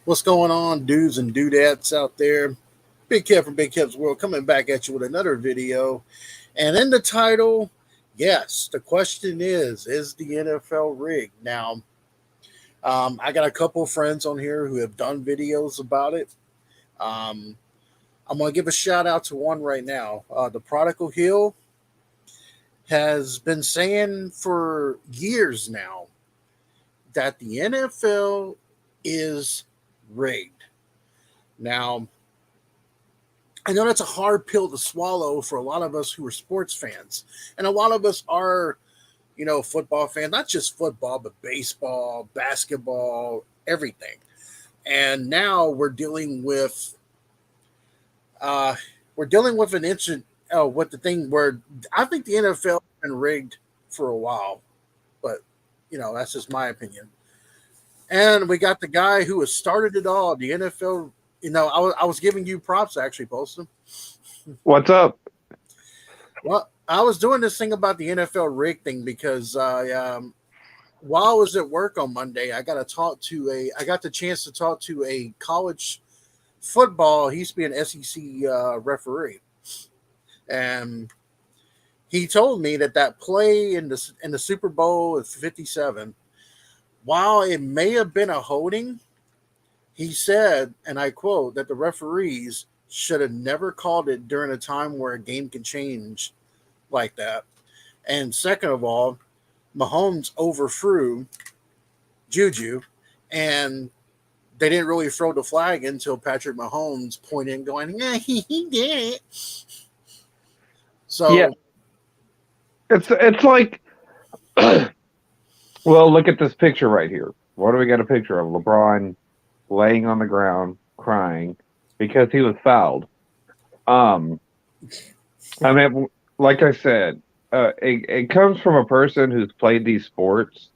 What's going on, dudes and dudettes out there? Big Kev from Big Kev's World coming back at you with another video. And in the title, yes, the question is the NFL rigged? Now, I got a couple of friends on here who have done videos about it. Um, I'm going to give a shout out to one right now. The Prodigal Hill has been saying for years now that the NFL is rigged. Now, I know that's a hard pill to swallow for a lot of us who are sports fans. And a lot of us are, football fans, not just football, but baseball, basketball, everything. And now uh, we're dealing with an incident, with the thing where I think the NFL has been rigged for a while, but that's just my opinion. And we got the guy who has started it all, the NFL. I was giving you props actually, Poston. What's up? Well, I was doing this thing about the NFL rig thing because while I was at work on Monday, I got the chance to talk to a college football. He used to be an SEC referee, and he told me that play in the Super Bowl of '57, while it may have been a holding, he said, and I quote, that the referees should have never called it during a time where a game can change like that. And second of all, Mahomes overthrew Juju, and they didn't really throw the flag until Patrick Mahomes pointed and going, yeah, he did it. Yeah, So, it's like, well, look at this picture right here. What do we got a picture of? LeBron laying on the ground crying because he was fouled. Um, I mean, like I said, it comes from a person who's played these sports.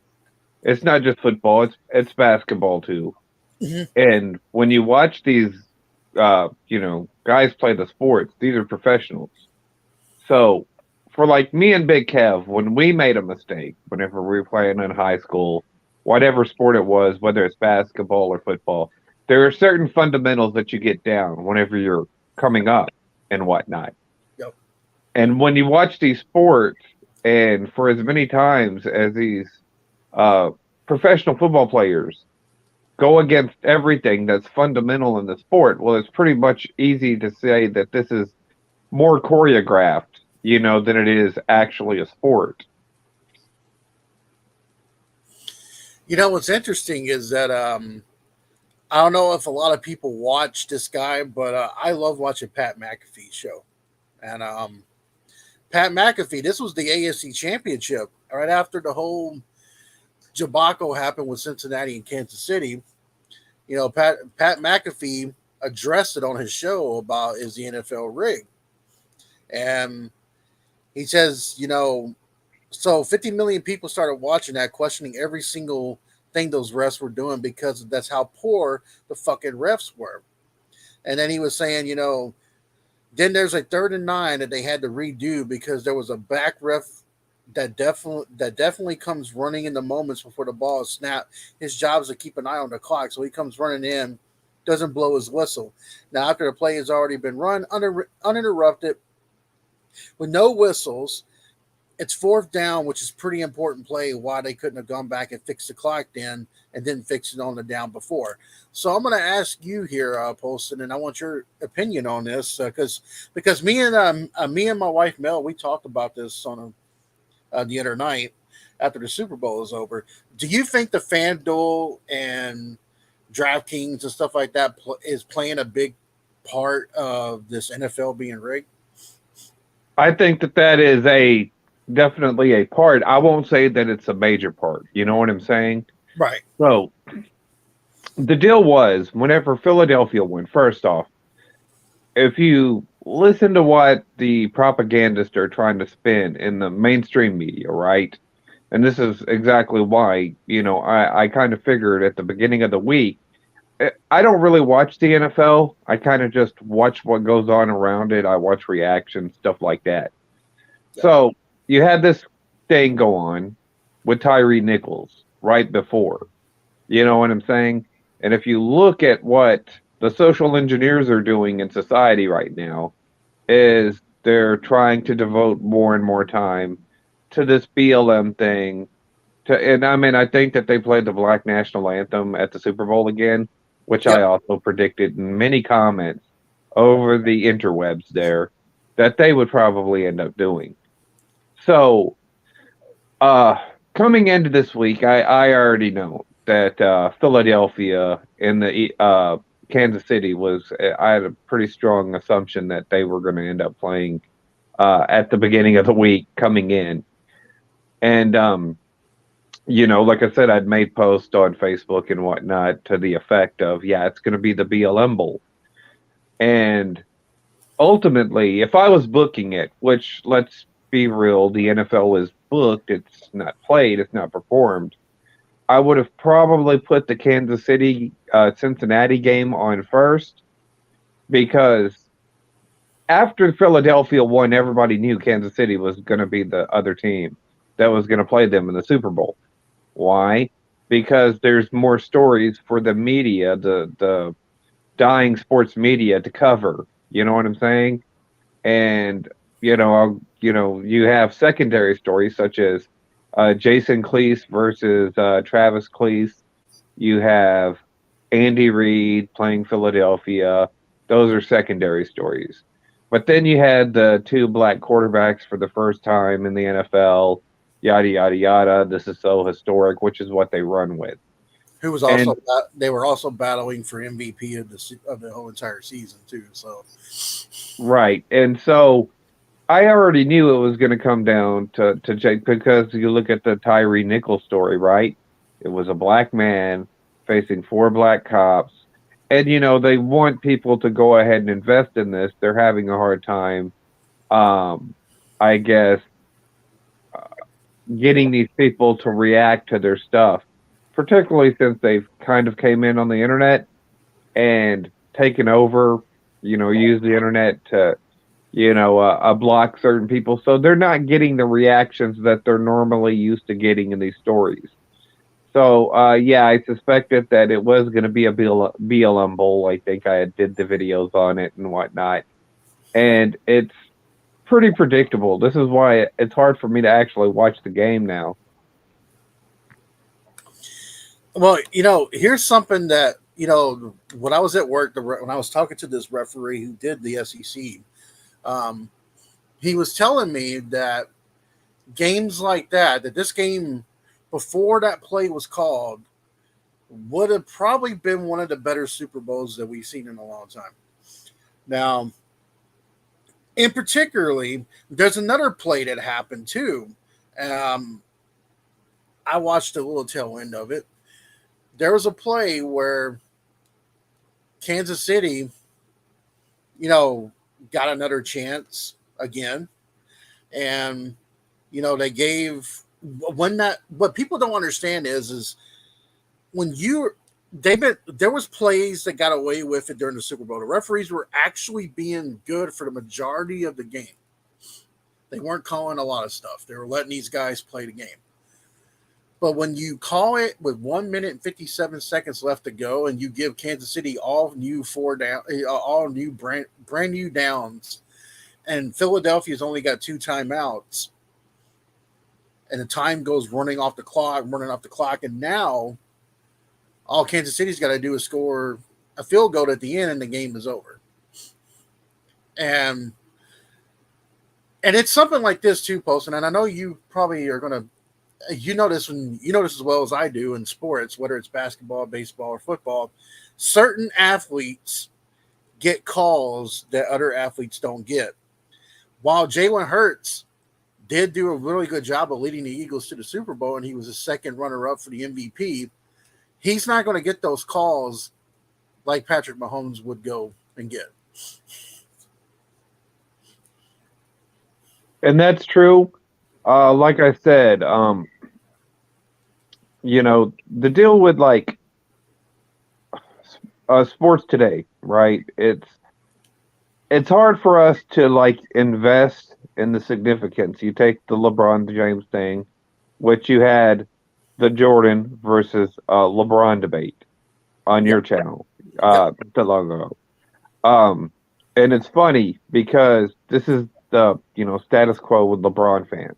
It's not just football; it's basketball too. mhm. And when you watch these, guys play the sports, these are professionals. So for like me and Big Kev, when we made a mistake, whenever we were playing in high school, whatever sport it was, whether it's basketball or football, there are certain fundamentals that you get down whenever you're coming up and whatnot. Yep. And when you watch these sports, and for as many times as these uh, professional football players go against everything that's fundamental in the sport, well, it's pretty much easy to say that this is more choreographed, than it is actually a sport. What's interesting is that I don't know if a lot of people watch this guy, but I love watching Pat McAfee's show. And Pat McAfee, this was the AFC Championship right after the whole debacle happened with Cincinnati and Kansas City. Pat McAfee addressed it on his show about is the NFL rigged, and he says, so 50 million people started watching that, questioning every single thing those refs were doing because that's how poor the fucking refs were. And then he was saying, then there's a third and nine that they had to redo because there was a back ref that definitely comes running in the moments before the ball is snapped. His job is to keep an eye on the clock, so he comes running in, doesn't blow his whistle. Now after the play has already been run uninterrupted with no whistles, it's fourth down, which is pretty important play. Why they couldn't have gone back and fixed the clock then and didn't fix it on the down before. So I'm going to ask you here, Poston, and I want your opinion on this because me and my wife Mel, we talked about this on the other night after the Super Bowl is over. Do you think the FanDuel and DraftKings and stuff like that is playing a big part of this NFL being rigged? I think that is a definitely a part. I won't say that it's a major part. You know what I'm saying? Right. So the deal was whenever Philadelphia went, first off, if you listen to what the propagandists are trying to spin in the mainstream media, right? And this is exactly why, I kind of figured at the beginning of the week, I don't really watch the NFL. I kind of just watch what goes on around it. I watch reactions, stuff like that. Yeah. So you had this thing go on with Tyree Nichols right before. You know what I'm saying? And if you look at what the social engineers are doing in society right now, is they're trying to devote more and more time to this BLM thing. And I mean, I think that they played the Black National Anthem at the Super Bowl again, which I Yep. also predicted in many comments over the interwebs there that they would probably end up doing. So, uh, coming into this week, I already know that Philadelphia and the Kansas City was. I had a pretty strong assumption that they were going to end up playing at the beginning of the week coming in, and like I said, I'd made posts on Facebook and whatnot to the effect of, yeah, it's going to be the BLM Bowl, and ultimately, if I was booking it, which let's be real, the NFL is booked, it's not played, it's not performed. I would have probably put the Kansas City Cincinnati game on first because after Philadelphia won, everybody knew Kansas City was going to be the other team that was going to play them in the Super Bowl. Why? Because there's more stories for the media, the dying sports media to cover. You know what I'm saying? And you have secondary stories such as Jason Cleese versus Travis Cleese. You have Andy Reid playing Philadelphia. Those are secondary stories. But then you had the two black quarterbacks for the first time in the NFL. Yada yada yada. This is so historic, which is what they run with. Who was And also they were also battling for MVP of the whole entire season too. So right, and so I already knew it was going to come down to Jake because you look at the Tyree Nichols story, right? It was a black man facing four black cops. And, they want people to go ahead and invest in this. They're having a hard time, um, I guess, getting these people to react to their stuff, particularly since they've kind of came in on the internet and taken over, use the internet to block certain people. So they're not getting the reactions that they're normally used to getting in these stories. So, yeah, I suspected that it was going to be a BLM Bowl. I think I did the videos on it and whatnot. And it's pretty predictable. This is why it's hard for me to actually watch the game now. well, here's something that when I was at work, when I was talking to this referee who did the SEC, um, he was telling me that games like that this game before that play was called would have probably been one of the better Super Bowls that we've seen in a long time. Now, in particularly, there's another play that happened too. Um, I watched a little tail end of it. There was a play where Kansas City, you know, got another chance again, and they gave when that. What people don't understand is when you they've been there was plays that got away with it during the Super Bowl. The referees were actually being good for the majority of the game. They weren't calling a lot of stuff. They were letting these guys play the game. But when you call it with 1 minute and 57 seconds left to go, and you give Kansas City all new all new brand new downs, and Philadelphia's only got two timeouts, and the time goes running off the clock, and now all Kansas City's got to do is score a field goal at the end, and the game is over. And it's something like this too, Poston. And I know you probably are going to you know this as well as I do in sports, whether it's basketball, baseball, or football. Certain athletes get calls that other athletes don't get. While Jalen Hurts did do a really good job of leading the Eagles to the Super Bowl, and he was a second runner-up for the MVP, he's not going to get those calls like Patrick Mahomes would go and get. And that's true. Like I said, the deal with like sports today, right? It's hard for us to like invest in the significance. You take the LeBron James thing, which you had the Jordan versus LeBron debate on Yep. your channel Yep. not that long ago. Um, and it's funny because this is the status quo with LeBron fans.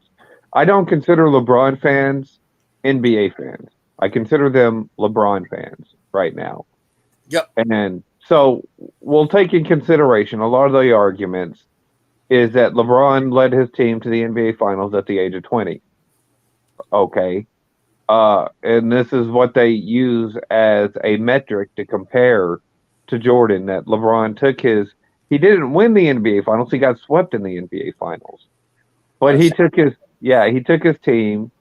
I don't consider LeBron fans NBA fans. I consider them LeBron fans right now. Yep. And so we'll take in consideration a lot of the arguments is that LeBron led his team to the NBA Finals at the age of 20. Okay. And this is what they use as a metric to compare to Jordan that LeBron took he didn't win the NBA Finals, he got swept in the NBA Finals. But That's he took his team,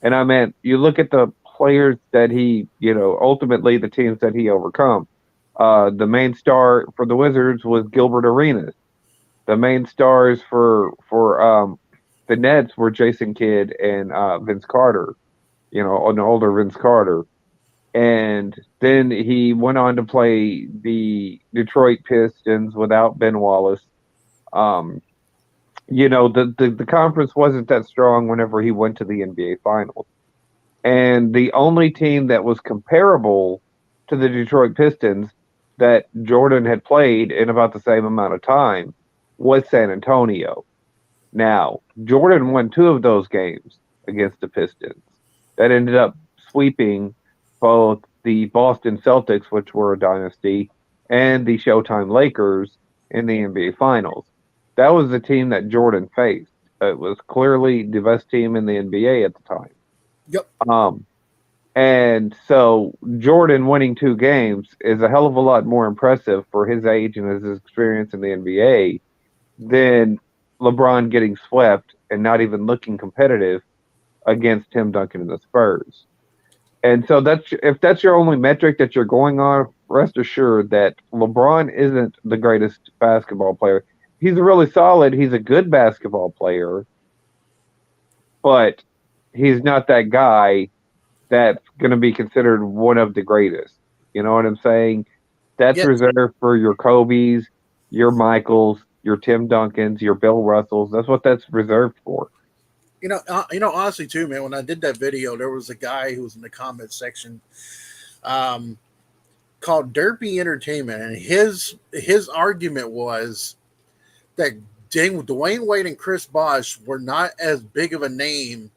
and I meant, you look at the players that ultimately the teams that he overcome. The main star for the Wizards was Gilbert Arenas. The main stars for the Nets were Jason Kidd and Vince Carter, an older Vince Carter. And then he went on to play the Detroit Pistons without Ben Wallace. Um, the conference wasn't that strong whenever he went to the NBA Finals. And the only team that was comparable to the Detroit Pistons that Jordan had played in about the same amount of time was San Antonio. Now, Jordan won two of those games against the Pistons. That ended up sweeping both the Boston Celtics, which were a dynasty, and the Showtime Lakers in the NBA Finals. That was the team that Jordan faced. It was clearly the best team in the NBA at the time. Yep. And so Jordan winning two games is a hell of a lot more impressive for his age and his experience in the NBA than LeBron getting swept and not even looking competitive against Tim Duncan and the Spurs. And so if that's your only metric that you're going on, rest assured that LeBron isn't the greatest basketball player. He's really solid. He's a good basketball player, but he's not that guy that's going to be considered one of the greatest. You know what I'm saying? That's Yeah. reserved for your Kobe's, your Michaels, your Tim Duncans, your Bill Russells. That's what that's reserved for. Honestly, too, man. When I did that video, there was a guy who was in the comment section, um, called Derpy Entertainment, and his argument was that Dwayne Wade and Chris Bosh were not as big of a name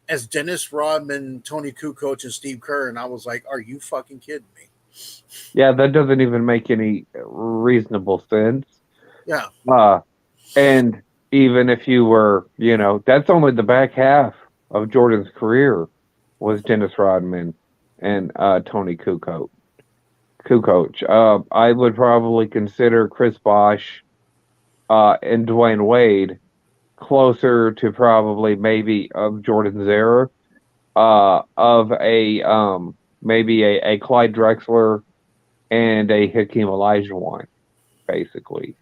as Dennis Rodman, Tony Kukoc, and Steve Kerr. And I was like, "Are you fucking kidding me?" Yeah, that doesn't even make any reasonable sense. Yeah. And even if you were, that's only the back half of Jordan's career was Dennis Rodman and Tony Kukoc. I would probably consider Chris Bosh and Dwayne Wade closer to probably maybe of Jordan's era, of maybe a Clyde Drexler and a Hakeem Olajuwon, basically.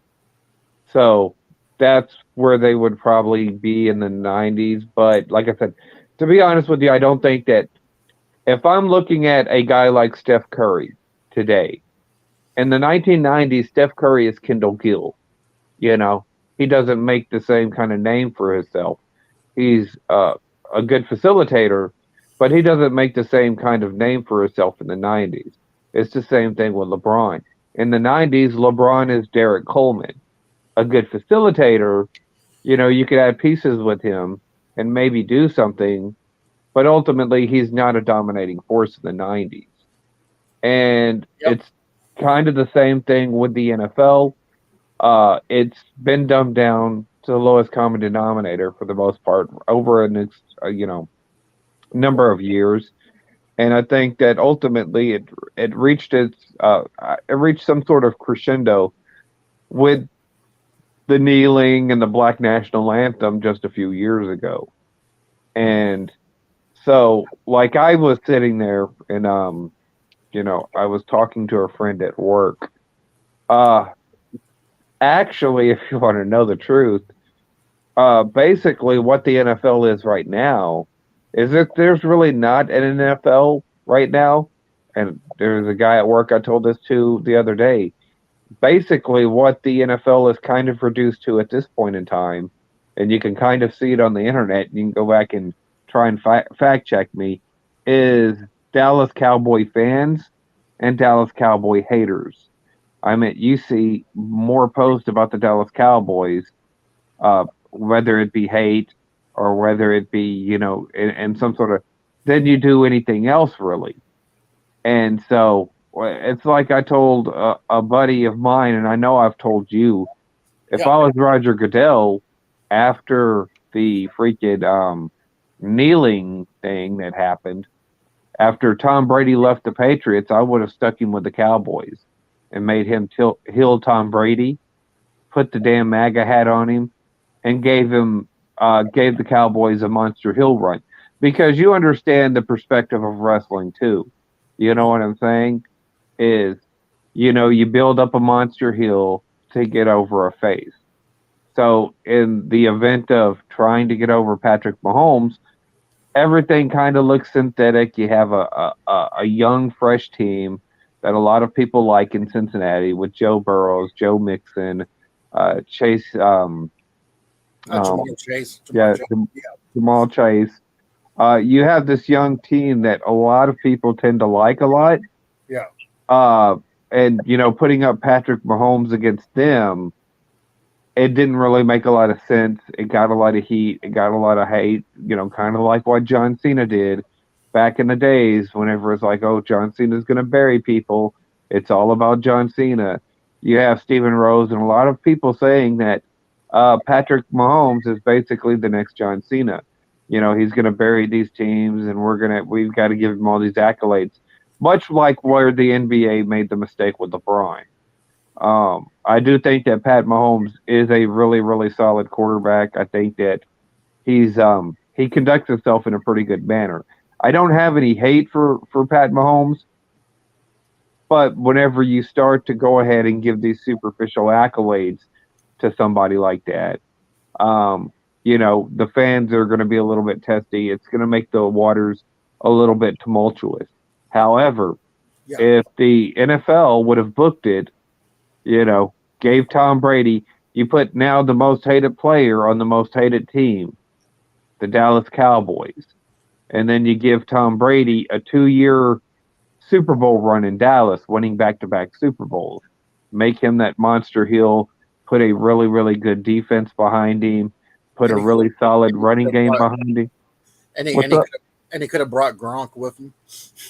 So that's where they would probably be in the 90s. But like I said, to be honest with you, I don't think that if I'm looking at a guy like Steph Curry today, in the 1990s, Steph Curry is Kendall Gill. He doesn't make the same kind of name for himself. He's a good facilitator, but he doesn't make the same kind of name for himself in the 90s. It's the same thing with LeBron. In the 90s, LeBron is Derek Coleman, a good facilitator. You could add pieces with him and maybe do something, but ultimately he's not a dominating force in the 90s. And Yep. it's kind of the same thing with the NFL. It's been dumbed down to the lowest common denominator for the most part over a number of years, and I think that ultimately it reached some sort of crescendo with the kneeling and the Black National Anthem just a few years ago, and so like I was sitting there and I was talking to a friend at work. Actually, if you want to know the truth, basically what the NFL is right now is that there's really not an NFL right now. And there's a guy at work I told this to the other day. Basically, what the NFL is kind of reduced to at this point in time, and you can kind of see it on the internet, and you can go back and try and fact check me, is Dallas Cowboy fans and Dallas Cowboy haters. I mean, you see more posts about the Dallas Cowboys, whether it be hate or whether it be, in some sort of, than you do anything else really. And so it's like I told a buddy of mine, and I know I've told you, if Yeah. I was Roger Goodell after the freaking kneeling thing that happened, after Tom Brady left the Patriots, I would have stuck him with the Cowboys and made him heel Tom Brady, put the damn MAGA hat on him, and gave the Cowboys a monster heel run because you understand the perspective of wrestling too. You know what I'm saying? Is you build up a monster heel to get over a face. So in the event of trying to get over Patrick Mahomes, everything kind of looks synthetic. You have a young, fresh team that a lot of people like in Cincinnati with Joe Burrows, Joe Mixon, Chase, um, Jamal Chase. Jamal yeah, Chase. Yeah. Jamal Chase. You have this young team that a lot of people tend to like a lot. Yeah. Uh, and putting up Patrick Mahomes against them, it didn't really make a lot of sense. It got a lot of heat. It got a lot of hate. Kind of like what John Cena did back in the days. Whenever it's like, oh, John Cena's going to bury people. It's all about John Cena. You have Stephen Rose and a lot of people saying that Patrick Mahomes is basically the next John Cena. He's going to bury these teams, and we've got to give him all these accolades. Much like where the NBA made the mistake with LeBron. I do think that Pat Mahomes is a really, really solid quarterback. I think that he conducts himself in a pretty good manner. I don't have any hate for Pat Mahomes, but whenever you start to go ahead and give these superficial accolades to somebody like that, the fans are going to be a little bit testy. It's going to make the waters a little bit tumultuous. However, Yeah. if the NFL would have booked it, gave Tom Brady, you put now the most hated player on the most hated team, the Dallas Cowboys, and then you give Tom Brady a 2-year Super Bowl run in Dallas, winning back-to-back Super Bowls. Make him that monster heel, put a really, really good defense behind him, put a And he really solid and he running could have game brought behind him. and he What's and he up? could have and he could have brought Gronk with him.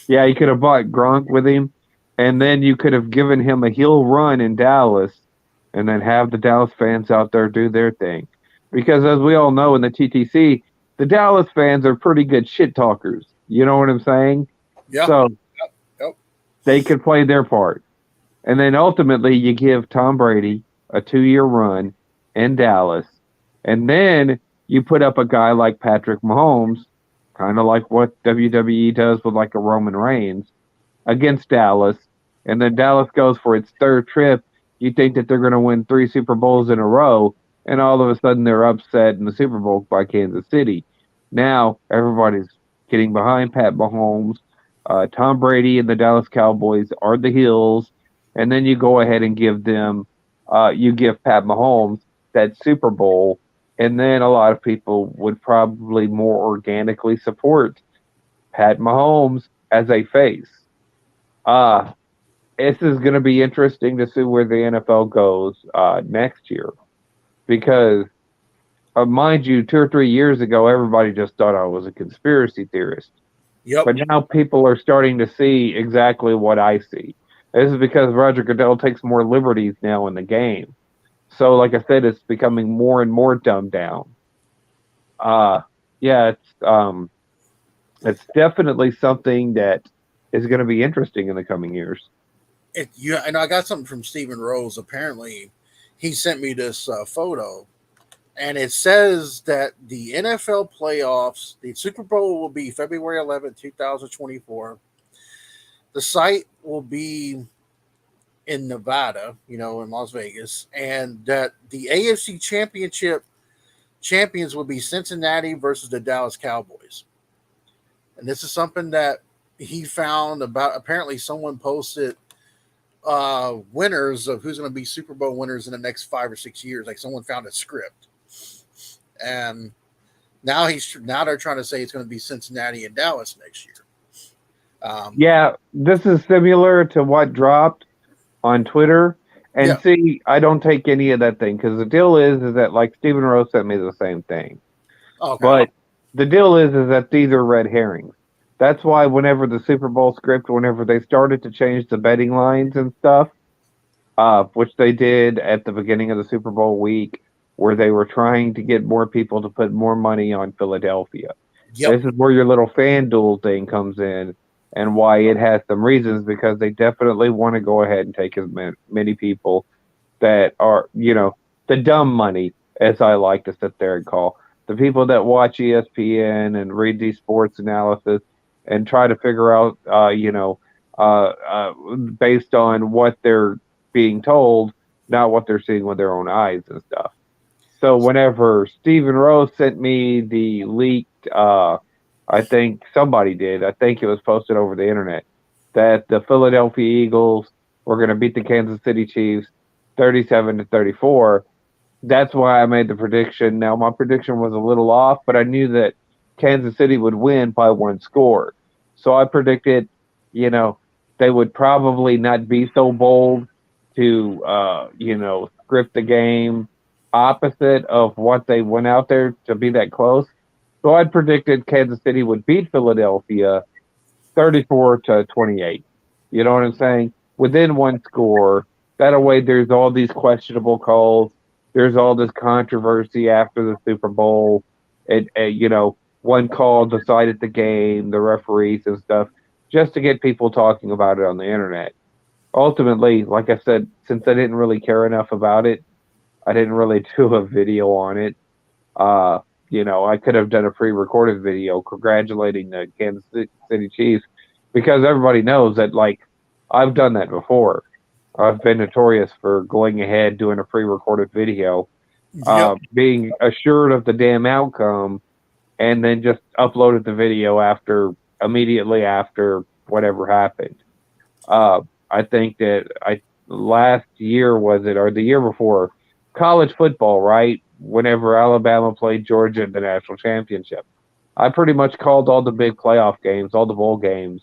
Yeah, he could have bought Gronk with him, and then you could have given him a heel run in Dallas, and then have the Dallas fans out there do their thing. Because as we all know in the TTC, the Dallas fans are pretty good shit talkers. You know what I'm saying? Yeah. So Yep. Yep. they could play their part. And then ultimately you give Tom Brady a 2-year run in Dallas. And then you put up a guy like Patrick Mahomes, kind of like what WWE does with like a Roman Reigns, against Dallas. And then Dallas goes for its third trip. You think that they're going to win 3 Super Bowls in a row. And all of a sudden they're upset in the Super Bowl by Kansas City. Now everybody's getting behind Pat Mahomes. Tom Brady and the Dallas Cowboys are the heels, and then you go ahead and you give Pat Mahomes that Super Bowl, and then a lot of people would probably more organically support Pat Mahomes as a face. Uh, this is going to be interesting to see where the NFL goes next year because, mind you, 2 or 3 years ago, everybody just thought I was a conspiracy theorist. Yep. But now people are starting to see exactly what I see. This is because Roger Goodell takes more liberties now in the game. So, like I said, it's becoming more and more dumbed down. Uh, yeah, it's definitely something that is going to be interesting in the coming years. And I got something from Stephen Rose. Apparently, he sent me this photo, and it says that the NFL playoffs, the Super Bowl will be February 11th, 2024. The site will be in Nevada, in Las Vegas, and that the AFC Championship champions will be Cincinnati versus the Dallas Cowboys. And this is something that he found about. Apparently, someone posted winners of who's going to be Super Bowl winners in the next 5 or 6 years. Like someone found a script, and now they're trying to say it's going to be Cincinnati and Dallas next year. Um, Yeah, this is similar to what dropped on Twitter. And yeah. see, I don't take any of that thing because the deal is that like Stephen Rose sent me the same thing. Okay. But the deal is that these are red herrings. That's why whenever the Super Bowl script, whenever they started to change the betting lines and stuff, which they did at the beginning of the Super Bowl week, where they were trying to get more people to put more money on Philadelphia. Yep. This is where your little FanDuel thing comes in, and why it has some reasons because they definitely want to go ahead and take as many people that are, the dumb money, as I like to sit there and call the people that watch ESPN and read these sports analysis and try to figure out, based on what they're being told, not what they're seeing with their own eyes and stuff. So whenever Stephen Rose sent me the leaked, I think somebody did. I think it was posted over the internet that the Philadelphia Eagles were going to beat the Kansas City Chiefs 37-34. That's why I made the prediction. Now my prediction was a little off, but I knew that Kansas City would win by one score. So I predicted, you know, they would probably not be so bold to, script the game opposite of what they went out there to be that close. So I predicted Kansas City would beat Philadelphia 34-28. You know what I'm saying? Within one score. That way, there's all these questionable calls. There's all this controversy after the Super Bowl. One call decided the game, the referees and stuff, just to get people talking about it on the internet. Ultimately, like I said, since I didn't really care enough about it, I didn't really do a video on it. Uh, I could have done a pre-recorded video congratulating the Kansas City Chiefs because everybody knows that, like, I've done that before. I've been notorious for going ahead, doing a pre-recorded video, Yep. being assured of the damn outcome, and then just uploaded the video immediately after whatever happened. I think that last year was it or the year before college football, right? Whenever Alabama played Georgia in the national championship, I pretty much called all the big playoff games, all the bowl games,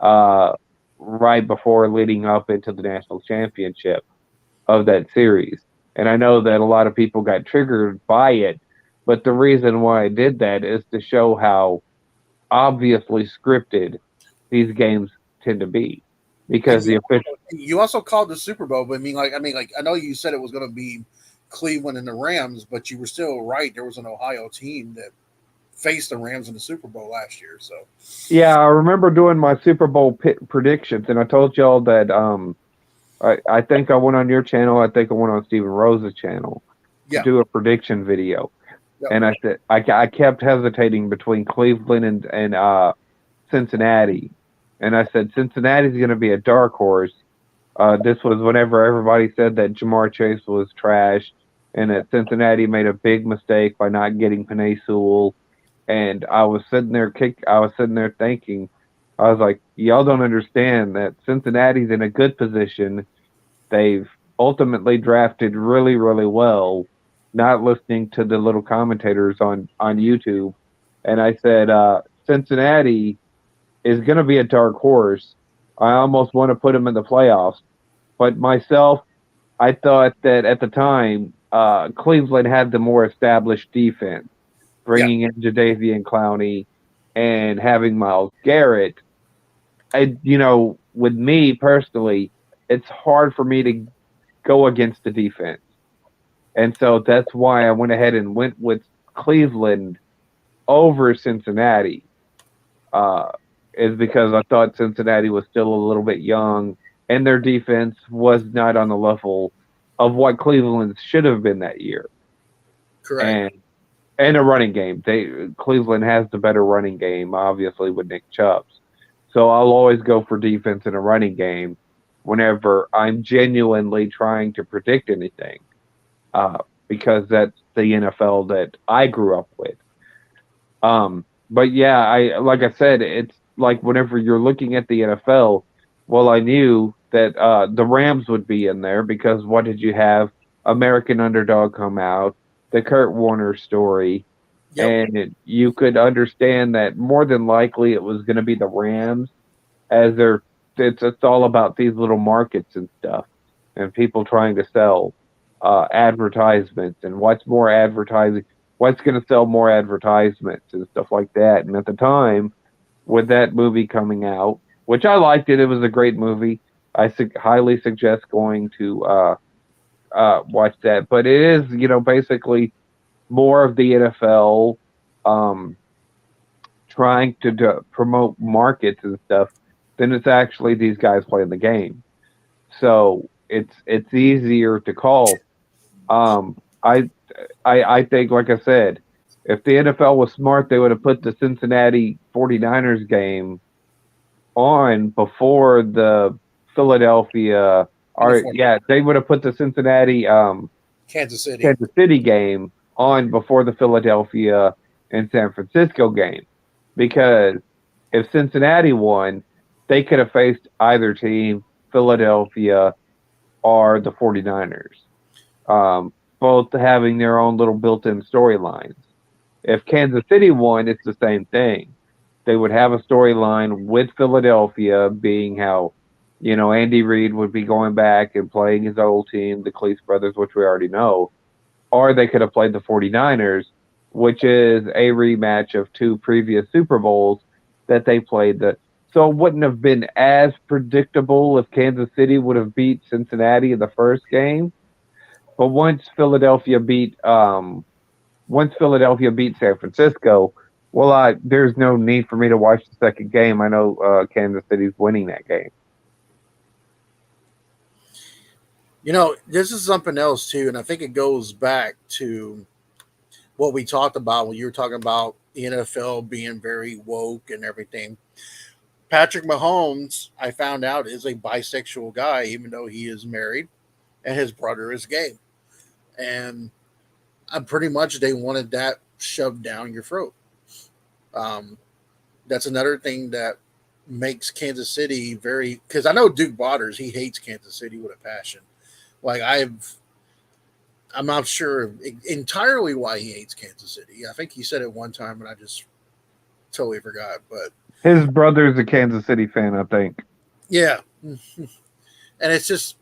uh, right before leading up into the national championship of that series. And I know that a lot of people got triggered by it, but the reason why I did that is to show how obviously scripted these games tend to be And because the official. you also called the Super Bowl, but I mean, I know you said it was going to be Cleveland and the Rams, but you were still right. There was an Ohio team that faced the Rams in the Super Bowl last year. So Yeah, I remember doing my Super Bowl predictions, and I told y'all that I think I went on your channel. I think I went on Stephen Rose's channel to yeah, do a prediction video, yep, and I said I kept hesitating between Cleveland and Cincinnati, and I said Cincinnati's going to be a dark horse. This was whenever everybody said that Jamar Chase was trash, and that Cincinnati made a big mistake by not getting Panay Sewell. And I was sitting there thinking, I was like, y'all don't understand that Cincinnati's in a good position. They've ultimately drafted really, really well, not listening to the little commentators on YouTube. And I said, Cincinnati is going to be a dark horse. I almost want to put them in the playoffs. But myself, I thought that at the time, Cleveland had the more established defense, yeah. bringing in Jadeveon Clowney and having Miles Garrett. With me personally, it's hard for me to go against the defense. And so that's why I went ahead and went with Cleveland over Cincinnati, uh, is because I thought Cincinnati was still a little bit young and their defense was not on the level of what Cleveland should have been that year. Correct. And a running game. Cleveland has the better running game, obviously, with Nick Chubbs. So I'll always go for defense in a running game whenever I'm genuinely trying to predict anything, uh, because that's the NFL that I grew up with. But yeah, like I said, it's like whenever you're looking at the NFL, well, I knew that the Rams would be in there because what did you have? American Underdog come out, the Kurt Warner story, Yep. and you could understand that more than likely it was going to be the Rams as they're it's all about these little markets and stuff, and people trying to sell advertisements and what's more advertising, what's going to sell more advertisements and stuff like that. And at the time, with that movie coming out, which I liked it, it was a great movie. I highly suggest going to watch that. But it is, basically more of the NFL um, trying to promote markets and stuff than it's actually these guys playing the game. So it's easier to call. Um, I I think, like I said, if the NFL was smart, they would have put the Cincinnati 49ers game on before the Philadelphia. Or yeah, they would have put the Cincinnati Kansas City. Kansas City game on before the Philadelphia and San Francisco game, because if Cincinnati won, they could have faced either team, Philadelphia or the 49ers, both having their own little built-in storylines. If Kansas City won, it's the same thing. They would have a storyline with Philadelphia being how, Andy Reid would be going back and playing his old team, the Cleese brothers, which we already know, or they could have played the 49ers, which is a rematch of two previous Super Bowls that they played. So it wouldn't have been as predictable if Kansas City would have beat Cincinnati in the first game. But once Philadelphia beat San Francisco, well, there's no need for me to watch the second game. I know Kansas City's winning that game. This is something else too, and I think it goes back to what we talked about when you were talking about the NFL being very woke and everything. Patrick Mahomes, I found out, is a bisexual guy, even though he is married, and his brother is gay. And pretty much they wanted that shoved down your throat. Um, that's another thing that makes Kansas City very, because I know Duke Botters, he hates Kansas City with a passion. Like I'm not sure entirely why he hates Kansas City. I think he said it one time, and I just totally forgot. But His brother's a Kansas City fan, I think. yeah, and it's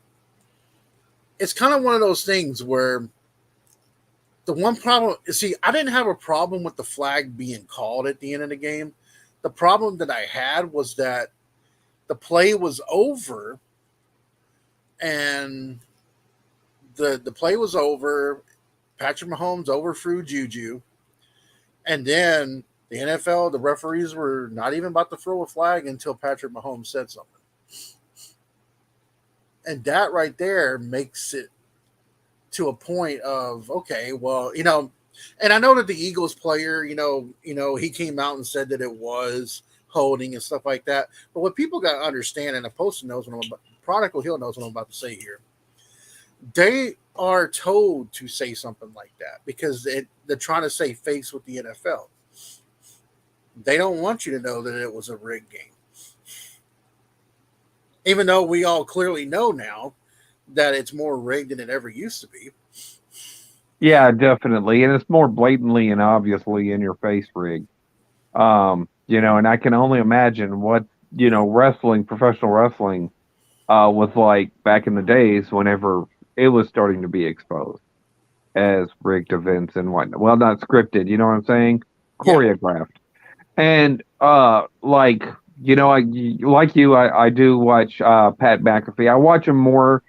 kind of one of those things where the one problem, see, I didn't have a problem with the flag being called at the end of the game. The problem that I had was that the play was over, and the play was over. Patrick Mahomes overthrew Juju, and then the NFL, the referees were not even about to throw a flag until Patrick Mahomes said something. And that right there makes it to a point of, okay, well, and I know that the Eagles player, he came out and said that it was holding and stuff like that. But what people got to understand, and the poster knows what I'm about, Prodigal Hill knows what I'm about to say here. They are told to say something like that because they're trying to save face with the NFL. They don't want you to know that it was a rigged game. Even though we all clearly know now that it's more rigged than it ever used to be. Yeah, definitely. And it's more blatantly and obviously in your face rigged. And I can only imagine what, professional wrestling was like back in the days whenever it was starting to be exposed as rigged events and whatnot. Well, not scripted, you know what I'm saying? Choreographed. Yeah. And I do watch Pat McAfee. I watch him more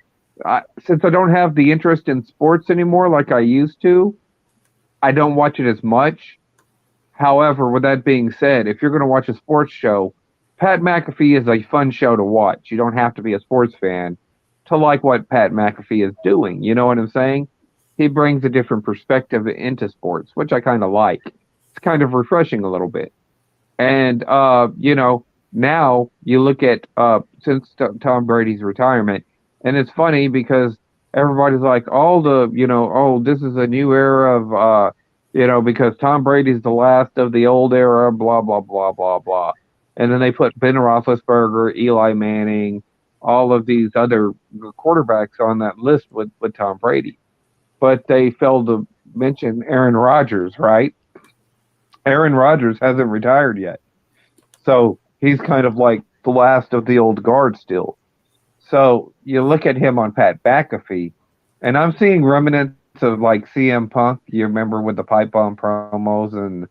since I don't have the interest in sports anymore like I used to. I don't watch it as much. However, with that being said, if you're going to watch a sports show, Pat McAfee is a fun show to watch. You don't have to be a sports fan to like what Pat McAfee is doing. You know what I'm saying? He brings a different perspective into sports, which I kind of like. It's kind of refreshing a little bit. And, now you look at since Tom Brady's retirement, and it's funny because everybody's like, this is a new era of, because Tom Brady's the last of the old era, blah, blah, blah, blah, blah. And then they put Ben Roethlisberger, Eli Manning, all of these other quarterbacks on that list with Tom Brady. But they failed to mention Aaron Rodgers, right? Aaron Rodgers hasn't retired yet. So he's kind of like the last of the old guard still. So you look at him on Pat McAfee, and I'm seeing remnants of like CM Punk. You remember with the pipe bomb promos and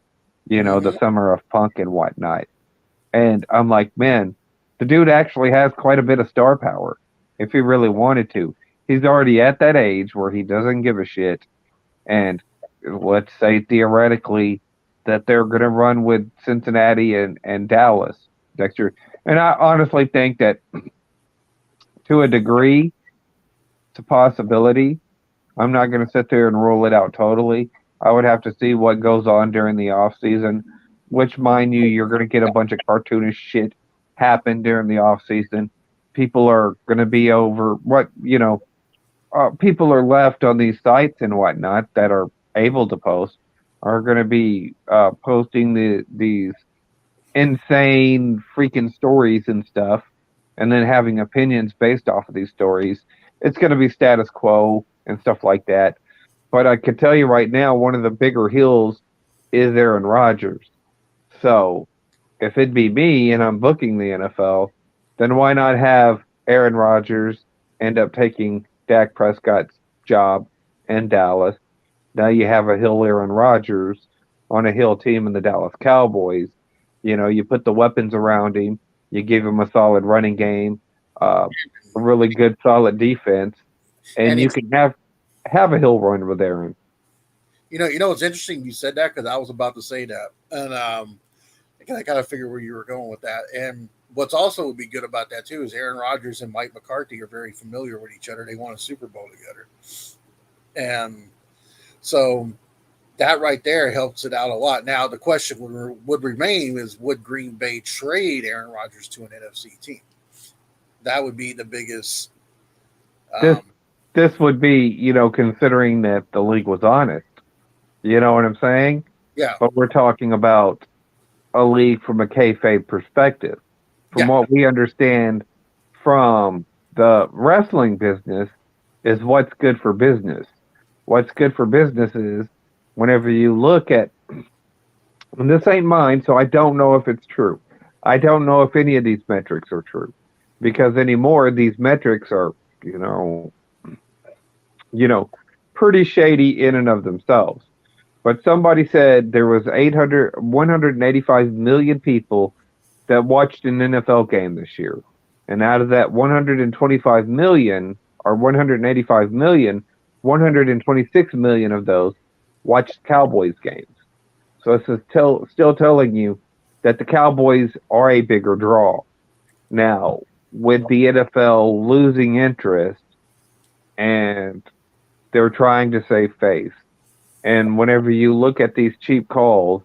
the Hmm. summer of punk and whatnot. And I'm like, man, the dude actually has quite a bit of star power if he really wanted to. He's already at that age where he doesn't give a shit. And let's say theoretically that they're going to run with Cincinnati and Dallas next year. And I honestly think that to a degree, it's a possibility. I'm not going to sit there and rule it out totally. I would have to see what goes on during the off season, which, mind you, you're going to get a bunch of cartoonish shit happen during the off season. People are going to be over people are left on these sites and whatnot that are able to post are going to be posting these insane freaking stories and stuff, and then having opinions based off of these stories. It's going to be status quo and stuff like that. But I can tell you right now, one of the bigger hills is Aaron Rodgers. So if it'd be me and I'm booking the NFL, then why not have Aaron Rodgers end up taking Dak Prescott's job in Dallas? Now you have a hill Aaron Rodgers on a hill team in the Dallas Cowboys. You put the weapons around him, you give him a solid running game, a really good solid defense, And and you he's, can have a hill run with Aaron. it's interesting you said that because I was about to say that, and I kind of figured where you were going with that. And what's also would be good about that too is Aaron Rodgers and Mike McCarthy are very familiar with each other. They won a Super Bowl together, and so that right there helps it out a lot. Now the question would remain is would Green Bay trade Aaron Rodgers to an NFC team? That would be the biggest. This Um, this would be, considering that the league was honest. You know what I'm saying? yeah, But we're talking about a league from a kayfabe perspective. From yeah, what we understand from the wrestling business is what's good for business. What's good for business is whenever you look at, and this ain't mine, so I don't know if it's true. I don't know if any of these metrics are true because anymore these metrics are, you know, you know, pretty shady in and of themselves. But somebody said there was 185 million people that watched an NFL game this year. And out of that 125 million or 185 million, 126 million of those watched Cowboys games. So this is still telling you that the Cowboys are a bigger draw. Now, with the NFL losing interest and they're trying to save face, and whenever you look at these cheap calls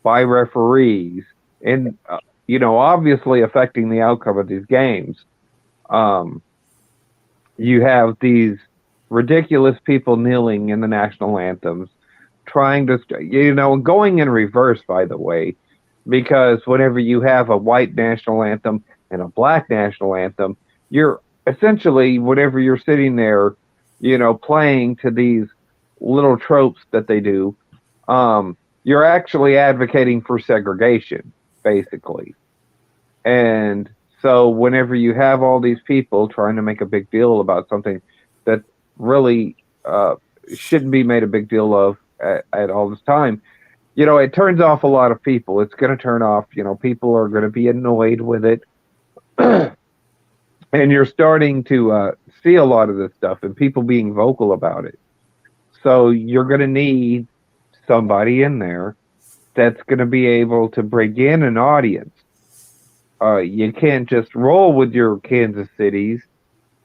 by referees, and obviously affecting the outcome of these games, um, you have these ridiculous people kneeling in the national anthems, trying to, going in reverse, by the way, because whenever you have a white national anthem and a black national anthem, you're essentially, whenever you're sitting there, playing to these little tropes that they do, you're actually advocating for segregation, basically. And so whenever you have all these people trying to make a big deal about something that really shouldn't be made a big deal of at all this time, it turns off a lot of people. It's going to turn off, people are going to be annoyed with it. And you're starting to see a lot of this stuff and people being vocal about it. So you're going to need somebody in there that's going to be able to bring in an audience. You can't just roll with your Kansas Cities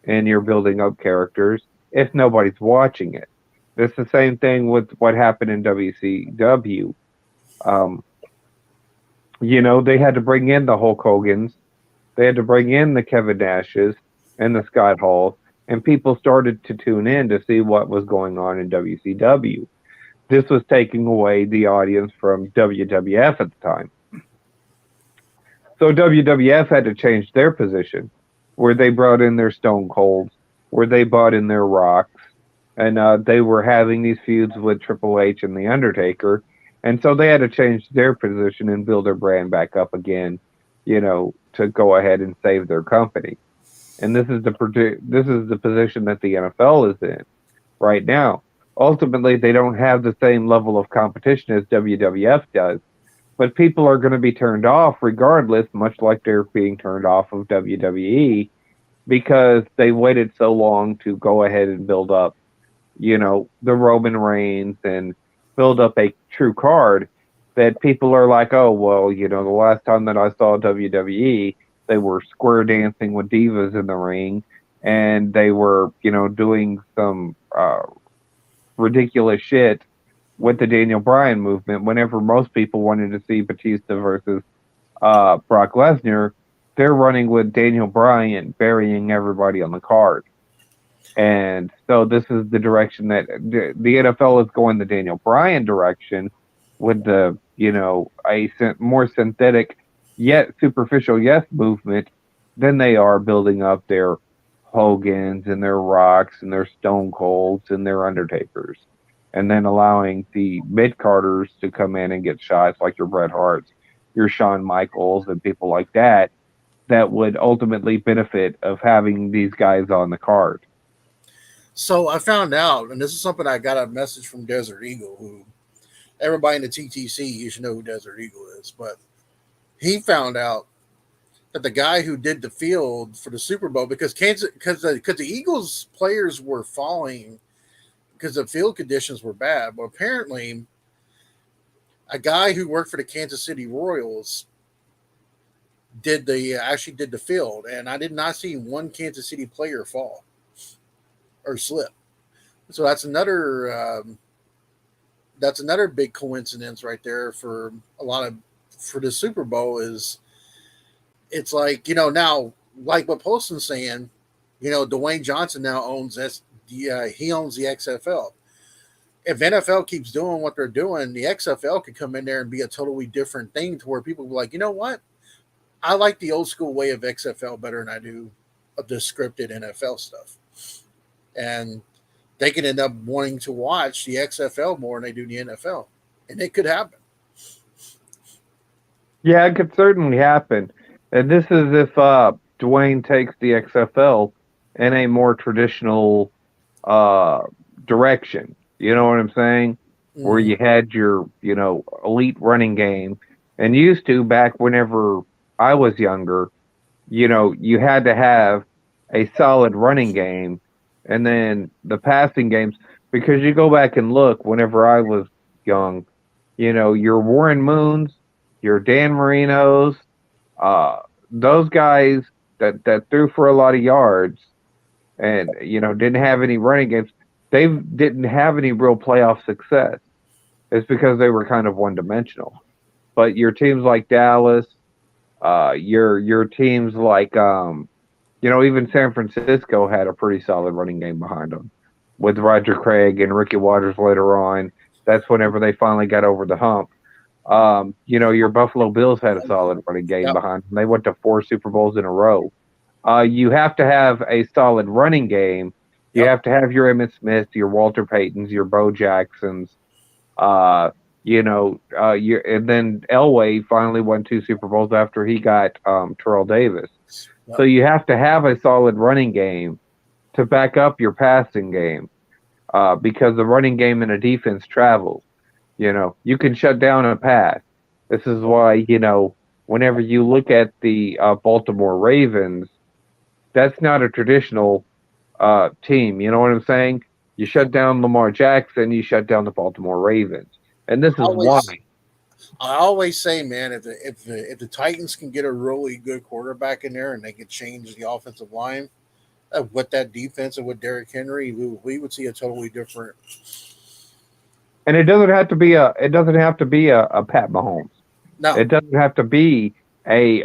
and you're building up characters if nobody's watching it. It's the same thing with what happened in WCW. Um, they had to bring in the Hulk Hogan's, they had to bring in the Kevin Nashes and the Scott Halls, and people started to tune in to see what was going on in WCW. This was taking away the audience from WWF at the time. So WWF had to change their position, where they brought in their Stone Colds, where they brought in their Rocks, and they were having these feuds with Triple H and The Undertaker, and so they had to change their position and build their brand back up again. to go ahead and save their company. And this is the position that the NFL is in right now. Ultimately, they don't have the same level of competition as WWF does, but people are going to be turned off regardless, much like they're being turned off of WWE because they waited so long to go ahead and build up, the Roman Reigns and build up a true card that people are like, oh, well, the last time that I saw WWE, they were square dancing with divas in the ring and they were, doing some ridiculous shit with the Daniel Bryan movement. Whenever most people wanted to see Batista versus Brock Lesnar, they're running with Daniel Bryan burying everybody on the card. And so this is the direction that the NFL is going, the Daniel Bryan direction, with the a more synthetic yet superficial yes movement than they are building up their Hogans and their Rocks and their Stone Colds and their Undertakers, and then allowing the mid carders to come in and get shots like your Bret Harts, your Shawn Michaels, and people like that would ultimately benefit of having these guys on the card. So I found out, and this is something I got a message from Desert Eagle, who everybody in the TTC, you should know who Desert Eagle is, but he found out that the guy who did the field for the Super Bowl, because the Eagles players were falling because the field conditions were bad, but apparently a guy who worked for the Kansas City Royals actually did the field, and I did not see one Kansas City player fall or slip. So that's another big coincidence right there for the Super Bowl. Is it's like now, like what Poston's saying, Dwayne Johnson now owns he owns the XFL. If NFL keeps doing what they're doing, the XFL could come in there and be a totally different thing to where people will be like, you know what? I like the old school way of XFL better than I do of the scripted NFL stuff. And they can end up wanting to watch the XFL more than they do the NFL. And it could happen. Yeah, it could certainly happen. And this is if Dwayne takes the XFL in a more traditional direction. You know what I'm saying? Where you had your, elite running game. And used to, back whenever I was younger, you had to have a solid running game and then the passing games. Because you go back and look, whenever I was young, your Warren Moons, your Dan Marinos, those guys that threw for a lot of yards and, didn't have any running games, they didn't have any real playoff success. It's because they were kind of one-dimensional. But your teams like Dallas, your teams like, even San Francisco had a pretty solid running game behind them with Roger Craig and Ricky Waters later on. That's whenever they finally got over the hump. Your Buffalo Bills had a solid running game behind them. They went to 4 Super Bowls in a row. You have to have a solid running game. You have to have your Emmitt Smith, your Walter Paytons, your Bo Jacksons. And then Elway finally won 2 Super Bowls after he got Terrell Davis. So you have to have a solid running game to back up your passing game because the running game and a defense travels. You can shut down a pass. This is why, whenever you look at the Baltimore Ravens, that's not a traditional team. You know what I'm saying? You shut down Lamar Jackson, you shut down the Baltimore Ravens. And this is why. I always say, man, if the Titans can get a really good quarterback in there and they can change the offensive line with that defense and with Derrick Henry, we would see a totally different. And it doesn't have to be a Pat Mahomes. No, it doesn't have to be a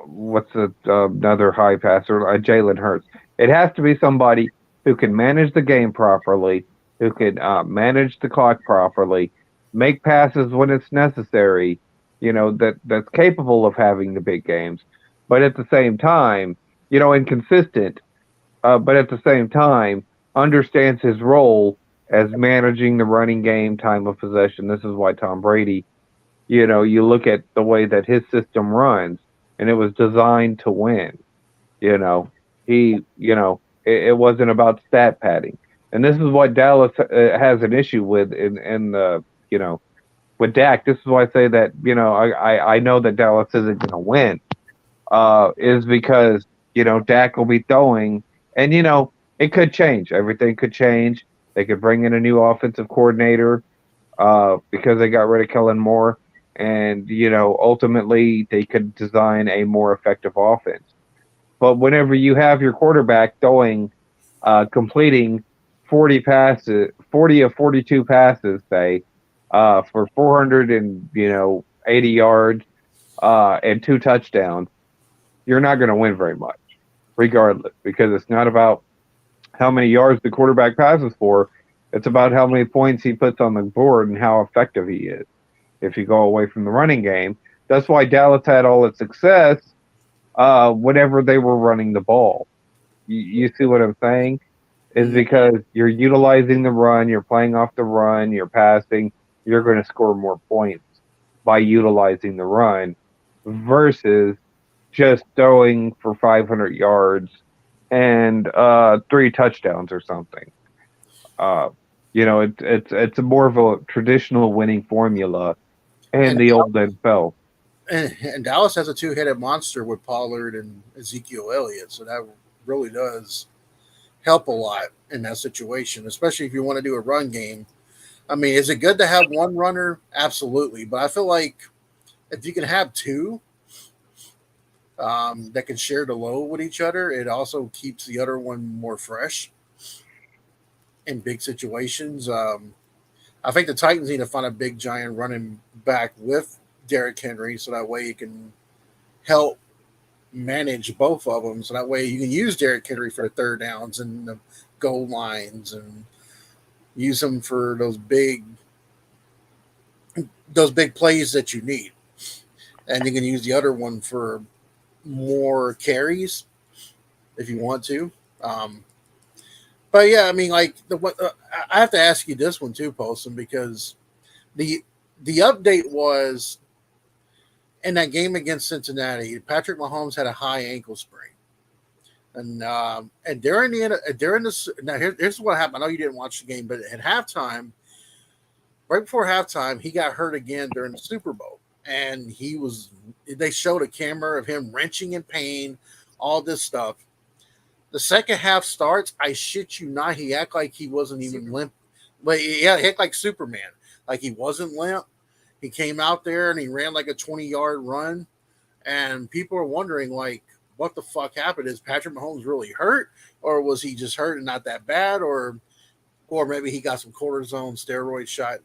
what's another high passer, Jalen Hurts. It has to be somebody who can manage the game properly, who can manage the clock properly, make passes when it's necessary, that's capable of having the big games, but at the same time, inconsistent, but at the same time, understands his role as managing the running game, time of possession. This is why Tom Brady You look at the way that his system runs, and it was designed to win. You know, it wasn't about stat padding, and this is what Dallas has an issue with in the with Dak. This is why I say that I know that Dallas isn't going to win. Is because Dak will be throwing, and it could change. Everything could change. They could bring in a new offensive coordinator because they got rid of Kellen Moore, and ultimately they could design a more effective offense. But whenever you have your quarterback throwing, completing 40 of 42 passes, say, for 400 and 80 yards, and 2 touchdowns, you're not going to win very much, regardless, because it's not about how many yards the quarterback passes for. It's about how many points he puts on the board and how effective he is. If you go away from the running game, that's why Dallas had all its success whenever they were running the ball. You see what I'm saying? Is Mhm. because you're utilizing the run, you're playing off the run, you're passing, you're going to score more points by utilizing the run versus just throwing for 500 yards and 3 touchdowns or something. Uh, it's more of a traditional winning formula in And the old NFL. and Dallas has a two-headed monster with Pollard and Ezekiel Elliott, so that really does help a lot in that situation, especially if you want to do a run game. I mean, is it good to have one runner? Absolutely, but I feel like if you can have two that can share the load with each other, it also keeps the other one more fresh in big situations. I think the Titans need to find a big giant running back with Derrick Henry, so that way you can help manage both of them. So that way you can use Derrick Henry for the third downs and the goal lines, and use him for those big plays that you need. And you can use the other one for more carries if you want to. Um, but yeah, I mean, like I have to ask you this one too, Poston, because the the update was in that game against Cincinnati. Patrick Mahomes had a high ankle sprain, and during this, now here's what happened. I know you didn't watch the game, but at halftime, right before halftime, he got hurt again during the Super Bowl, and he was. They showed a camera of him wrenching in pain, all this stuff. The second half starts. I shit you not. He act like he wasn't even limp. But yeah, he act like Superman. Like he wasn't limp. He came out there and he ran like a 20-yard run, and people are wondering like, what the fuck happened? Is Patrick Mahomes really hurt, or was he just hurt and not that bad, or maybe he got some cortisone steroid shot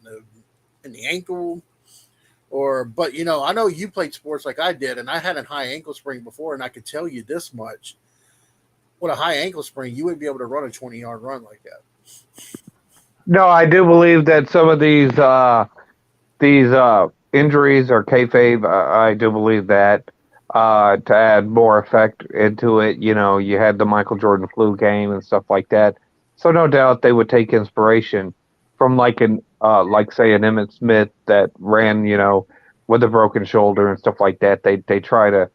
in the ankle, or but I know you played sports like I did, and I had a high ankle sprain before, and I could tell you this much: with a high ankle sprain, you wouldn't be able to run a 20-yard run like that. No, I do believe that some of these injuries are kayfabe. I do believe that. To add more effect into it, you had the Michael Jordan flu game and stuff like that. So no doubt they would take inspiration from like say an Emmett Smith that ran, with a broken shoulder and stuff like that. They try to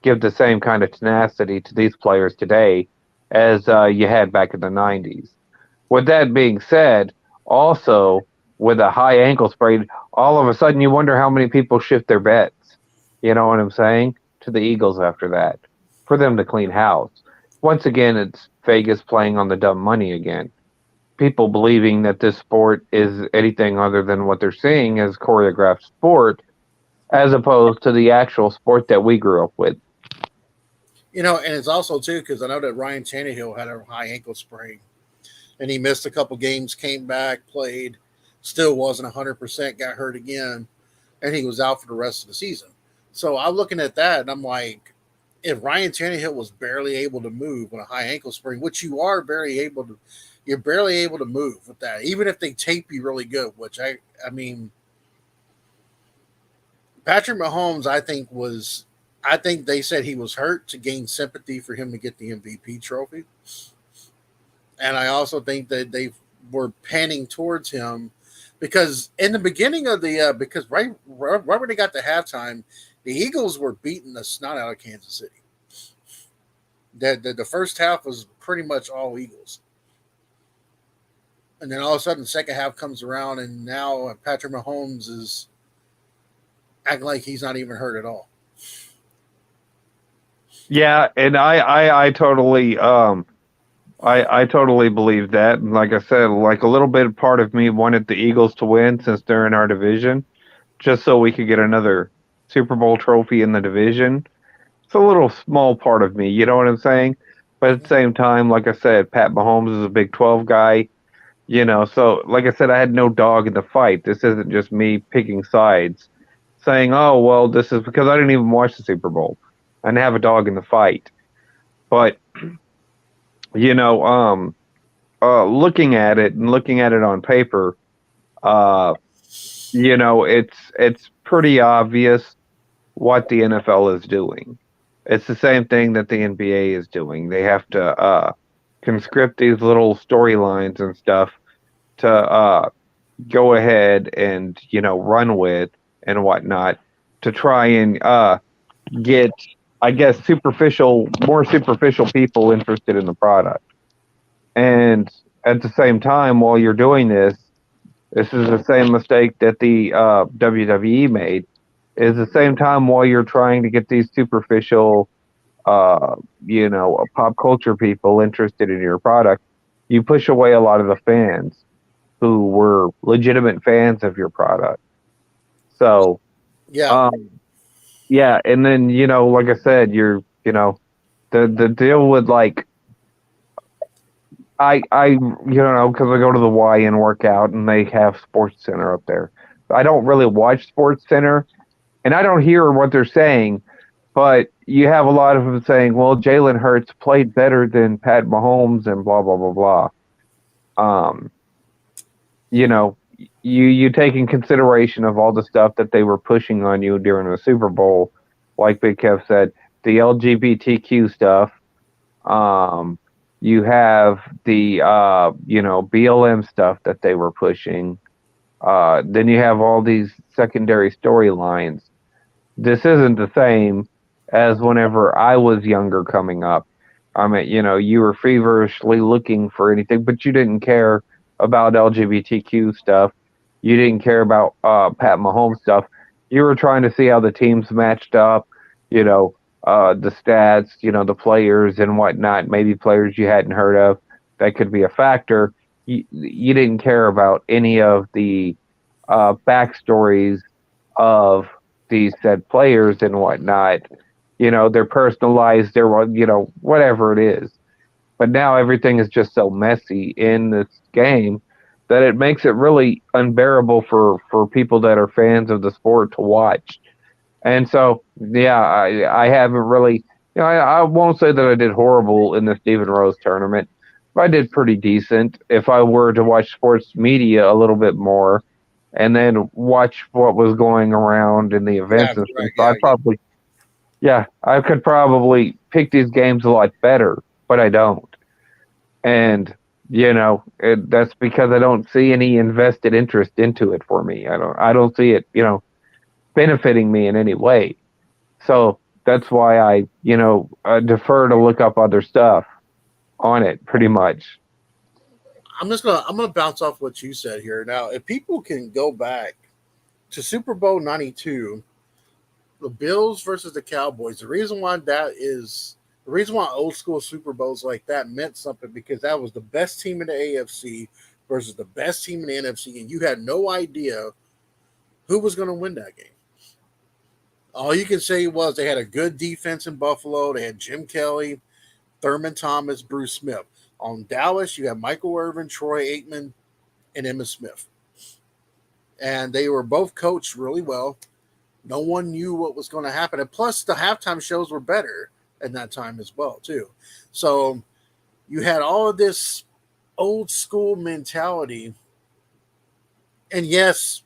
give the same kind of tenacity to these players today as you had back in the '90s. With that being said, also with a high ankle sprain, all of a sudden you wonder how many people shift their bets. You know what I'm saying? To the Eagles after that for them to clean house. Once again, it's Vegas playing on the dumb money again. People believing that this sport is anything other than what they're seeing as choreographed sport, as opposed to the actual sport that we grew up with. And it's also too because I know that Ryan Tannehill had a high ankle sprain, and he missed a couple games, came back, played, still wasn't 100%, got hurt again, and he was out for the rest of the season. So I'm looking at that and I'm like, if Ryan Tannehill was barely able to move with a high ankle sprain, which you're barely able to move with that, even if they tape you really good. Which I mean, Patrick Mahomes, I think they said he was hurt to gain sympathy for him to get the MVP trophy, and I also think that they were panning towards him because in the beginning of the because right when they got to halftime, the Eagles were beating the snot out of Kansas City. The first half was pretty much all Eagles, and then all of a sudden the second half comes around, and now Patrick Mahomes is acting like he's not even hurt at all. Yeah, and I totally I totally believe that. And like I said, like a little bit part of me wanted the Eagles to win since they're in our division, just so we could get another Super Bowl trophy in the division. It's a little small part of me, you know what I'm saying? But at the Mhm. same time, like I said, Pat Mahomes is a Big 12 guy, you know. So like I said, I had no dog in the fight. This isn't just me picking sides, saying, "Oh, well, this is because I didn't even watch the Super Bowl. I didn't have a dog in the fight." But you know, looking at it and looking at it on paper, uh, you know, it's pretty obvious what the NFL is doing. It's the same thing that the NBA is doing. They have to conscript these little storylines and stuff to go ahead and run with and whatnot to try and get, I guess, more superficial people interested in the product. And at the same time, while you're doing this is the same mistake that the WWE made. Is the same time while you're trying to get these superficial, pop culture people interested in your product, you push away a lot of the fans who were legitimate fans of your product. So, Yeah, um, yeah, and then like I said, the deal with like because I go to the Y and work out, and they have Sports Center up there. I don't really watch Sports Center, and I don't hear what they're saying. But you have a lot of them saying, "Well, Jalen Hurts played better than Pat Mahomes," and blah blah blah blah. Um, you know, you take in consideration of all the stuff that they were pushing on you during the Super Bowl, like Big Kev said, the LGBTQ stuff. Um, you have the BLM stuff that they were pushing. Then you have all these secondary storylines. This isn't the same as whenever I was younger coming up. I mean, you were feverishly looking for anything, but you didn't care about LGBTQ stuff. You didn't care about Pat Mahomes stuff. You were trying to see how the teams matched up, you know, the stats, the players and whatnot, maybe players you hadn't heard of that could be a factor. You didn't care about any of the backstories of these said players and whatnot, their personal lives, their, whatever it is. But now everything is just so messy in this game that it makes it really unbearable for people that are fans of the sport to watch. And so, yeah, I haven't really, I won't say that I did horrible in the Stephen Rose tournament, but I did pretty decent. If I were to watch sports media a little bit more, and then watch what was going around in the yeah, events and stuff. correct. So Yeah, yeah. I could probably pick these games a lot better, but I don't. And that's because I don't see any invested interest into it for me. I don't see it, benefiting me in any way. So that's why I defer to look up other stuff on it, pretty much. I'm gonna bounce off what you said here. Now, if people can go back to Super Bowl '92, the Bills versus the Cowboys, the reason why old school Super Bowls like that meant something because that was the best team in the AFC versus the best team in the NFC, and you had no idea who was going to win that game. All you can say was they had a good defense in Buffalo. They had Jim Kelly, Thurman Thomas, Bruce Smith. On Dallas, you had Michael Irvin, Troy Aikman, and Emmitt Smith. And they were both coached really well. No one knew what was going to happen. And plus, the halftime shows were better at that time as well, too. So you had all of this old school mentality. And yes,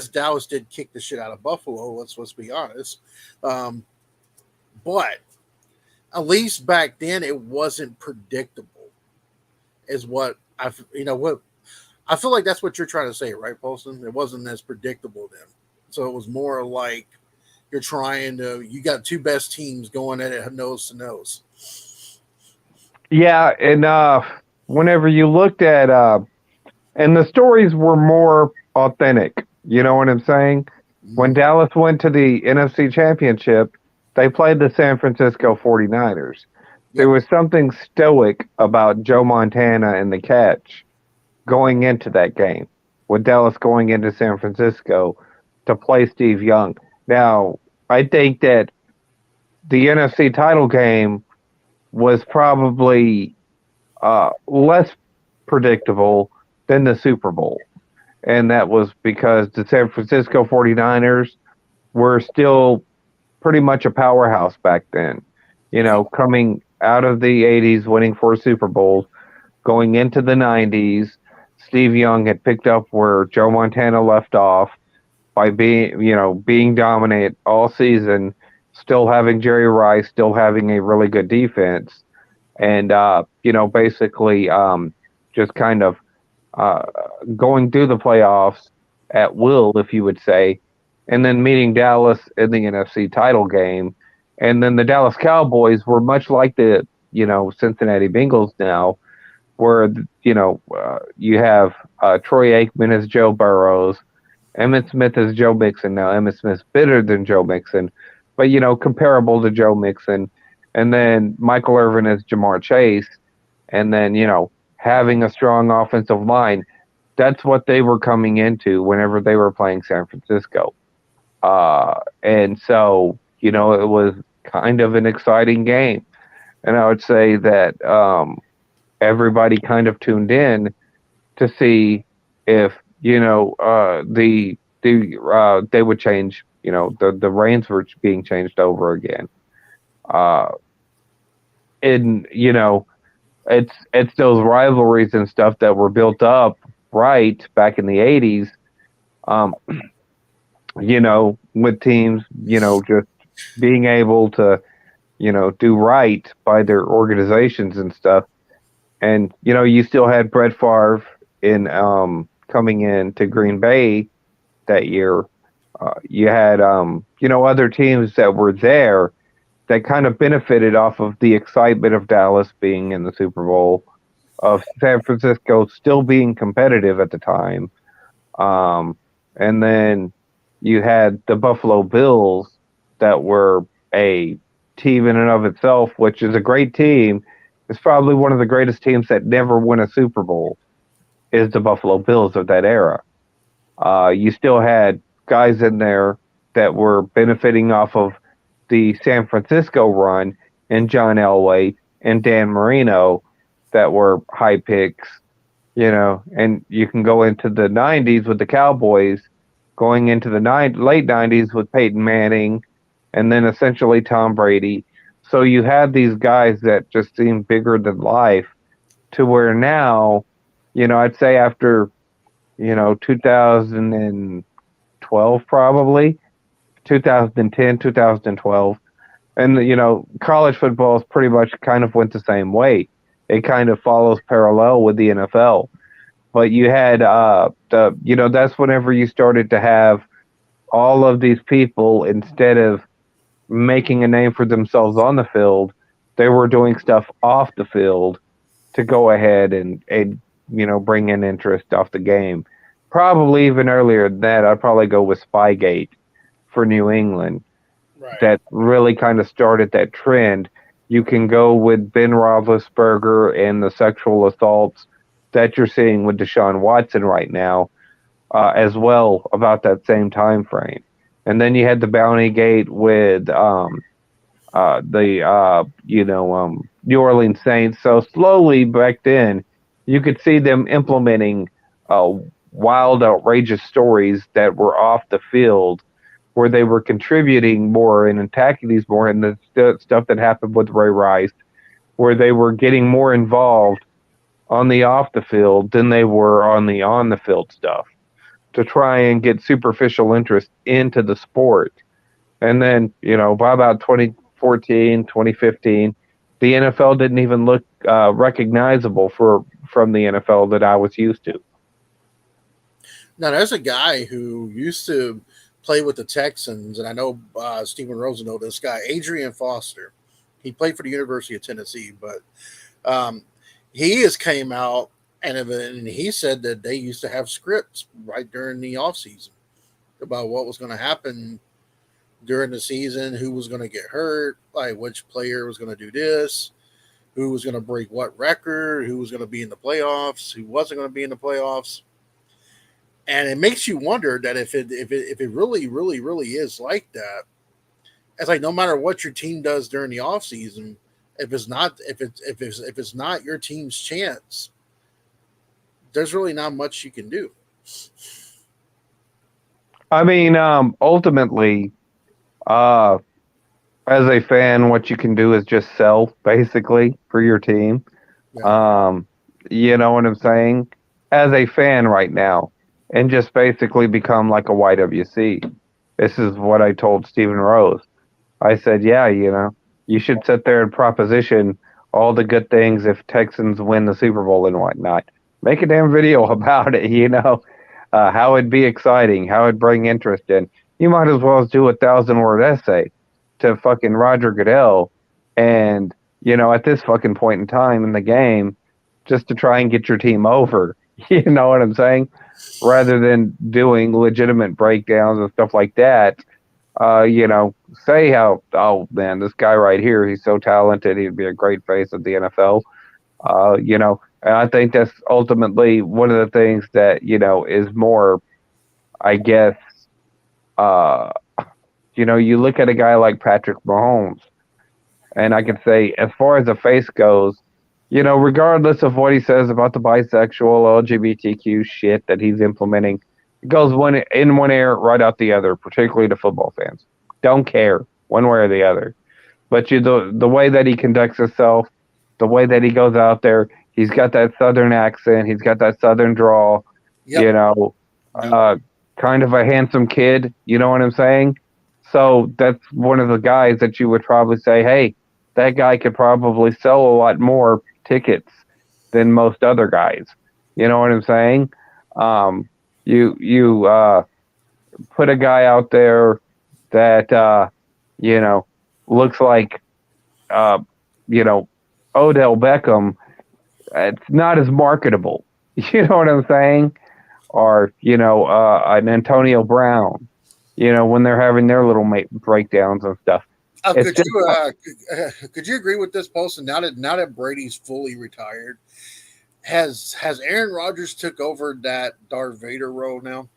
Dallas did kick the shit out of Buffalo. Let's be honest. Um, but at least back then, it wasn't predictable. Is what I've what I feel like that's what you're trying to say, right, Paulson? It wasn't as predictable then. So it was more like you're trying to, you got two best teams going at it nose to nose. Yeah, and whenever you looked at and the stories were more authentic. You know what I'm saying? When Mm, Dallas went to the NFC Championship, they played the San Francisco 49ers. There yep. was something stoic about Joe Montana and the catch going into that game, with Dallas going into San Francisco to play Steve Young. Now, I think that the NFC title game was probably less predictable than the Super Bowl. And that was because the San Francisco 49ers were still pretty much a powerhouse back then. You Yep. know, coming out of the 80s, winning four Super Bowls, going into the 90s, Steve Young had picked up where Joe Montana left off by being dominant all season, still having Jerry Rice, still having a really good defense, and basically just kind of uh, going through the playoffs at will, if you would say, and then meeting Dallas in the NFC title game. And then the Dallas Cowboys were much like the, Cincinnati Bengals now, where, you have Troy Aikman as Joe Burrows, Emmitt Smith as Joe Mixon. Now, Emmitt Smith's better than Joe Mixon, but, comparable to Joe Mixon. And then Michael Irvin as Jamar Chase. And then, having a strong offensive line, that's what they were coming into whenever they were playing San Francisco. And so, it was kind of an exciting game. And I would say that everybody kind of tuned in to see if, they would change, the reins were being changed over again. Uh, and, it's those rivalries and stuff that were built up right back in the 80s, um, with teams, just being able to, do right by their organizations and stuff. And, you still had Brett Favre in coming in to Green Bay that year. You had, other teams that were there that kind of benefited off of the excitement of Dallas being in the Super Bowl, of San Francisco still being competitive at the time. Um, and then you had the Buffalo Bills that were a team in and of itself, which is a great team. It's probably one of the greatest teams that never won a Super Bowl, is the Buffalo Bills of that era. You still had guys in there that were benefiting off of the San Francisco run, and John Elway and Dan Marino, that were high picks, and you can go into the 90s with the Cowboys, going into the late 90s with Peyton Manning, and then essentially Tom Brady. So you had these guys that just seemed bigger than life, to where now, I'd say after, 2012 probably, 2010, 2012. And, college football is pretty much kind of went the same way. It kind of follows parallel with the NFL. But you had, that's whenever you started to have all of these people, instead of making a name for themselves on the field, they were doing stuff off the field to go ahead and bring in interest off the game. Probably even earlier than that, I'd probably go with Spygate for New England. Right. That really kind of started that trend. You can go with Ben Roethlisberger and the sexual assaults that you're seeing with Deshaun Watson right now, as well, about that same time frame. And then you had the Bounty Gate with the New Orleans Saints. So slowly back then, you could see them implementing wild, outrageous stories that were off the field, where they were contributing more and attacking these more, and the stuff that happened with Ray Rice, where they were getting more involved on the off the field than they were on the field stuff, to try and get superficial interest into the sport. And then, by about 2014, 2015, the NFL didn't even look recognizable from the NFL that I was used to. Now, there's a guy who used to play with the Texans, and I know Stephen Rosen know this guy, Adrian Foster. He played for the University of Tennessee, but um, he has came out and he said that they used to have scripts right during the off season about what was going to happen during the season, who was going to get hurt, like which player was going to do this, who was going to break what record, who was going to be in the playoffs, who wasn't going to be in the playoffs. And it makes you wonder that if it really really is like that, it's like no matter what your team does during the off season, if it's not your team's chance, there's really not much you can do. I mean, ultimately, uh, as a fan, what you can do is just sell basically for your team. Yeah. Um, you know what I'm saying? As a fan right now, and just basically become like a YWC. This is what I told Stephen Rose. I said, yeah, you should sit there and proposition all the good things if Texans win the Super Bowl and whatnot. Make a damn video about it, how it'd be exciting, how it'd bring interest in. You might as well do a 1,000-word essay to fucking Roger Goodell and, at this fucking point in time in the game, just to try and get your team over. You know what I'm saying? Rather than doing legitimate breakdowns and stuff like that, say how, oh man, this guy right here, he's so talented, he'd be a great face of the NFL. And I think that's ultimately one of the things that, is more, I guess, uh, you look at a guy like Patrick Mahomes, and I can say, as far as the face goes, regardless of what he says about the bisexual, LGBTQ shit that he's implementing, it goes in one ear, right out the other, particularly to football fans. Don't care one way or the other. But the way that he conducts himself, the way that he goes out there, he's got that southern accent, he's got that southern drawl, Yep. uh, kind of a handsome kid, you know what I'm saying? So that's one of the guys that you would probably say, hey, that guy could probably sell a lot more tickets than most other guys. You know what I'm saying? You put a guy out there that looks like Odell Beckham. It's not as marketable. You know what I'm saying? Or an Antonio Brown. When they're having their little breakdowns and stuff. Could you agree with this post? And now that Brady's fully retired, has Aaron Rodgers took over that Darth Vader role now,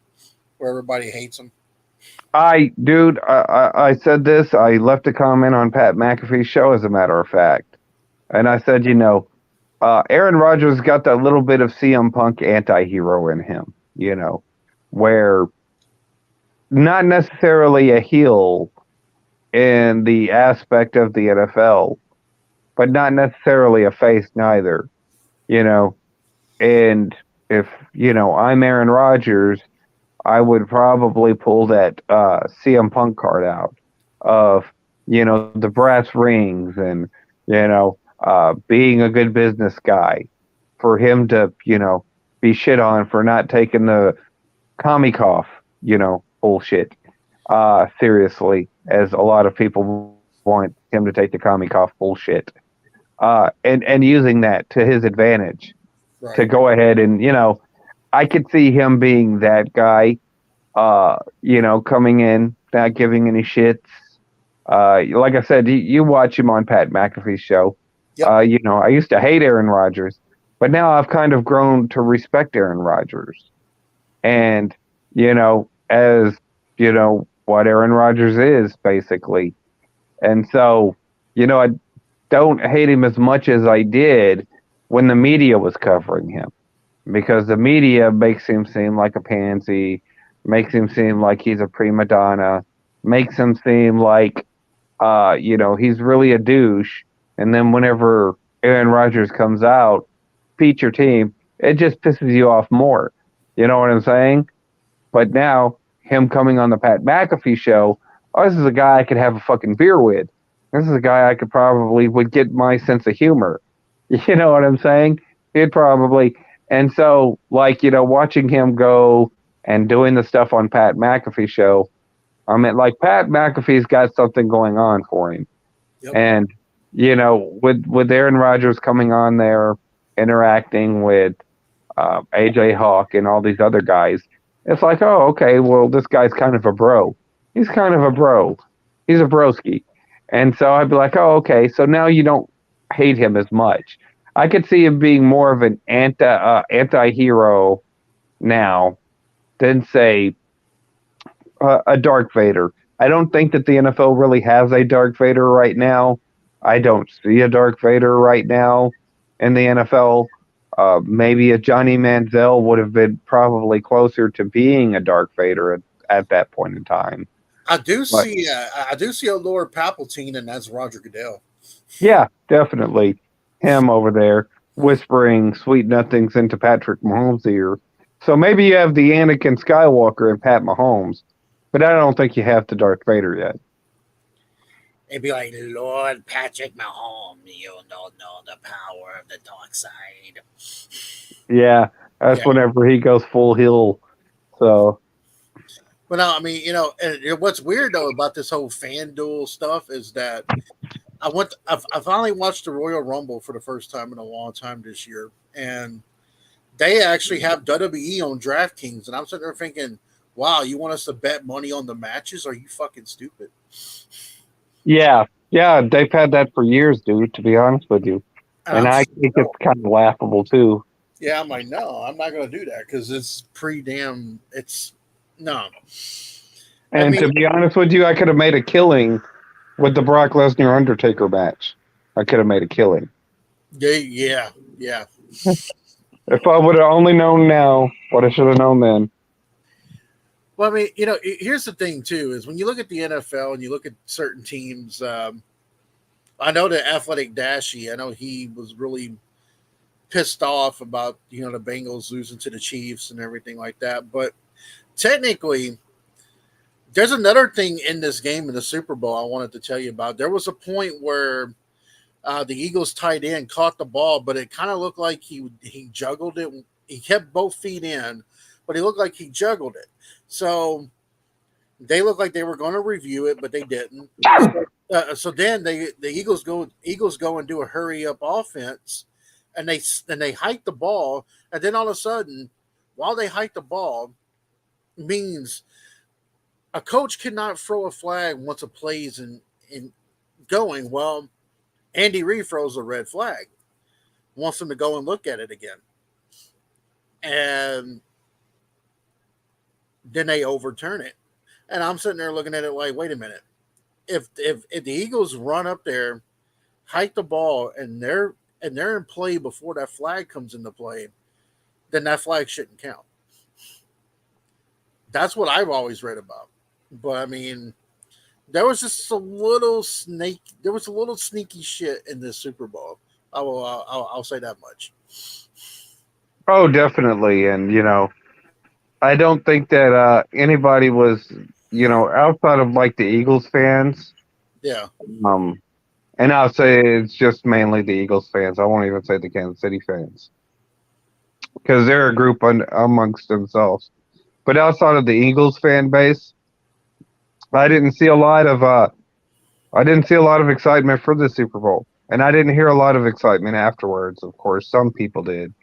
where everybody hates him? I said this. I left a comment on Pat McAfee's show, as a matter of fact, and I said, Aaron Rodgers got that little bit of CM Punk anti-hero in him, where not necessarily a heel in the aspect of the NFL, but not necessarily a face neither, And if, I'm Aaron Rodgers, I would probably pull that CM Punk card out of, the brass rings and, being a good business guy for him to, be shit on for not taking the commie cough, bullshit seriously, as a lot of people want him to take the commie cough bullshit, and using that to his advantage, Right. to go ahead and, I could see him being that guy, coming in, not giving any shits. Like I said, you watch him on Pat McAfee's show. Yep. I used to hate Aaron Rodgers, but now I've kind of grown to respect Aaron Rodgers. And, as, what Aaron Rodgers is, basically. And so, I don't hate him as much as I did when the media was covering him. Because the media makes him seem like a pansy, makes him seem like he's a prima donna, makes him seem like, he's really a douche. And then whenever Aaron Rodgers comes out, beat your team, it just pisses you off more. You know what I'm saying? But now, him coming on the Pat McAfee show, oh, this is a guy I could have a fucking beer with. This is a guy I could probably would get my sense of humor. You know what I'm saying? He'd probably, and so, like, watching him go and doing the stuff on Pat McAfee show, I mean, like Pat McAfee's got something going on for him, Yep. and with Aaron Rodgers coming on there, interacting with AJ Hawk and all these other guys, it's like, oh, okay, well, this guy's kind of a bro. He's kind of a bro. He's a broski, and so I'd be like, oh, okay, so now you don't hate him as much. I could see him being more of an anti-hero now than say a Dark Vader. I don't think that the NFL really has a Dark Vader right now. I don't see a Dark Vader right now in the NFL. Maybe a Johnny Manziel would have been probably closer to being a Dark Vader at that point in time. I do But see a Lord Palpatine, and that's Roger Goodell. yeah, definitely him over there whispering sweet nothings into Patrick Mahomes' ear. So maybe you have the Anakin Skywalker and Pat Mahomes, but I don't think you have the Darth Vader yet. It'd be like, Lord Patrick Mahomes, you don't know the power of the dark side. Yeah, that's Yeah. whenever he goes full heel. So But no, I mean, and what's weird though about this whole FanDuel stuff is that I finally watched the Royal Rumble for the first time in a long time this year, and they actually have WWE on DraftKings, and I'm sitting there thinking, wow, you want us to bet money on the matches? Are you fucking stupid? yeah, they've had that for years, dude. To be honest with you, And and I'm I just, think no. it's kind of laughable too. Yeah, I'm like, no, I'm not going to do that because it's damn. It's no. I And mean, to be honest with you, I could have made a killing with the Brock Lesnar Undertaker match. I could have made a killing. yeah. If I would have only known now what I should have known then. Well, I mean, here's the thing too: is when you look at the NFL and you look at certain teams. I know that Athletic Dashy. I know he was really pissed off about the Bengals losing to the Chiefs and everything like that. But technically, there's another thing in this game in the Super Bowl I wanted to tell you about. There was a point where the Eagles tight end caught the ball, but it kind of looked like he juggled it. He kept both feet in, but he looked like he juggled it. So they looked like they were going to review it, but they didn't. So then the Eagles go and do a hurry up offense, and they hike the ball, and then all of a sudden, while they hike the ball, means a coach cannot throw a flag once a play's in going. Well, Andy Reid throws a red flag, wants them to go and look at it again, and then they overturn it. And I'm sitting there looking at it like, wait a minute. If the Eagles run up there, hike the ball, and they're in play before that flag comes into play, then that flag shouldn't count. That's what I've always read about. But I mean, there was just a little snake. There was a little sneaky shit in this Super Bowl. I'll say that much. Oh, definitely. And, I don't think that anybody was, outside of like the Eagles fans. Yeah, Um, and I'll say it's just mainly the Eagles fans. I won't even say the Kansas City fans because they're a group amongst themselves. But outside of the Eagles fan base, I didn't see a lot of excitement for the Super Bowl, and I didn't hear a lot of excitement afterwards. Of course, some people did.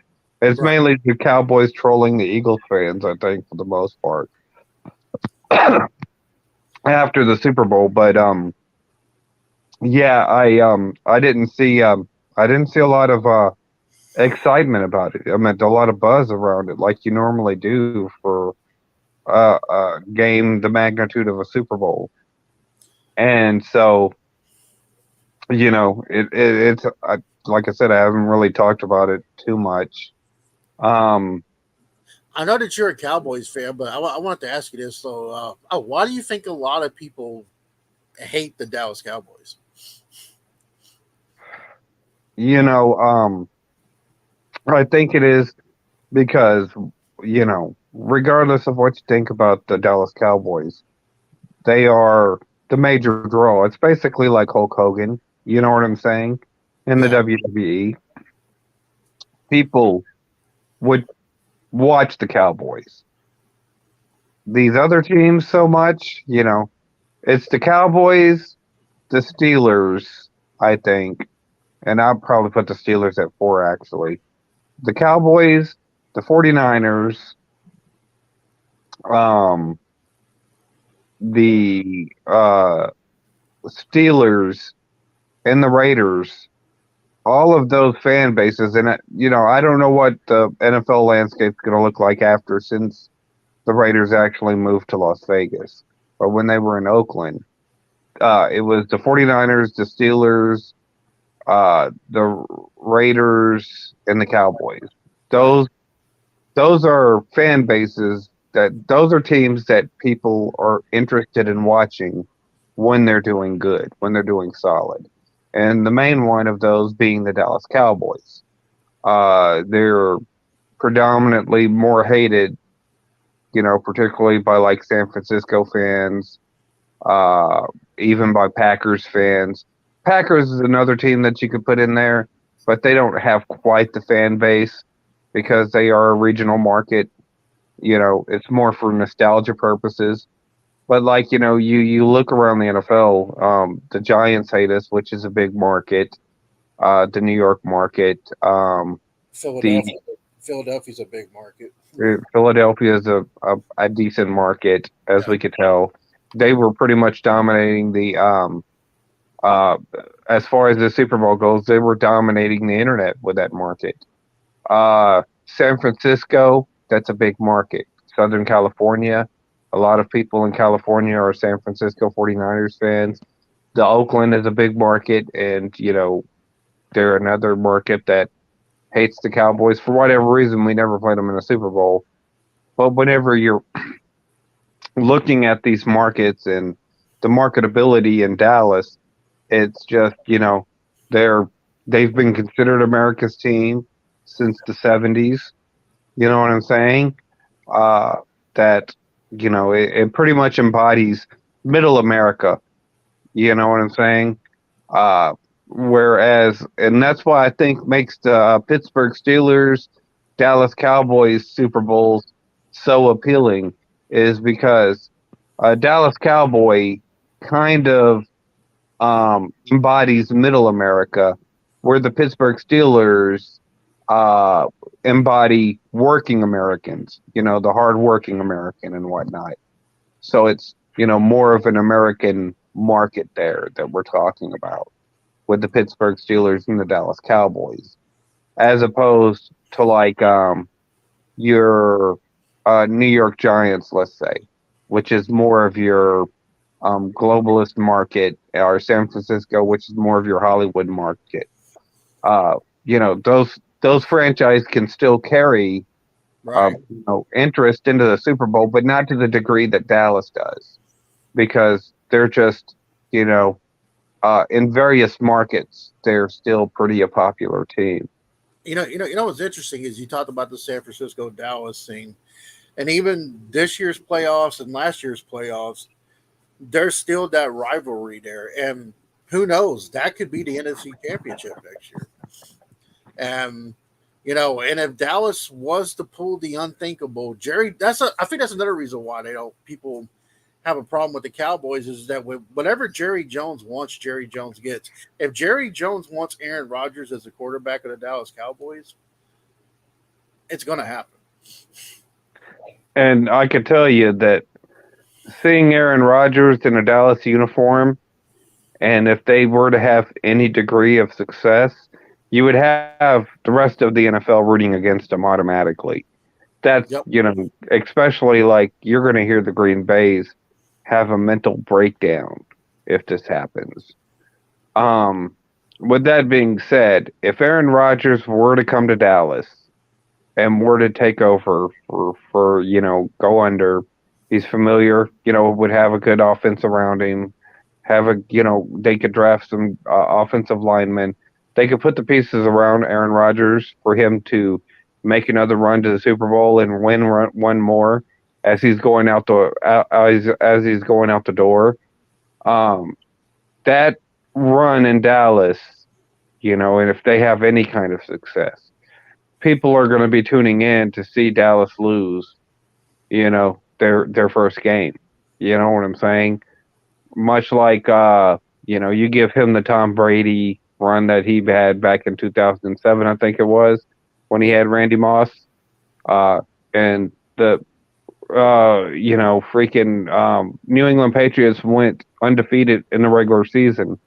It's right. mainly the Cowboys trolling the Eagles fans, I think, for the most part after the Super Bowl. But yeah, I didn't see a lot of excitement about it. I meant a lot of buzz around it, like you normally do for a game the magnitude of a Super Bowl. And so, it's like I said, I haven't really talked about it too much. Um, I know that you're a Cowboys fan, but I want to ask you this. So, why do you think a lot of people hate the Dallas Cowboys? you know, I think it is because, regardless of what you think about the Dallas Cowboys, they are the major draw. It's basically like Hulk Hogan. You know what I'm saying? In the Yeah, WWE, people would watch the Cowboys. these other teams so much. It's the Cowboys, the Steelers, I think, and I'll probably put the Steelers at 4 actually. The Cowboys, the 49ers, um, the Steelers, and the Raiders. All of those fan bases, and I don't know what the NFL landscape's going to look like after since the Raiders actually moved to Las Vegas. But when they were in Oakland, it was the 49ers, the Steelers, the Raiders, and the Cowboys. Right. Those are fan bases those are teams that people are interested in watching when they're doing good, when they're doing solid. And the main one of those being the Dallas Cowboys. They're predominantly more hated, particularly by like San Francisco fans, uh, even by Packers fans. Packers is another team that you could put in there, but they don't have quite the fan base because they are a regional market. It's more for nostalgia purposes. But like you look around the NFL, the Giants hate us, which is a big market. The New York market, the Philadelphia. Philadelphia's a big market. Philadelphia is a decent market, as Yeah. we could tell. They were pretty much dominating the uh, as far as the Super Bowl goes. They were dominating the internet with that market. San Francisco, that's a big market. Southern California, a lot of people in California are San Francisco 49ers fans. The Oakland is a big market, and they're another market that hates the Cowboys for whatever reason. We never played them in the Super Bowl. But whenever you're looking at these markets and the marketability in Dallas, it's just they're they've been considered America's team since the '70s. You know what I'm saying? Uh, that it pretty much embodies Middle America. You know what I'm saying? Uh, and that's why I think makes the Pittsburgh Steelers, Dallas Cowboys Super Bowls so appealing is because Dallas Cowboy kind of embodies Middle America, where the Pittsburgh Steelers uh, embody working Americans, the hardworking American and whatnot. So it's more of an American market there that we're talking about with the Pittsburgh Steelers and the Dallas Cowboys, as opposed to like your New York Giants, let's say, which is more of your globalist market, or San Francisco, which is more of your Hollywood market. Uh, those franchises can still carry Right. interest into the Super Bowl, but not to the degree that Dallas does, because they're just you know in various markets, they're still pretty a popular team. What's interesting is you talked about the San Francisco Dallas scene, and even this year's playoffs and last year's playoffs, there's still that rivalry there, and who knows, that could be the NFC Championship next year. And and if Dallas was to pull the unthinkable, I think that's another reason why they don't people have a problem with the Cowboys is that whatever Jerry Jones wants, Jerry Jones gets. If Jerry Jones wants Aaron Rodgers as the quarterback of the Dallas Cowboys, it's going to happen. And I could tell you that seeing Aaron Rodgers in a Dallas uniform, and if they were to have any degree of success, you would have the rest of the NFL rooting against them automatically. That's, Yep. especially like you're going to hear the Green Bays have a mental breakdown if this happens. Um, with that being said, if Aaron Rodgers were to come to Dallas and were to take over for go under, he's familiar, would have a good offense around him, have they could draft some offensive linemen. They could put the pieces around Aaron Rodgers for him to make another run to the Super Bowl and one more as he's going out as he's going out the door. Um, that run in Dallas, and if they have any kind of success, people are going to be tuning in to see Dallas lose. their first game. You know what I'm saying? Much like you give him the Tom Brady run that he had back in 2007, I think it was, when he Yeah. had Randy Moss, and the freaking New England Patriots went undefeated in the regular season.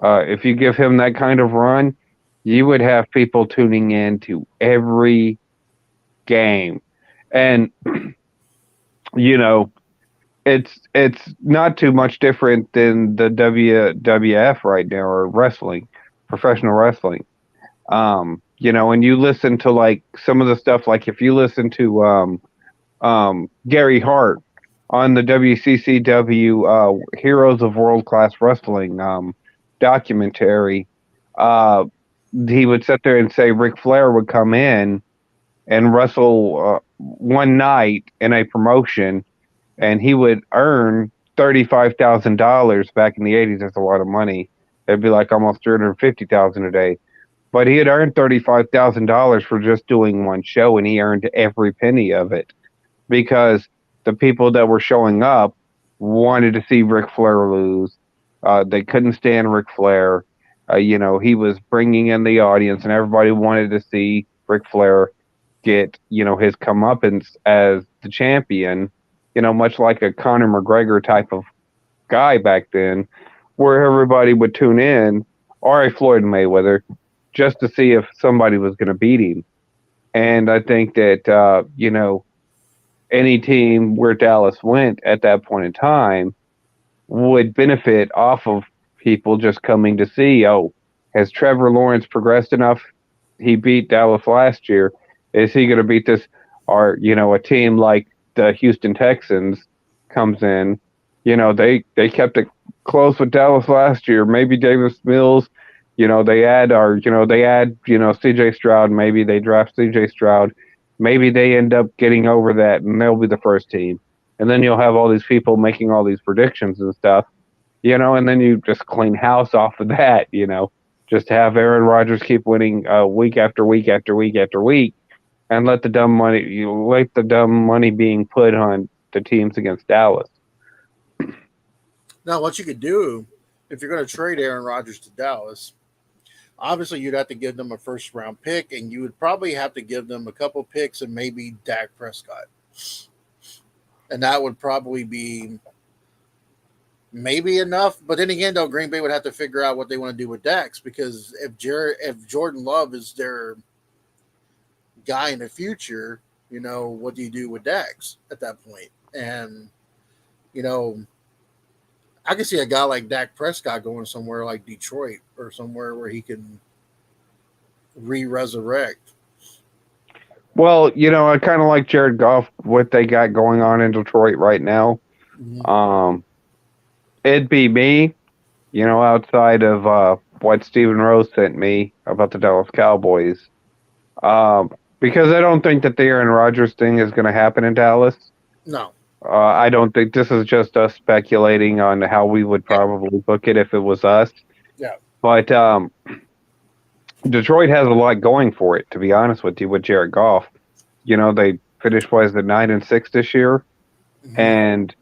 If you give him that kind of run, you would have people tuning in to every game, and you know it's not too much different than the WWF right now, or wrestling, professional wrestling. And you listen to like some of the stuff, like if you listen to Gary Hart on the WCCW Heroes of World Class Wrestling documentary, uh, he would sit there and say Ric Flair would come in and wrestle one night in a promotion, and he would earn $35,000 back in the '80s. That's a lot of money. It'd be like almost 350,000 a day. But he had earned $35,000 for just doing one show, and he earned every penny of it because the people that were showing up wanted to see Ric Flair lose. They couldn't stand Ric Flair. He was bringing in the audience, and everybody wanted to see Ric Flair get, his comeuppance as the champion, much like a Conor McGregor type of guy back then, where everybody would tune in, or a Floyd Mayweather, just to see if somebody was going to beat him. And I think that, any team where Dallas went at that point in time would benefit off of people just coming to see, oh, has Trevor Lawrence progressed enough? He beat Dallas last year. Is he going to beat this? Or, a team like the Houston Texans comes in, they kept it close with Dallas last year. Maybe Davis Mills, they add CJ Stroud. Maybe they draft CJ Stroud. Maybe they end up getting over that, and they'll be the first team. And then you'll have all these people making all these predictions and stuff, and then you just clean house off of that, just have Aaron Rodgers keep winning week after week after week after week, and let the dumb money being put on the teams against Dallas. Now, what you could do if you're going to trade Aaron Rodgers to Dallas, obviously you'd have to give them a first round pick, and you would probably have to give them a couple picks and maybe Dak Prescott. And that would probably be maybe enough. But then again, though, Green Bay would have to figure out what they want to do with Dax, because if Jordan Love is their guy in the future, what do you do with Dax at that point? And I can see a guy like Dak Prescott going somewhere like Detroit or somewhere where he can resurrect. Well, I kind of like Jared Goff, what they got going on in Detroit right now. Mm-hmm. It'd be me, outside of what Stephen Rose sent me about the Dallas Cowboys. Because I don't think that the Aaron Rodgers thing is going to happen in Dallas. No. I don't think this is just us speculating on how we would probably book it if it was us. Yeah. But Detroit has a lot going for it, to be honest with you, with Jared Goff. They finished, 9-6 this year? Mm-hmm. And,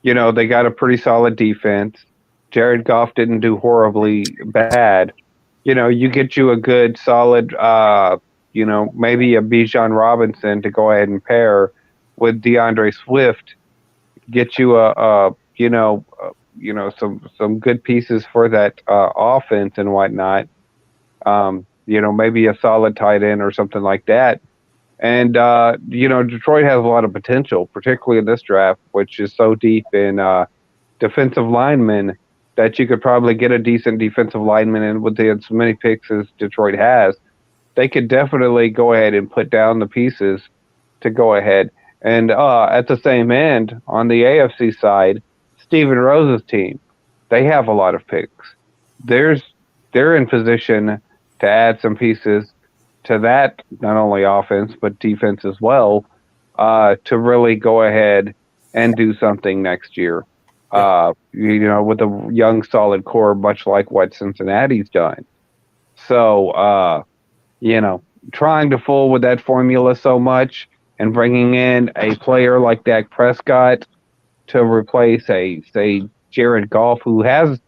they got a pretty solid defense. Jared Goff didn't do horribly bad. You get you a good, solid, maybe a Bijan Robinson to go ahead and pair with DeAndre Swift. Get you some good pieces for that offense and whatnot. Maybe a solid tight end or something like that. And, Detroit has a lot of potential, particularly in this draft, which is so deep in defensive linemen that you could probably get a decent defensive lineman. And with as many picks as Detroit has, they could definitely go ahead and put down the pieces to go ahead. And at the same end, on the AFC side, Stephen Rose's team, they have a lot of picks. They're in position to add some pieces to that, not only offense, but defense as well, to really go ahead and do something next year. With a young, solid core, much like what Cincinnati's done. So, trying to fool with that formula so much, and bringing in a player like Dak Prescott to replace say Jared Goff, who has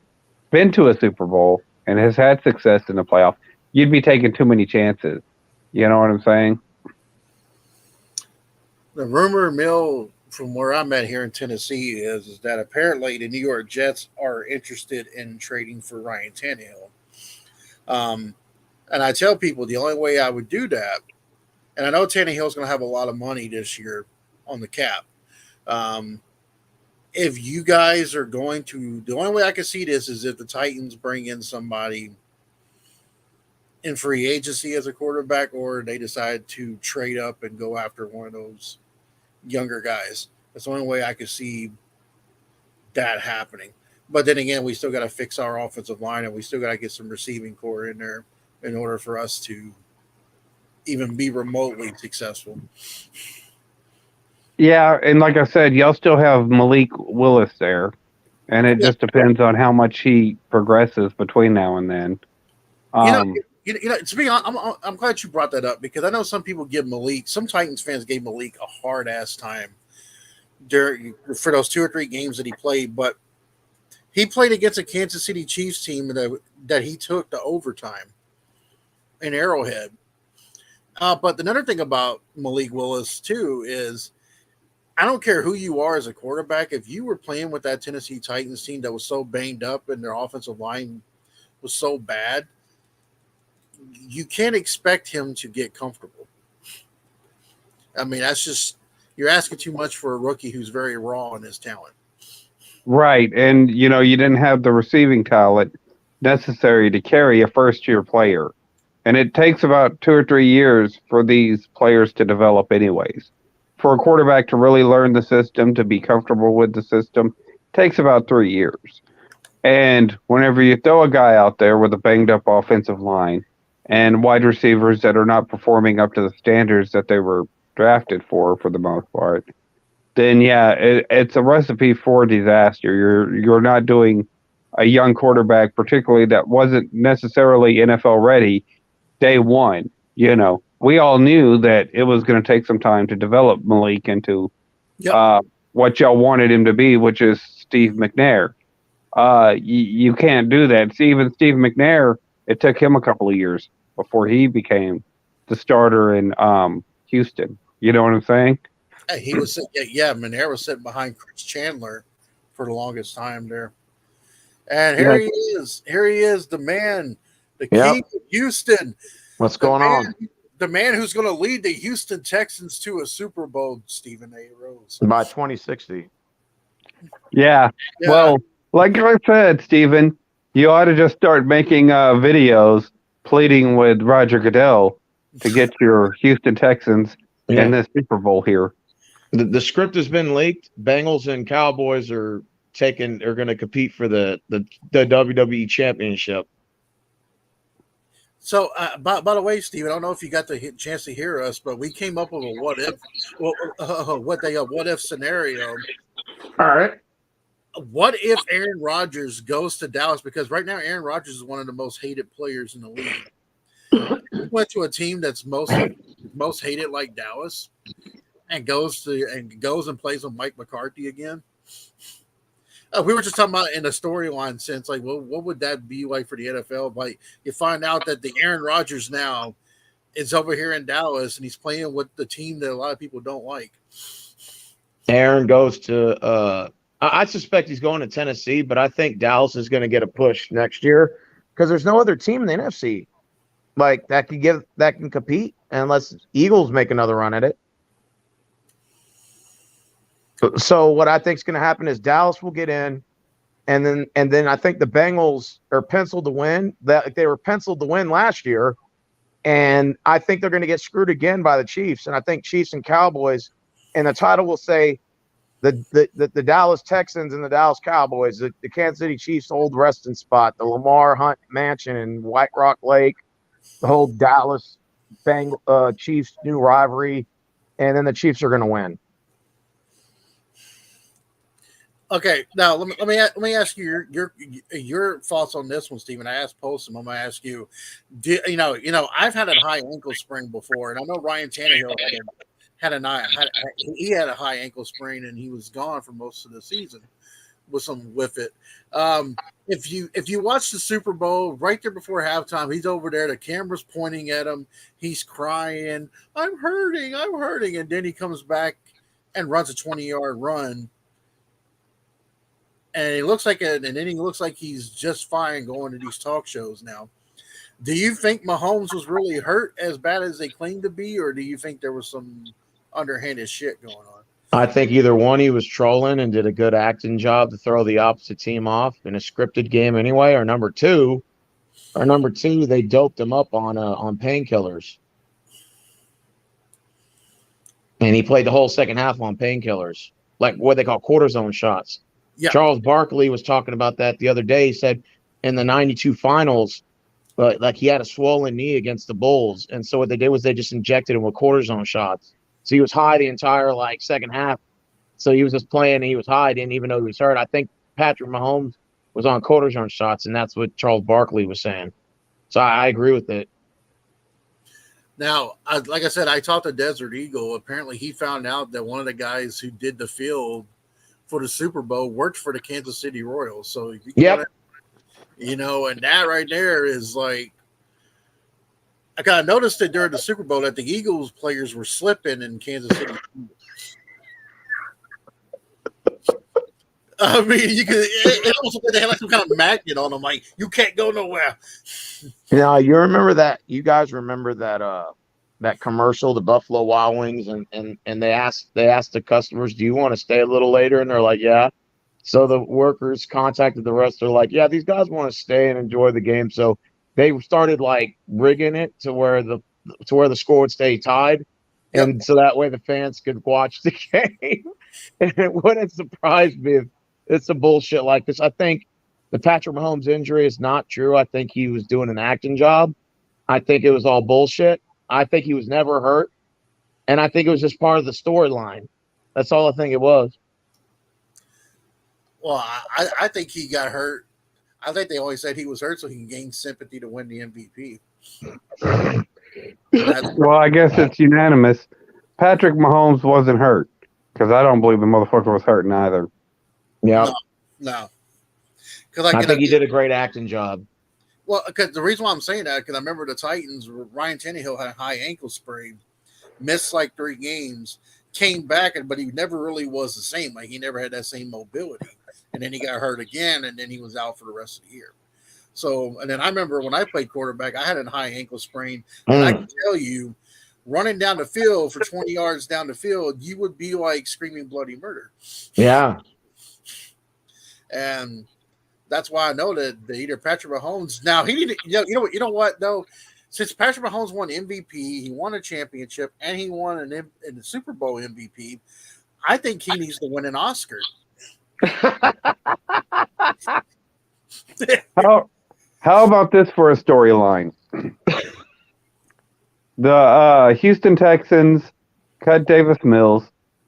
been to a Super Bowl and has had success in the playoff, you'd be taking too many chances. You know what I'm saying? The rumor mill from where I'm at here in Tennessee is that apparently the New York Jets are interested in trading for Ryan Tannehill. Um, and I tell people the only way I would do that, and I know Tannehill's going to have a lot of money this year on the cap. Um, if you guys are going to, the only way I can see this is if the Titans bring in somebody in free agency as a quarterback, or they decide to trade up and go after one of those younger guys. That's the only way I could see that happening. But then again, we still got to fix our offensive line, and we still got to get some receiving core in there in order for us to even be remotely successful. Yeah, and like I said, y'all still have Malik Willis there, and it Yeah, just depends on how much he progresses between now and then. you know, Um, to be honest, I'm glad you brought that up because I know some people give Malik, some Titans fans gave Malik a hard ass time during for those 2 or 3 games that he played, but he played against a Kansas City Chiefs team that he took to overtime in Arrowhead. But another thing about Malik Willis too is I don't care who you are as a quarterback. If you were playing with that Tennessee Titans team that was so banged up and their offensive line was so bad, you can't expect him to get comfortable. I mean, that's just you're asking too much for a rookie who's very raw in his talent. right, and you didn't have the receiving talent necessary to carry a first-year player, and it takes about 2 or 3 years for these players to develop, anyways. For a quarterback to really learn the system, to be comfortable with the system, takes about 3 years. And whenever you throw a guy out there with a banged up offensive line and wide receivers that are not performing up to the standards that they were drafted for the most part, then yeah, it's a recipe for disaster. You're not doing a young quarterback, particularly that wasn't necessarily NFL ready day one. We all knew that it was going to take some time to develop Malik into Yep. uh, what y'all wanted him to be, which is Steve McNair. You can't do that. See, even Steve McNair, it took him a couple of years before he became the starter in Houston. You know what I'm saying? Hey, he was yeah, Monero was sitting behind Chris Chandler for the longest time there. And Yeah. here he is. Here he is, the man, the king Yep. of Houston, What's the going on? man, the man who's going to lead the Houston Texans to a Super Bowl, Stephen A. Rose. By 2060. Yeah. Yeah, Well, like I said, Steven, you ought to just start making videos pleading with Roger Goodell to get your Houston Texans in this Super Bowl here. The script has been leaked. Bengals and Cowboys are going to compete for the WWE championship. So, by the way, Steve, I don't know if you got the chance to hear us, but we came up with a what if scenario. All right. What if Aaron Rodgers goes to Dallas? Because right now, Aaron Rodgers is one of the most hated players in the league. He went to a team that's most hated, like Dallas, and goes and plays with Mike McCarthy again. We were just talking about in the storyline sense, like, well, what would that be like for the NFL? Like, you find out that the Aaron Rodgers now is over here in Dallas, and he's playing with the team that a lot of people don't like. Aaron goes to I suspect he's going to Tennessee, but I think Dallas is going to get a push next year because there's no other team in the NFC like that can compete unless Eagles make another run at it. So what I think is going to happen is Dallas will get in, and then I think the Bengals are penciled to win. That they were penciled to win last year, and I think they're going to get screwed again by the Chiefs. And I think Chiefs and Cowboys, and the title will say the Dallas Texans and the Dallas Cowboys, the Kansas City Chiefs old resting spot, the Lamar Hunt Mansion in White Rock Lake, the whole Dallas Chiefs new rivalry, and then the Chiefs are going to win. Okay, now let me ask you your thoughts on this one, Stephen. I asked Postum. I'm going to ask you. I've had a high ankle sprain before, and I know Ryan Tannehill he had a high ankle sprain and he was gone for most of the season with some with it. Um, if you watch the Super Bowl right there before halftime, he's over there. The camera's pointing at him. He's crying. I'm hurting, and then he comes back and runs a 20-yard run. And he looks like and then he looks like he's just fine going to these talk shows now. Do you think Mahomes was really hurt as bad as they claimed to be, or do you think there was some underhanded shit going on? I think either one, he was trolling and did a good acting job to throw the opposite team off in a scripted game anyway, or number two, they doped him up on painkillers, and he played the whole second half on painkillers, like what they call cortisone shots. Yeah. Charles Barkley was talking about that the other day. He said in the '92 finals, like he had a swollen knee against the Bulls, and so what they did was they just injected him with cortisone shots. So he was high the entire second half. So he was just playing and he was high, didn't even know he was hurt. I think Patrick Mahomes was on cortisone shots, and that's what Charles Barkley was saying. So I agree with it. Now, like I said, I talked to Desert Eagle. Apparently, he found out that one of the guys who did the field for the Super Bowl worked for the Kansas City Royals. So, and that right there is like, I kind of noticed it during the Super Bowl that the Eagles players were slipping in Kansas City. I mean, it almost looked like they had some kind of magnet on them, like you can't go nowhere. You remember that? You guys remember that commercial, the Buffalo Wild Wings, and they asked the customers, "Do you want to stay a little later?" And they're like, "Yeah." So the workers contacted the rest. They're like, "Yeah, these guys want to stay and enjoy the game." So they started rigging it to where the score would stay tied, and so that way the fans could watch the game. And it wouldn't surprise me if it's a bullshit like this. I think the Patrick Mahomes injury is not true. I think he was doing an acting job. I think it was all bullshit. I think he was never hurt, and I think it was just part of the storyline. That's all I think it was. Well, I think he got hurt. I think they always said he was hurt so he can gain sympathy to win the MVP. Well, I guess it's unanimous. Patrick Mahomes wasn't hurt because I don't believe the motherfucker was hurting either. Yeah. No. I think he did a great acting job. Well, because the reason why I'm saying that, because I remember the Titans, Ryan Tannehill had a high ankle sprain, missed 3 games, came back, but he never really was the same. He never had that same mobility. And then he got hurt again, and then he was out for the rest of the year. So, and then I remember when I played quarterback, I had a high ankle sprain. And I can tell you, running down the field for 20 yards down the field, you would be screaming bloody murder. Yeah. And that's why I know that either Patrick Mahomes. Now he needed, you know what though, since Patrick Mahomes won MVP, he won a championship, and he won in the Super Bowl MVP. I think he needs to win an Oscar. How about this for a storyline? The Houston Texans cut Davis Mills.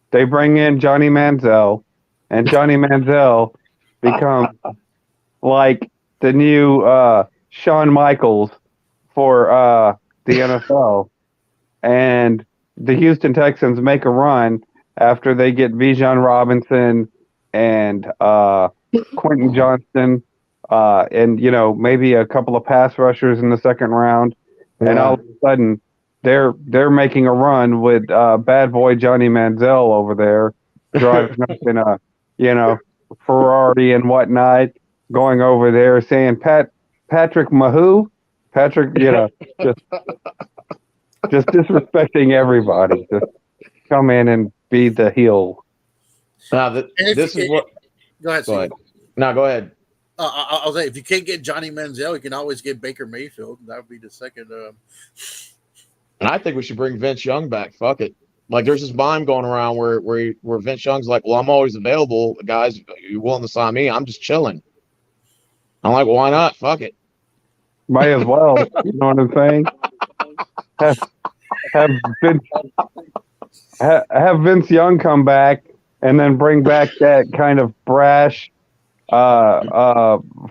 They bring in Johnny Manziel, and Johnny Manziel becomes the new Shawn Michaels for the NFL. And the Houston Texans make a run after they get Bijan Robinson and Quentin Johnston, and maybe a couple of pass rushers in the second round, and all of a sudden they're making a run with bad boy Johnny Manziel over there driving up in a Ferrari and whatnot, going over there saying Patrick Mahoo, Patrick, just disrespecting everybody. Just come in and be the heel. Now, this is what. Go ahead. Go ahead. No, go ahead. I'll say if you can't get Johnny Manziel, you can always get Baker Mayfield. That would be the second. And I think we should bring Vince Young back. Fuck it. There's this mime going around where Vince Young's like, "Well, I'm always available, guys. You willing to sign me? I'm just chilling." I'm like, well, why not? Fuck it. Might as well. You know what I'm saying? Have Vince Young come back and then bring back that kind of brash,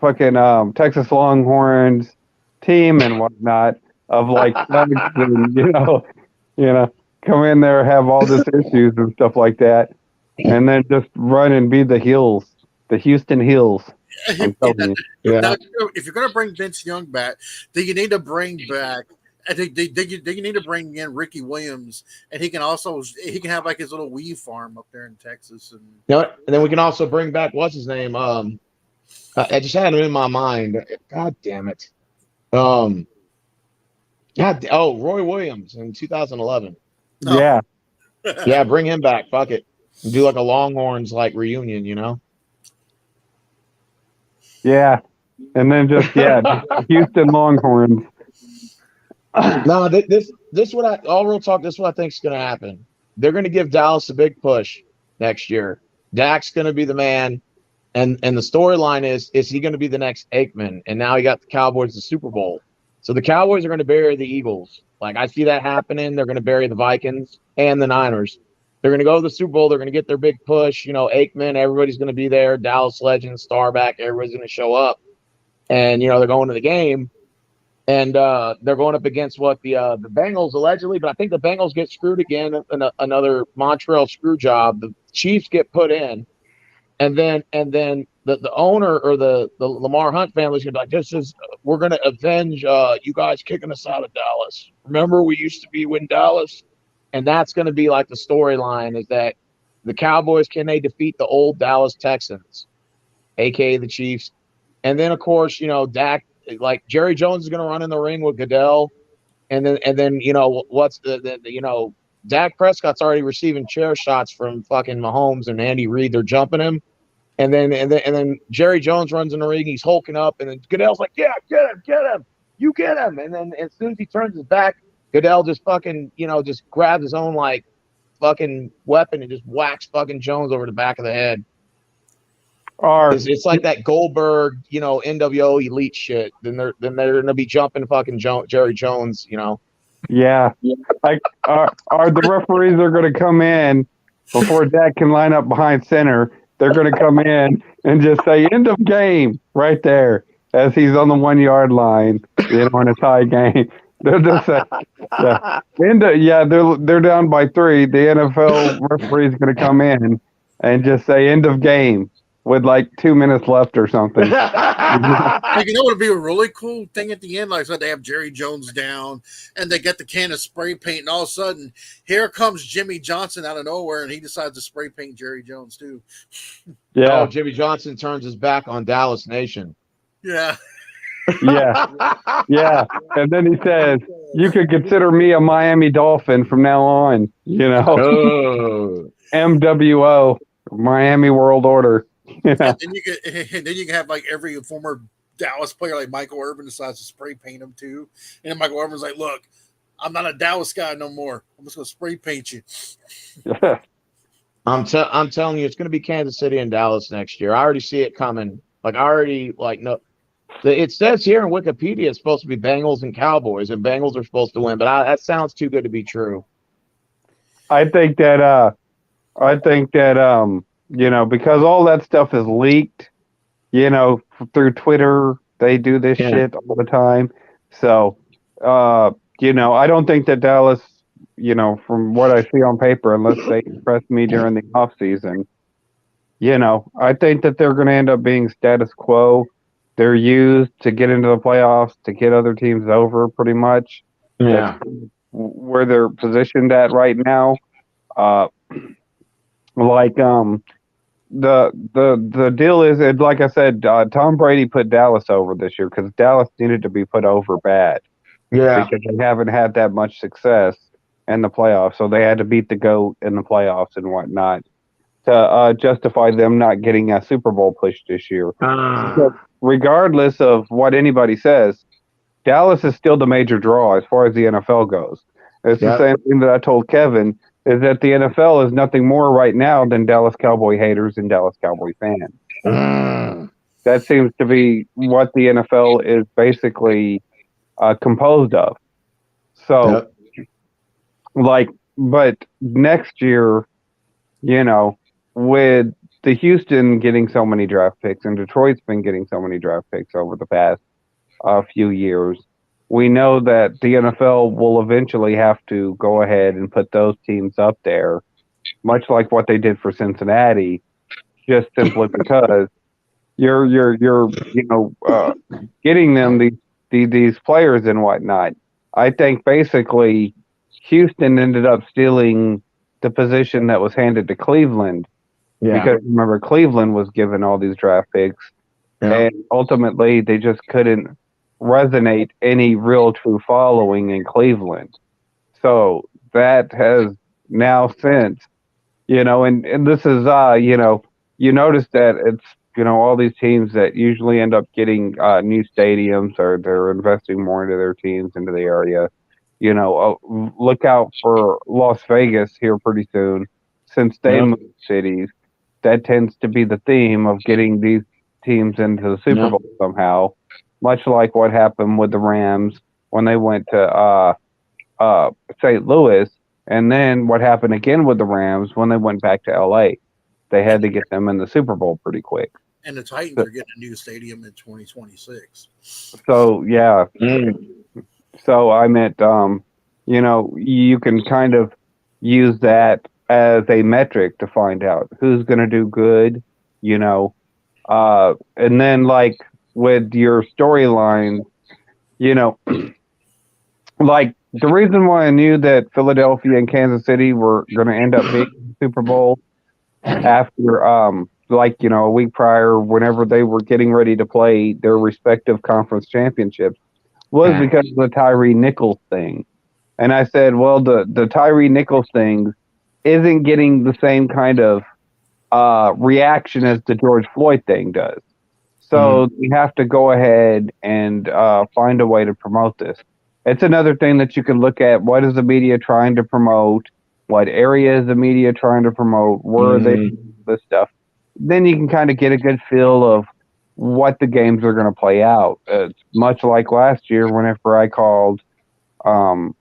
fucking Texas Longhorns team and whatnot of thugs and come in there, have all this issues and stuff like that, and then just run and be the heels, the Houston heels. I'm telling you. Now, if you're going to bring Vince Young back, then you need to bring back. I think you need to bring in Ricky Williams, and he can have like his little weed farm up there in Texas, and and then we can also bring back what's his name. I just had him in my mind. God damn it. Roy Williams in 2011. Yeah. Yeah, bring him back. Fuck it. Do like a Longhorns like reunion, you know? Yeah. And then just Houston Longhorns. No, this what all real talk, this is what I think is gonna happen. They're gonna give Dallas a big push next year. Dak's gonna be the man. And the storyline is he going to be the next Aikman? And now he got the Cowboys the Super Bowl. So the Cowboys are going to bury the Eagles. Like, I see that happening. They're going to bury the Vikings and the Niners. They're going to go to the Super Bowl. They're going to get their big push. You know, Aikman, everybody's going to be there. Dallas legend, Starback, everybody's going to show up. And, they're going to the game. And they're going up against what the Bengals allegedly. But I think the Bengals get screwed again in another Montreal screw job. The Chiefs get put in. And then the owner or the Lamar Hunt family is gonna be like, we're gonna avenge you guys kicking us out of Dallas. Remember, we used to be in Dallas, and that's gonna be like the storyline is that the Cowboys, can they defeat the old Dallas Texans, aka the Chiefs? And then of course, Dak, like Jerry Jones is gonna run in the ring with Goodell, and then what's the Dak Prescott's already receiving chair shots from fucking Mahomes and Andy Reid. They're jumping him. And then Jerry Jones runs in the ring. He's hulking up, and then Goodell's like, "Yeah, get him, you get him." And then as soon as he turns his back, Goodell just fucking, just grabs his own like fucking weapon and just whacks fucking Jones over the back of the head. It's like that Goldberg, NWO elite shit. Then they're gonna be jumping fucking Jerry Jones, Yeah. Like, are the referees are going to come in before Dak can line up behind center? They're going to come in and just say "end of game" right there as he's on the 1 yard line, in a tie game. They'll just say, they're down by 3. The NFL referee is going to come in and just say "end of game" with like 2 minutes left or something. Like, what would be a really cool thing at the end? Like I said, they have Jerry Jones down, and they get the can of spray paint, and all of a sudden, here comes Jimmy Johnson out of nowhere, and he decides to spray paint Jerry Jones too. Yeah. Oh, Jimmy Johnson turns his back on Dallas Nation. Yeah. Yeah. And then he says, "You could consider me a Miami Dolphin from now on." MWO, Miami World Order. And then you can have like every former Dallas player, like Michael Irvin, decides to spray paint him too. And then Michael Irvin's like, "Look, I'm not a Dallas guy no more. I'm just gonna spray paint you." I'm telling you, it's gonna be Kansas City and Dallas next year. I already see it coming. It says here in Wikipedia it's supposed to be Bengals and Cowboys, and Bengals are supposed to win. But that sounds too good to be true. I think that because all that stuff is leaked, through Twitter, they do this shit all the time. So, I don't think that Dallas, from what I see on paper, unless they impress me during the off season, I think that they're going to end up being status quo. They're used to get into the playoffs, to get other teams over, pretty much. Yeah. That's where they're positioned at right now. The deal is, like I said, Tom Brady put Dallas over this year because Dallas needed to be put over bad. Yeah. Because they haven't had that much success in the playoffs, so they had to beat the GOAT in the playoffs and whatnot to justify them not getting a Super Bowl push this year. So regardless of what anybody says, Dallas is still the major draw as far as the NFL goes. It's the same thing that I told Kevin, is that the NFL is nothing more right now than Dallas Cowboy haters and Dallas Cowboy fans. That seems to be what the NFL is basically composed of. So, but next year, with the Houston getting so many draft picks and Detroit's been getting so many draft picks over the past few years, we know that the NFL will eventually have to go ahead and put those teams up there, much like what they did for Cincinnati, just simply because you're getting them these players and whatnot. I think basically Houston ended up stealing the position that was handed to Cleveland because remember Cleveland was given all these draft picks, and ultimately they just couldn't resonate any real true following in Cleveland. So that has now since, and this is, you notice that it's, all these teams that usually end up getting new stadiums or they're investing more into their teams, into the area. Look out for Las Vegas here pretty soon. Since they moved cities, that tends to be the theme of getting these teams into the Super Bowl somehow, much like what happened with the Rams when they went to St. Louis, and then what happened again with the Rams when they went back to LA. They had to get them in the Super Bowl pretty quick. And the Titans are getting a new stadium in 2026. So, yeah. So I meant, you can kind of use that as a metric to find out who's going to do good, and then like with your storyline, like the reason why I knew that Philadelphia and Kansas City were going to end up being the Super Bowl after, a week prior, whenever they were getting ready to play their respective conference championships, was because of the Tyree Nichols thing. And I said, well, the Tyree Nichols thing isn't getting the same kind of reaction as the George Floyd thing does. So you have to go ahead and find a way to promote this. It's another thing that you can look at. What is the media trying to promote? What area is the media trying to promote? Where are they? This stuff. Then you can kind of get a good feel of what the games are going to play out. It's much like last year whenever I called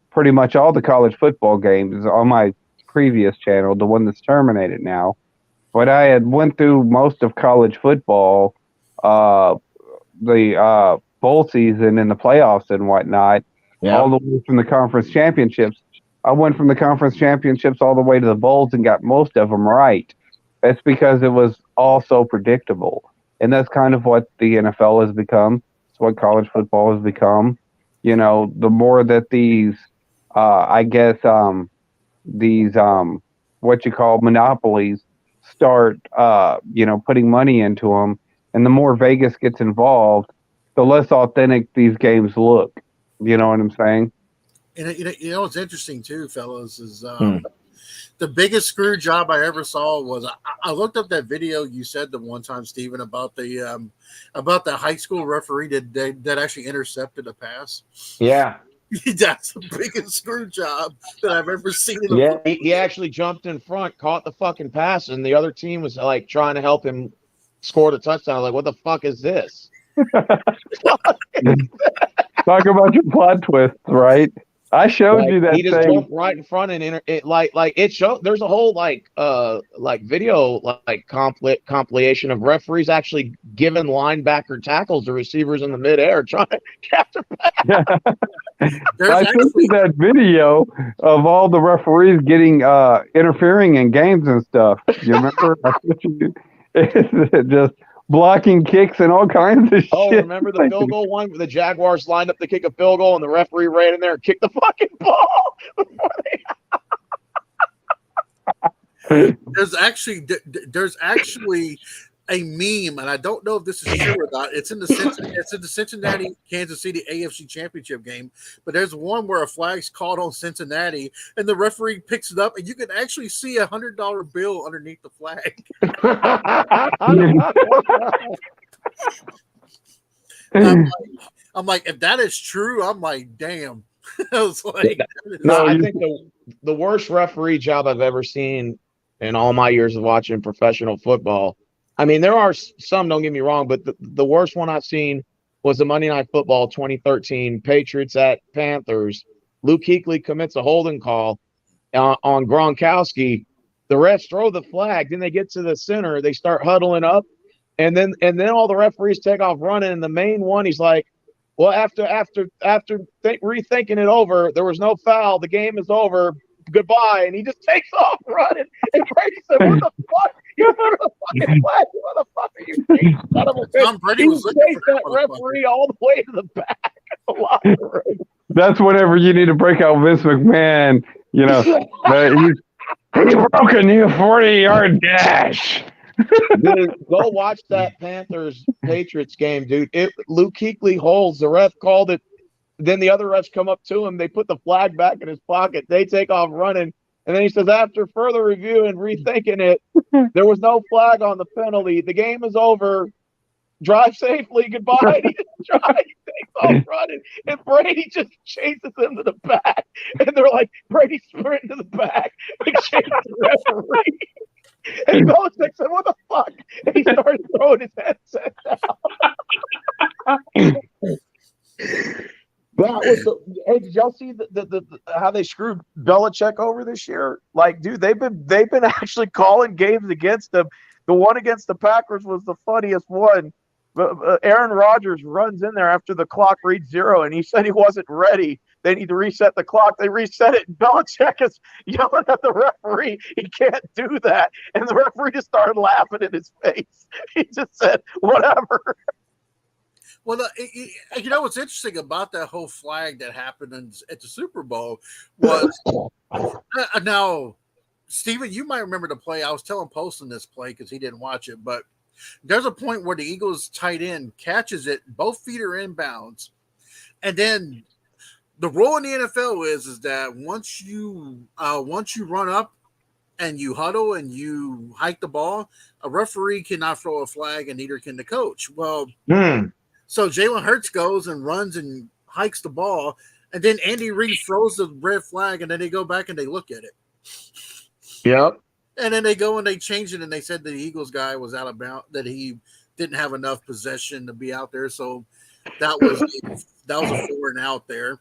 pretty much all the college football games on my previous channel, the one that's terminated now. But I had went through most of college football, the bowl season and the playoffs and whatnot, all the way from the conference championships. I went from the conference championships all the way to the bowls and got most of them right. That's because it was all so predictable. And that's kind of what the NFL has become. It's what college football has become. The more that these, what you call monopolies start, putting money into them, and the more Vegas gets involved, the less authentic these games look. You know what I'm saying? And what's interesting too, fellas, is the biggest screw job I ever saw was I looked up that video you said the one time, Steven, about the high school referee that actually intercepted a pass. Yeah. That's the biggest screw job that I've ever seen. He actually jumped in front, caught the fucking pass, and the other team was like trying to help him score the touchdown. Like, what the fuck is this? Talk about your plot twists, right? I showed you that. He just jumped right in front, and it showed. There's a whole video compilation of referees actually giving linebacker tackles to receivers in the midair trying to catch a pass. I sent you that video of all the referees getting interfering in games and stuff. You remember? It's just blocking kicks and all kinds of shit. Oh, remember the field goal one where the Jaguars lined up to kick a field goal and the referee ran in there and kicked the fucking ball? There's actually a meme, and I don't know if this is true or not. It's in the Cincinnati Kansas City AFC Championship game, but there's one where a flag's caught on Cincinnati, and the referee picks it up, and you can actually see $100 bill underneath the flag. I'm like, if that is true, I'm like, damn. I was like, no, I think the worst referee job I've ever seen in all my years of watching professional football. I mean, there are some, don't get me wrong, but the worst one I've seen was the Monday Night Football 2013 Patriots at Panthers. Luke Kuechly commits a holding call on Gronkowski. The refs throw the flag. Then they get to the center. They start huddling up. And then all the referees take off running. And the main one, he's like, Well, after rethinking it over, there was no foul. The game is over. Goodbye. And he just takes off running. And Brady said, "What the fuck? You put a fucking flag. What the fuck are you doing, son of a bitch?" Tom Brady He was looking chased for that that referee all the way to the back of the locker room. That's whenever you need to break out Vince McMahon. You know, he broke a new 40-yard dash. Dude, go watch that Panthers Patriots game, dude. Luke Kuechly holds. The ref called it. Then the other refs come up to him. They put the flag back in his pocket. They take off running. And then he says, after further review and rethinking it, there was no flag on the penalty. The game is over. Drive safely. Goodbye. He just drives. He takes off running. And Brady just chases him to the back. And they're like, Brady sprinting to the back. Like, chase the referee. And Belichick said, "What the fuck?" And he started throwing his headset down. That was hey, did y'all see the how they screwed Belichick over this year? Like, dude, they've been actually calling games against them. The one against the Packers was the funniest one. Aaron Rodgers runs in there after the clock reads 0, and he said he wasn't ready. They need to reset the clock. They reset it, and Belichick is yelling at the referee. He can't do that. And the referee just started laughing in his face. He just said, "Whatever." Well, you know what's interesting about that whole flag that happened at the Super Bowl was now, Steven, you might remember the play. I was telling Poston this play because he didn't watch it, but there's a point where the Eagles tight end catches it, both feet are inbounds, and then the rule in the NFL is that once you run up and you huddle and you hike the ball, a referee cannot throw a flag, and neither can the coach. Well, so Jalen Hurts goes and runs and hikes the ball, and then Andy Reid throws the red flag, and then they go back and they look at it. Yep. And then they go and they change it, and they said the Eagles guy was out of bounds, that he didn't have enough possession to be out there, so that was a 4 and out there.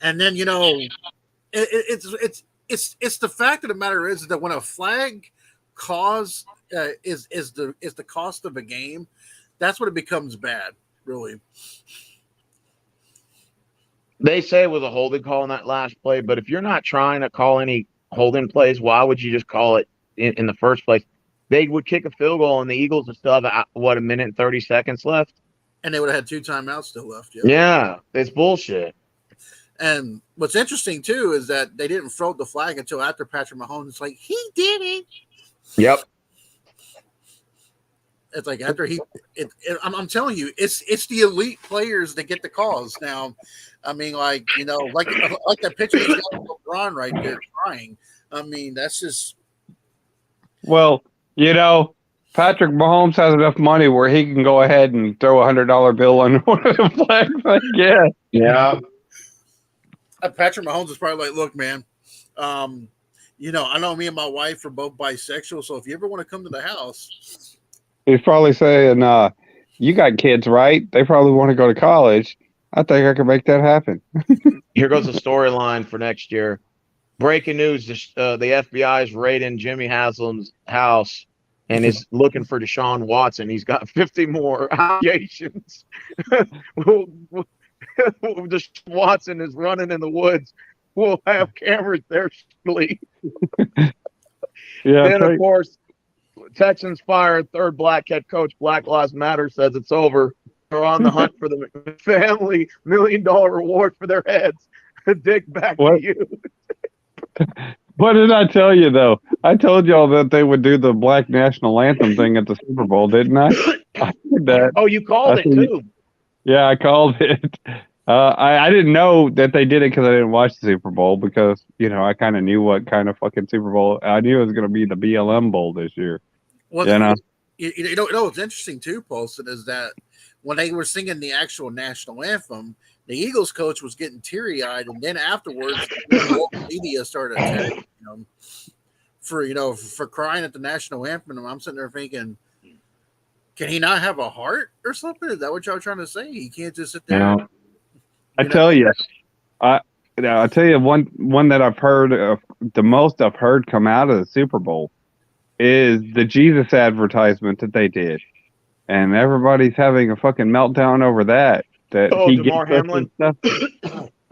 And then, you know, it's the fact of the matter is that when a flag is the cost of a game, that's when it becomes bad, really. They say it was a holding call in that last play, but if you're not trying to call any holding plays, why would you just call it in the first place? They would kick a field goal, and the Eagles would still have, a minute and 30 seconds left? And they would have had 2 timeouts still left. Yeah, it's bullshit. And what's interesting, too, is that they didn't throw the flag until after Patrick Mahomes. It's like, he did it. Yep. It's like after I'm telling you, it's the elite players that get the calls. Now, I mean, like, you know, like that picture he's got of LeBron right there crying. I mean, that's just. Well, you know, Patrick Mahomes has enough money where he can go ahead and throw a $100 bill on one of the flags. Like, yeah. Yeah. Patrick Mahomes is probably like, look, man, you know, I know me and my wife are both bisexual, so if you ever want to come to the house. He's probably saying, you got kids, right? They probably want to go to college. I think I can make that happen. Here goes the storyline for next year. Breaking news, the FBI is raiding Jimmy Haslam's house and is looking for Deshaun Watson. He's got 50 more allegations. Watson is running in the woods. We'll have cameras there shortly. Yeah. Then, of course, Texans fire third black head coach. Black Lives Matter says it's over. They're on the hunt for the family $1 million reward for their heads. Dick, back to you. What did I tell you, though? I told y'all that they would do the Black National Anthem thing at the Super Bowl, didn't I? I did that. Oh, you called it, too. Yeah, I called it. I didn't know that they did it because I didn't watch the Super Bowl because, you know, I kind of knew what kind of fucking Super Bowl. I knew it was going to be the BLM Bowl this year. Well, you know? You know what's interesting, too, Paulson, is that when they were singing the actual national anthem, the Eagles coach was getting teary-eyed, and then afterwards, the local media started attacking him for crying at the national anthem. And I'm sitting there thinking, can he not have a heart or something? Is that what y'all trying to say? He can't just sit there. No. I tell you, I tell you one that I've heard the most I've heard come out of the Super Bowl is the Jesus advertisement that they did, and everybody's having a fucking meltdown over that. that Oh, he Damar gets us and Hamlin. stuff.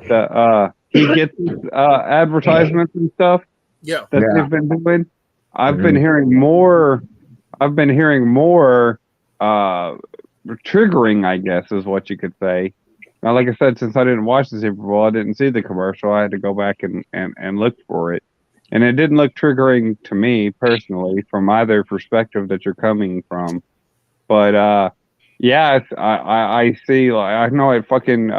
That he gets advertisements and stuff Yeah. that Yeah. they've been doing. I've Mhm. been hearing more. I've been hearing more triggering, I guess, is what you could say. Now, like I said, since I didn't watch the Super Bowl, I didn't see the commercial. I had to go back and look for it. And it didn't look triggering to me personally from either perspective that you're coming from. But yeah, I see. Like, I know it fucking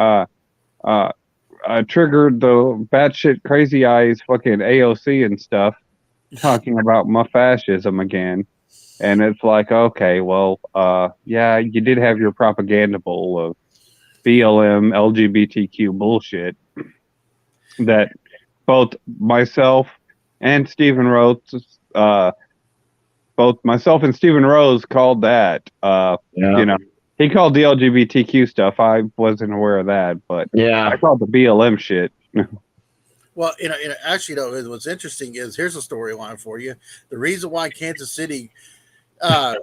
triggered the batshit crazy eyes fucking AOC and stuff talking about my fascism again. And it's like, okay, well, yeah, you did have your propaganda bowl of BLM, LGBTQ bullshit that both myself and Stephen Rose, both myself and Stephen Rose called that. You know, he called the LGBTQ stuff. I wasn't aware of that, but I called the BLM shit. Well, actually, though, what's interesting is here's a storyline for you. The reason why Kansas City won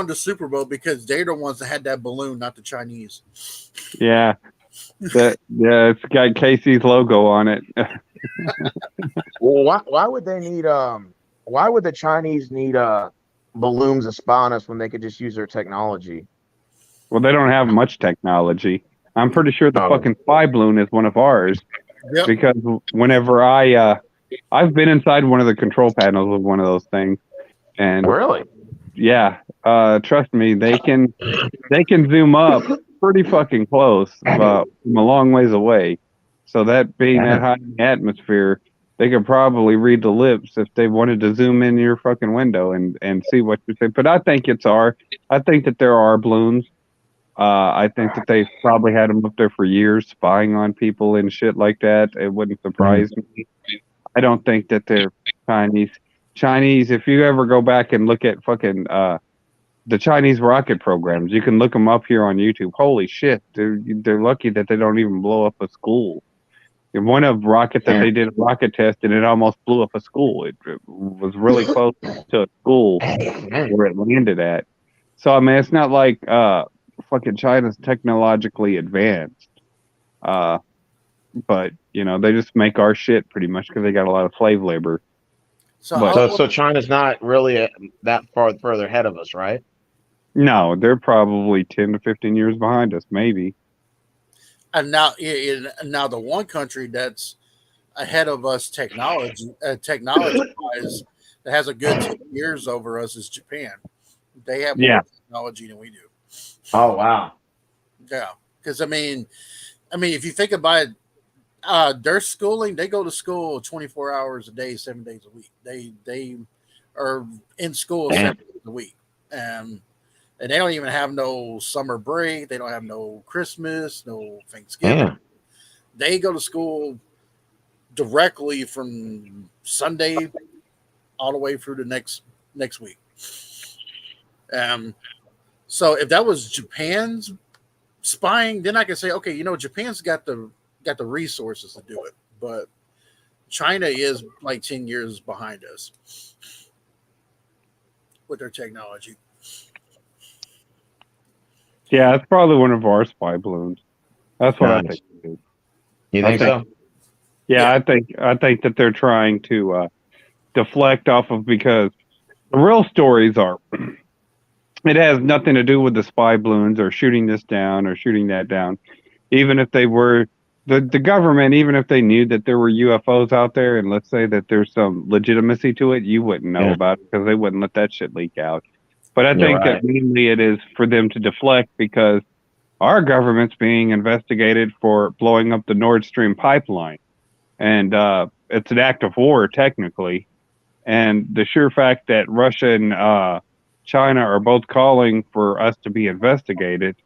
the Super Bowl because they're the ones that had that balloon, not the Chinese. Yeah. It's got Casey's logo on it. Well, why would they need why would the Chinese need balloons to spy on us when they could just use their technology? Well, they don't have much technology. I'm pretty sure the Oh. fucking spy balloon is one of ours. Yep. Because whenever I've been inside one of the control panels of one of those things, and Really? yeah, trust me, they can zoom up pretty fucking close from a long ways away. So that being that high in the atmosphere, they could probably read the lips if they wanted to zoom in your fucking window and see what you say. But I think I think that there are balloons. I think that they've probably had them up there for years, spying on people and shit like that. It wouldn't surprise me. I don't think that they're Chinese. Chinese, if you ever go back and look at fucking the Chinese rocket programs, you can look them up here on YouTube. Holy shit, they're lucky that they don't even blow up a school. And one of rocket that they did a rocket test and it almost blew up a school. It was really close to a school where it landed at. So I mean, it's not like fucking China's technologically advanced. But you know, they just make our shit pretty much because they got a lot of slave labor. So China's not really that far further ahead of us, right? No, they're probably 10 to 15 years behind us, maybe. And now the one country that's ahead of us technology wise that has a good 10 years over us is Japan. They have more technology than we do. Oh wow. Yeah, because I mean, if you think about it, their schooling, they go to school 24 hours a day, 7 days a week. They are in school 7 days a week, and they don't even have no summer break. They don't have no Christmas, no Thanksgiving. Damn. They go to school directly from Sunday all the way through the next week. So if that was Japan's spying, then I could say, okay, Japan's got the resources to do it, but China is like 10 years behind us with their technology. Yeah, it's probably one of our spy balloons. That's what I think. You think so? Yeah, I think that they're trying to deflect off of, because the real stories are it has nothing to do with the spy balloons or shooting this down or shooting that down. Even if they were the government, even if they knew that there were UFOs out there, and let's say that there's some legitimacy to it, you wouldn't know about it because they wouldn't let that shit leak out. But I think that mainly it is for them to deflect, because our government's being investigated for blowing up the Nord Stream pipeline. And it's an act of war, technically. And the sheer fact that Russia and China are both calling for us to be investigated,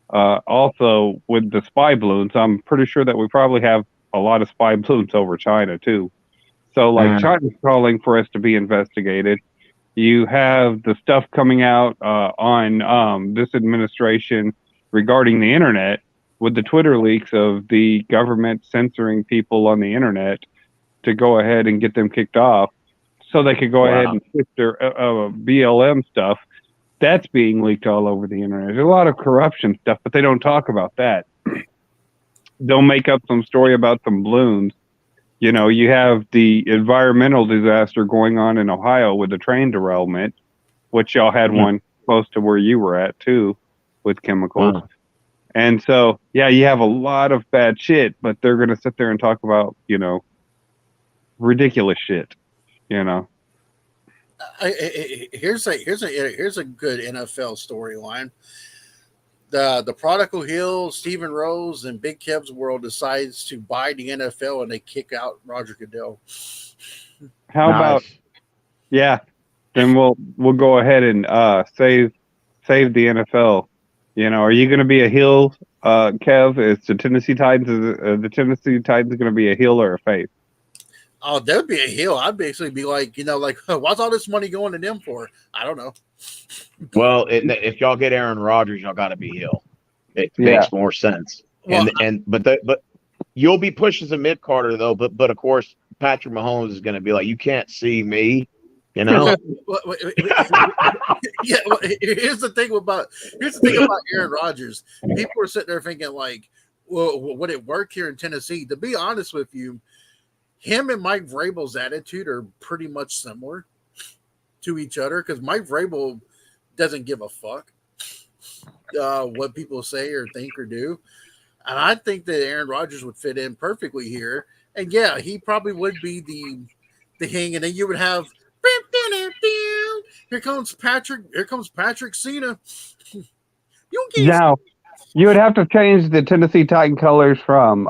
also with the spy balloons, I'm pretty sure that we probably have a lot of spy balloons over China, too. So, like, China's calling for us to be investigated. You have the stuff coming out on this administration regarding the internet, with the Twitter leaks of the government censoring people on the internet to go ahead and get them kicked off so they could go ahead and switch their BLM stuff That's being leaked all over the internet. There's a lot of corruption stuff, but they don't talk about that. They'll make up some story about some balloons. You know, you have the environmental disaster going on in Ohio with the train derailment, which y'all had one close to where you were at too, with chemicals. And so, yeah, you have a lot of bad shit, but they're going to sit there and talk about, you know, ridiculous shit, you know. Here's a good NFL storyline. The Prodigal Hill, Stephen Rose, and Big Kev's World decides to buy the NFL and they kick out Roger Goodell. How about, yeah, then we'll go ahead and save the NFL. You know, are you going to be a heel, Kev? Is the Tennessee Titans going to be a heel or a face? Oh, that would be a heel. I'd basically be like, you know, like, what's all this money going to them for? I don't know. Well, if y'all get Aaron Rodgers, y'all got to be heel. It makes more sense. Well, but you'll be pushed as a mid Carter though. But of course, Patrick Mahomes is going to be like, you can't see me. You know. Yeah. Well, here's the thing about Aaron Rodgers. People are sitting there thinking like, well, would it work here in Tennessee? To be honest with you, him and Mike Vrabel's attitude are pretty much similar to each other because Mike Vrabel doesn't give a fuck what people say or think or do. And I think that Aaron Rodgers would fit in perfectly here. And yeah, he probably would be the king. And then you would have here comes Patrick Cena. Now, you would have to change the Tennessee Titan colors from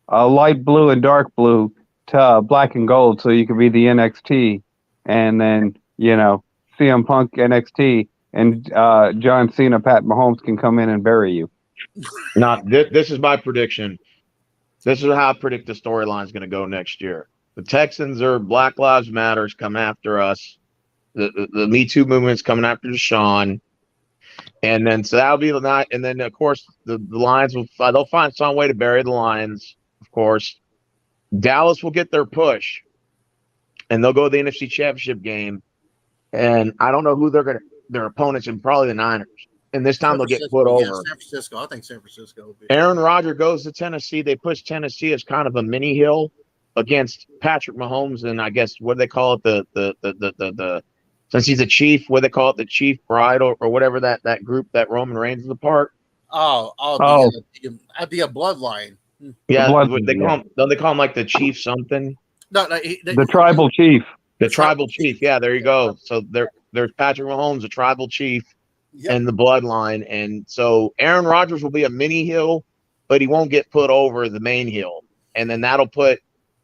light blue and dark blue to black and gold so you could be the NXT. And then, you know, CM Punk NXT and John Cena, Pat Mahomes can come in and bury you. Now, this is my prediction. This is how I predict the storyline is going to go next year. The Texans are Black Lives Matters coming after us. The Me Too movement's coming after Deshaun. And then so that'll be the night. And then, of course, the Lions they'll find some way to bury the Lions, of course. Dallas will get their push. And they'll go to the NFC Championship game. And I don't know who their opponents, and probably the Niners. And this time they'll get put over. San Francisco. I think San Francisco will be. Aaron Rodgers goes to Tennessee. They push Tennessee as kind of a mini hill against Patrick Mahomes, and I guess what do they call it? The since he's a chief, what do they call it? The chief bride or whatever that group that Roman Reigns is a part. I'd be a bloodline. Yeah, they call him like the chief something. No, the tribal chief. The tribal chief. Yeah, there you go. So there's Patrick Mahomes, the tribal chief, and the bloodline, and so Aaron Rodgers will be a mini heel, but he won't get put over the main heel, and then that'll put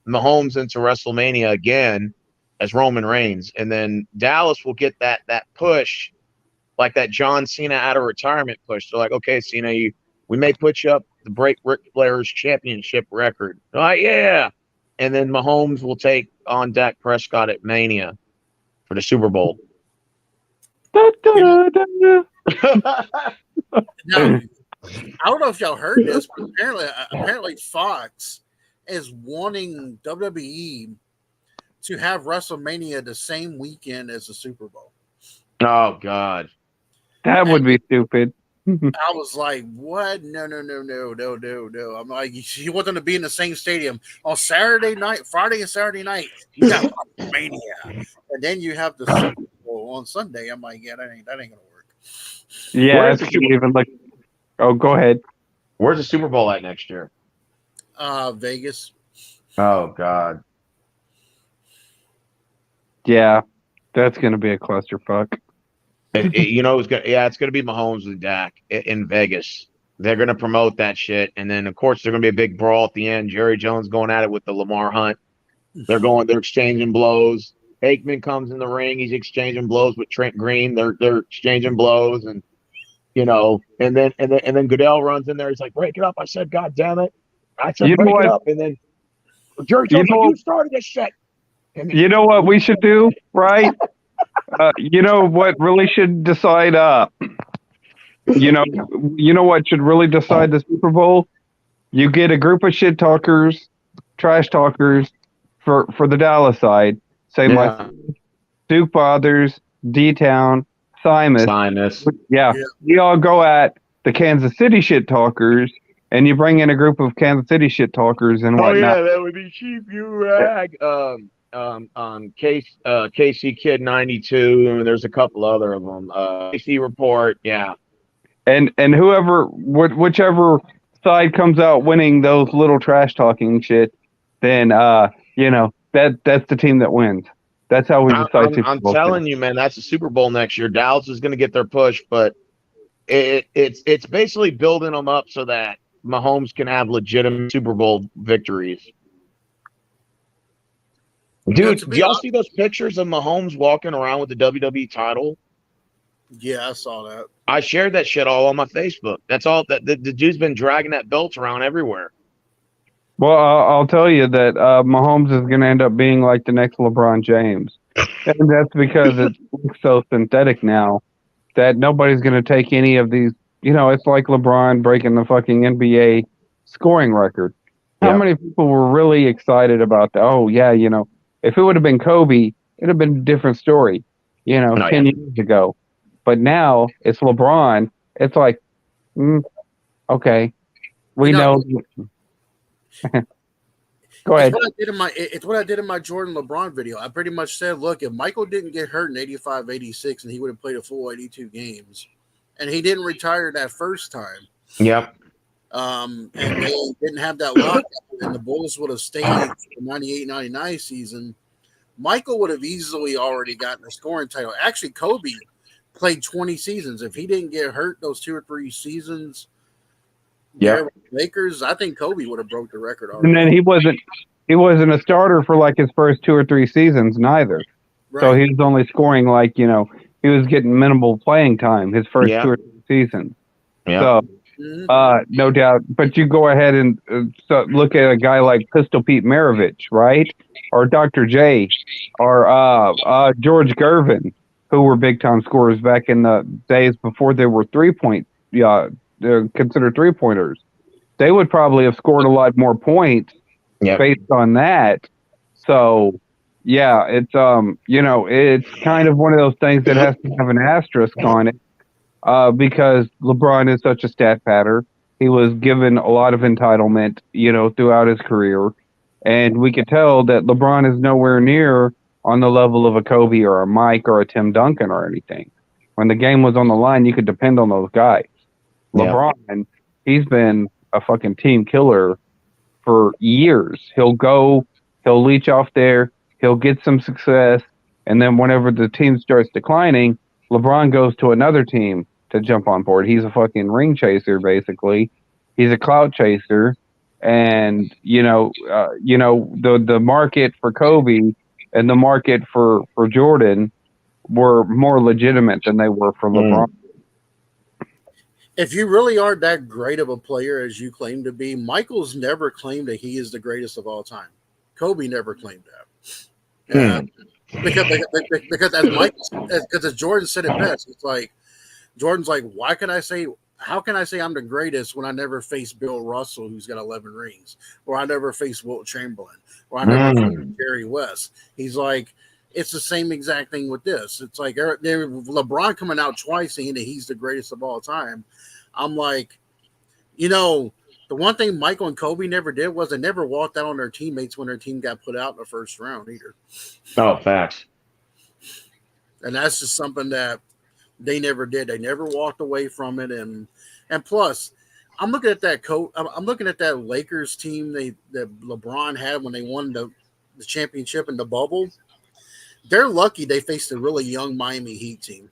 Mahomes into WrestleMania again as Roman Reigns, and then Dallas will get that push, like that John Cena out of retirement push. So like, okay, Cena, we may put you up to break Ric Flair's championship record. Yeah, and then Mahomes will take on Dak Prescott at Mania for the Super Bowl. Now, I don't know if y'all heard this, but apparently Fox is wanting WWE to have WrestleMania the same weekend as the Super Bowl. Oh God, that would be stupid. I was like, "What? No!" I'm like, "You want them to be in the same stadium on Saturday night, Friday and Saturday night? You got WrestleMania, and then you have the Super Bowl on Sunday." I'm like, "Yeah, that ain't gonna work." Yeah, it's even like. Oh, go ahead. Where's the Super Bowl at next year? Vegas. Oh God. Yeah, that's gonna be a clusterfuck. It's gonna be Mahomes and Dak in Vegas. They're gonna promote that shit, and then of course there's gonna be a big brawl at the end. Jerry Jones going at it with the Lamar Hunt. They're exchanging blows. Aikman comes in the ring. He's exchanging blows with Trent Green. They're exchanging blows, and and then Goodell runs in there. He's like, "Break it up!" I said, "God damn it!" I said, "Break it up!" And then Jerry Jones, you started this shit. You know what we should do, right? You know what really should decide? You know what should really decide the Super Bowl? You get a group of shit talkers, trash talkers for the Dallas side. Say like Duke Fathers, D-Town, Simus. Yeah. Yeah. You all go at the Kansas City shit talkers, and you bring in a group of Kansas City shit talkers and whatnot. that would be Chief Urag. KC Kid 92, and there's a couple other of them. KC Report, yeah. And whichever side comes out winning those little trash talking shit, then that's the team that wins. That's how we decide. I'm telling you, man, that's the Super Bowl next year. Dallas is going to get their push, but it's basically building them up so that Mahomes can have legitimate Super Bowl victories. Dude, do y'all see those pictures of Mahomes walking around with the WWE title? Yeah, I saw that. I shared that shit all on my Facebook. That's all. That the dude's been dragging that belt around everywhere. Well, I'll tell you that Mahomes is going to end up being like the next LeBron James, and that's because it's so synthetic now that nobody's going to take any of these. It's like LeBron breaking the fucking NBA scoring record. How many people were really excited about that? Oh yeah, if it would have been Kobe, it'd have been a different story. 10 years ago. But now it's LeBron. It's like, okay, we know. Go ahead. It's what I did in my Jordan LeBron video. I pretty much said, look, if Michael didn't get hurt in 85, 86, and he would have played a full 82 games, and he didn't retire that first time. Yep. And they didn't have that lockout, and the Bulls would have stayed for the 98, 99 season, Michael would have easily already gotten a scoring title. Actually, Kobe played 20 seasons. If he didn't get hurt those 2 or 3 seasons, Lakers, I think Kobe would have broke the record already. And then he wasn't a starter for like his first 2 or 3 seasons neither. Right. So he was only scoring he was getting minimal playing time his first 2 or 3 seasons. Yeah. So no doubt. But you go ahead and look at a guy like Pistol Pete Maravich, right? Or Dr. J, or George Gervin, who were big time scorers back in the days before they were they're considered 3-pointers. They would probably have scored a lot more points based on that. So yeah, it's it's kind of one of those things that has to have an asterisk on it. Because LeBron is such a stat patter. He was given a lot of entitlement, throughout his career. And we could tell that LeBron is nowhere near on the level of a Kobe or a Mike or a Tim Duncan or anything. When the game was on the line, you could depend on those guys. LeBron, he's been a fucking team killer for years. He'll leech off there, he'll get some success, and then whenever the team starts declining, LeBron goes to another team to jump on board. He's a fucking ring chaser, basically. He's a clout chaser, and the market for Kobe and the market for Jordan were more legitimate than they were for LeBron. If you really are that great of a player as you claim to be, Michael's never claimed that he is the greatest of all time. Kobe never claimed that. Because as Jordan said it best, it's like Jordan's like, how can I say I'm the greatest when I never faced Bill Russell, who's got 11 rings, or I never faced Wilt Chamberlain, or I never faced Jerry West? He's like, it's the same exact thing with this. It's like LeBron coming out twice saying that he's the greatest of all time. I'm like, the one thing Michael and Kobe never did was they never walked out on their teammates when their team got put out in the first round either. Oh, facts. And that's just something that they never did. They never walked away from it. And plus, I'm looking at that Lakers team that LeBron had when they won the championship in the bubble. They're lucky they faced a really young Miami Heat team.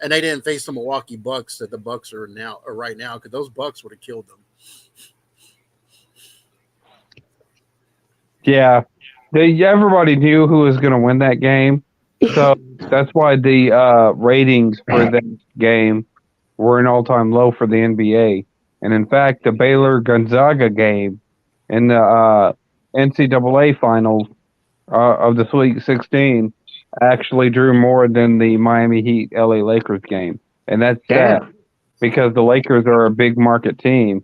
And they didn't face the Milwaukee Bucks that the Bucks are right now, because those Bucks would have killed them. Yeah. Everybody knew who was going to win that game. So that's why the ratings for that game were an all-time low for the NBA. And in fact, the Baylor-Gonzaga game in the NCAA finals of the Sweet 16 actually drew more than the Miami Heat LA Lakers game. And that's sad because the Lakers are a big market team.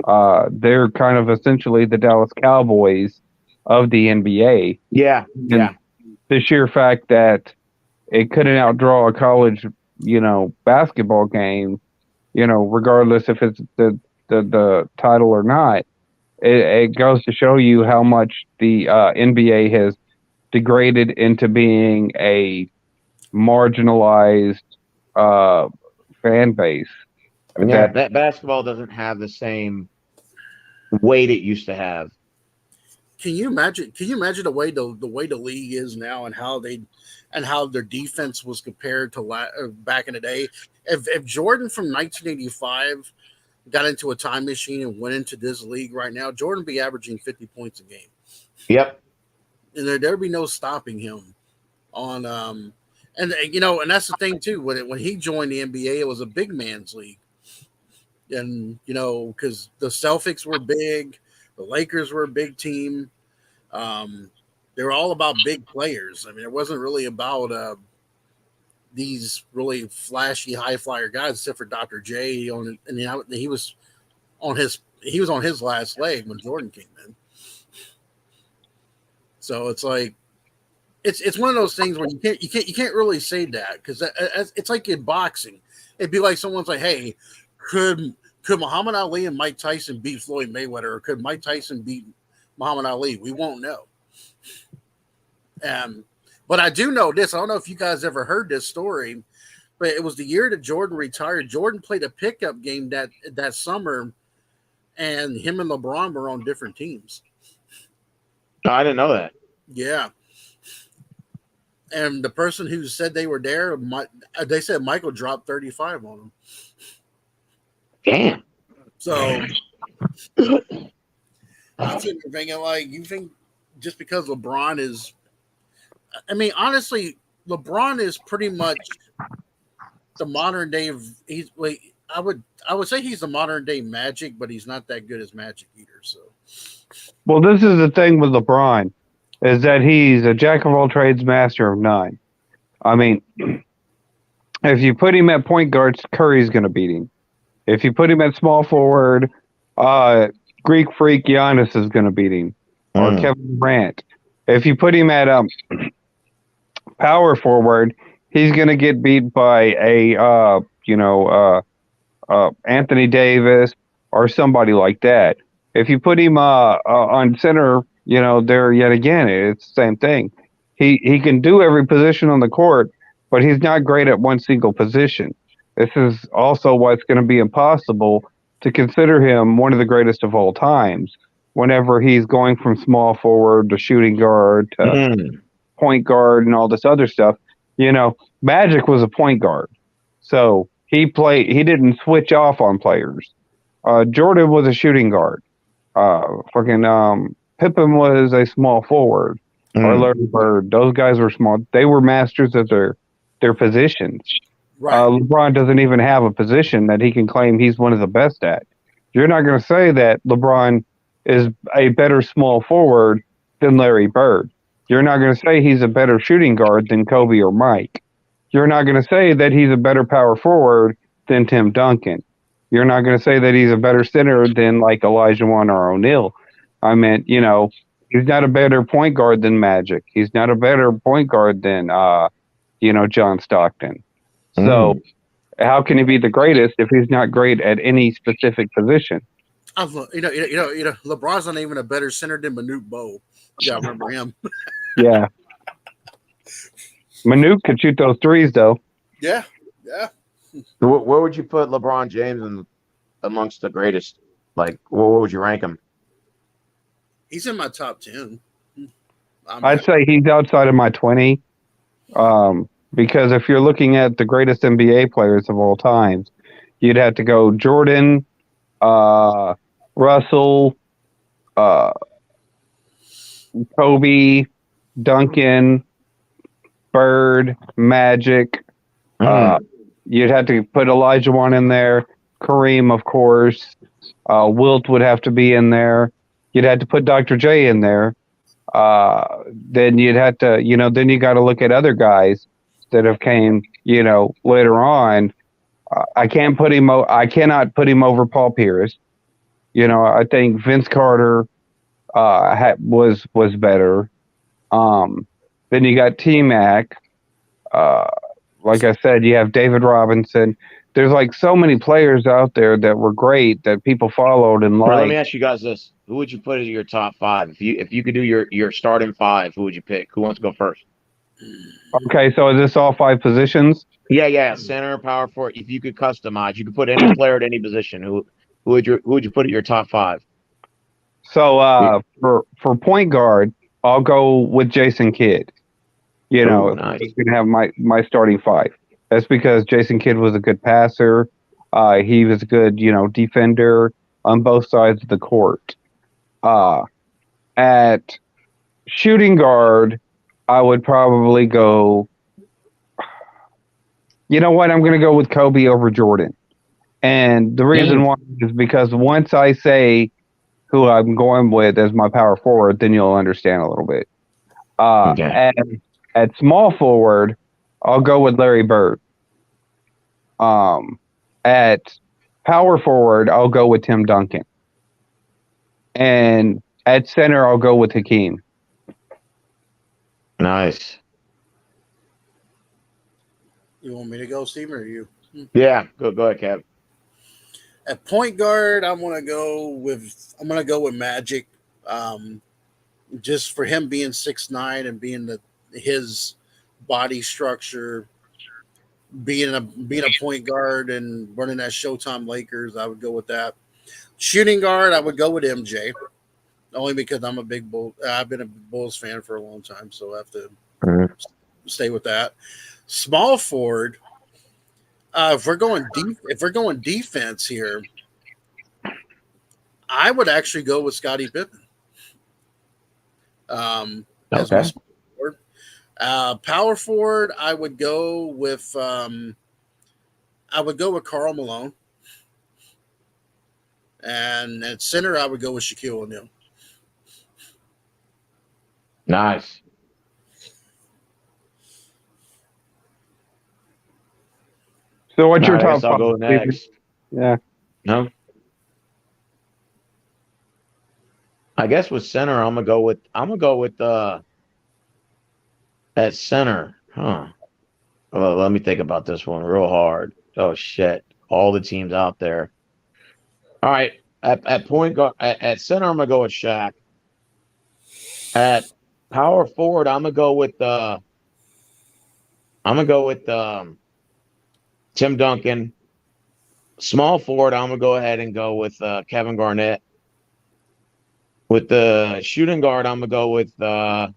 They're kind of essentially the Dallas Cowboys of the NBA. Yeah. And the sheer fact that it couldn't outdraw a college, basketball game, regardless if it's the title or not. It goes to show you how much the NBA has degraded into being a marginalized fan base. Yeah, that basketball doesn't have the same weight it used to have. Can you imagine? Can you imagine the way the league is now and how their defense was compared to back in the day? If Jordan from 1985 got into a time machine and went into this league right now, Jordan would be averaging 50 points a game. Yep. And there'd be no stopping him on and that's the thing too. When he joined the NBA, it was a big man's league. And because the Celtics were big, the Lakers were a big team. They were all about big players. I mean, it wasn't really about these really flashy high flyer guys, except for Dr. J. He was on his last leg when Jordan came in. So it's like it's one of those things where you can't really say that, because it's like in boxing. It'd be like someone's like, hey, could Muhammad Ali and Mike Tyson beat Floyd Mayweather, or could Mike Tyson beat Muhammad Ali? We won't know. But I do know this. I don't know if you guys ever heard this story, but it was the year that Jordan retired. Jordan played a pickup game that summer, and him and LeBron were on different teams. I didn't know that. Yeah. And the person who said they were there, they said Michael dropped 35 on them. Damn. So I'm thinking, like, you think just because LeBron is, I mean, honestly, LeBron is pretty much the modern day of, I would say he's the modern day Magic, but he's not that good as Magic either. So, well, this is the thing with LeBron, is that he's a jack of all trades, master of none. I mean, if you put him at point guard, Curry's going to beat him. If you put him at small forward, Greek freak Giannis is going to beat him, or Kevin Durant. If you put him at power forward, he's going to get beat by Anthony Davis or somebody like that. If you put him on center, there yet again, it's the same thing. He can do every position on the court, but he's not great at one single position. This is also why it's going to be impossible to consider him one of the greatest of all times whenever he's going from small forward to shooting guard to point guard and all this other stuff. Magic was a point guard. So he didn't switch off on players. Jordan was a shooting guard. Pippen was a small forward. Or Larry Bird. Those guys were small. They were masters of their positions. right. LeBron doesn't even have a position that he can claim he's one of the best at. You're not going to say that LeBron is a better small forward than Larry Bird. You're not going to say he's a better shooting guard than Kobe or Mike. You're not going to say that he's a better power forward than Tim Duncan. You're not going to say that he's a better center than like Olajuwon or O'Neal. I mean, he's not a better point guard than Magic. He's not a better point guard than, John Stockton. So how can he be the greatest if he's not great at any specific position? LeBron's not even a better center than Manute Bol. Yeah, I remember him. Yeah. Manute could shoot those threes, though. Yeah. Where would you put LeBron James amongst the greatest? Like, where would you rank him? He's in my top 10. I'd say he's outside of my 20. Because if you're looking at the greatest NBA players of all time, you'd have to go Jordan, Russell, Kobe, Duncan, Bird, Magic. You'd have to put Olajuwon in there. Kareem, of course. Wilt would have to be in there. You'd have to put Dr. J in there. Then you'd have to, then you got to look at other guys that have came, later on. I cannot put him over Paul Pierce. I think Vince Carter was better. Then you got T-Mac. Like I said, you have David Robinson. There's like so many players out there that were great that people followed and Bro, let me liked. ask you guys this: who would you put as your top five? If you could do your starting five, who would you pick? Who wants to go first? Okay, so is this all 5 positions? Yeah. Center, power forward. If you could customize, you could put any player at any position. Who would you put at your top five? So for point guard, I'll go with Jason Kidd. You know, Ooh, nice. he's gonna have my starting 5. That's because Jason Kidd was a good passer. He was a good, defender on both sides of the court. At shooting guard, I would probably go. You know what? I'm going to go with Kobe over Jordan. And the reason why is because once I say who I'm going with as my power forward, then you'll understand a little bit. Okay. At small forward, I'll go with Larry Bird. At power forward, I'll go with Tim Duncan. And at center, I'll go with Hakeem. Nice. You want me to go, Steve, or you? Yeah. Go ahead, Kev. At point guard, I'm gonna go with Magic, just for him being 6'9" and being his body structure, being a point guard and running that Showtime Lakers. I would go with that. Shooting guard, I would go with MJ, only because I'm a big Bull. I've been a Bulls fan for a long time, so I have to stay with that. Small forward. If we're going defense here, I would actually go with Scottie Pippen. As my small forward. Power forward, I would go with Karl Malone, and at center, I would go with Shaquille O'Neal. Nice. So what's your top I'll 5? go next. Yeah. No. I guess with center, I'm gonna go with at center. Well, let me think about this one real hard. Oh shit. All the teams out there. All right. At point guard at center, I'm gonna go with Shaq. At power forward, I'm gonna go with Tim Duncan. Small forward, I'm gonna go ahead and go with Kevin Garnett. With the shooting guard, I'm gonna go with damn,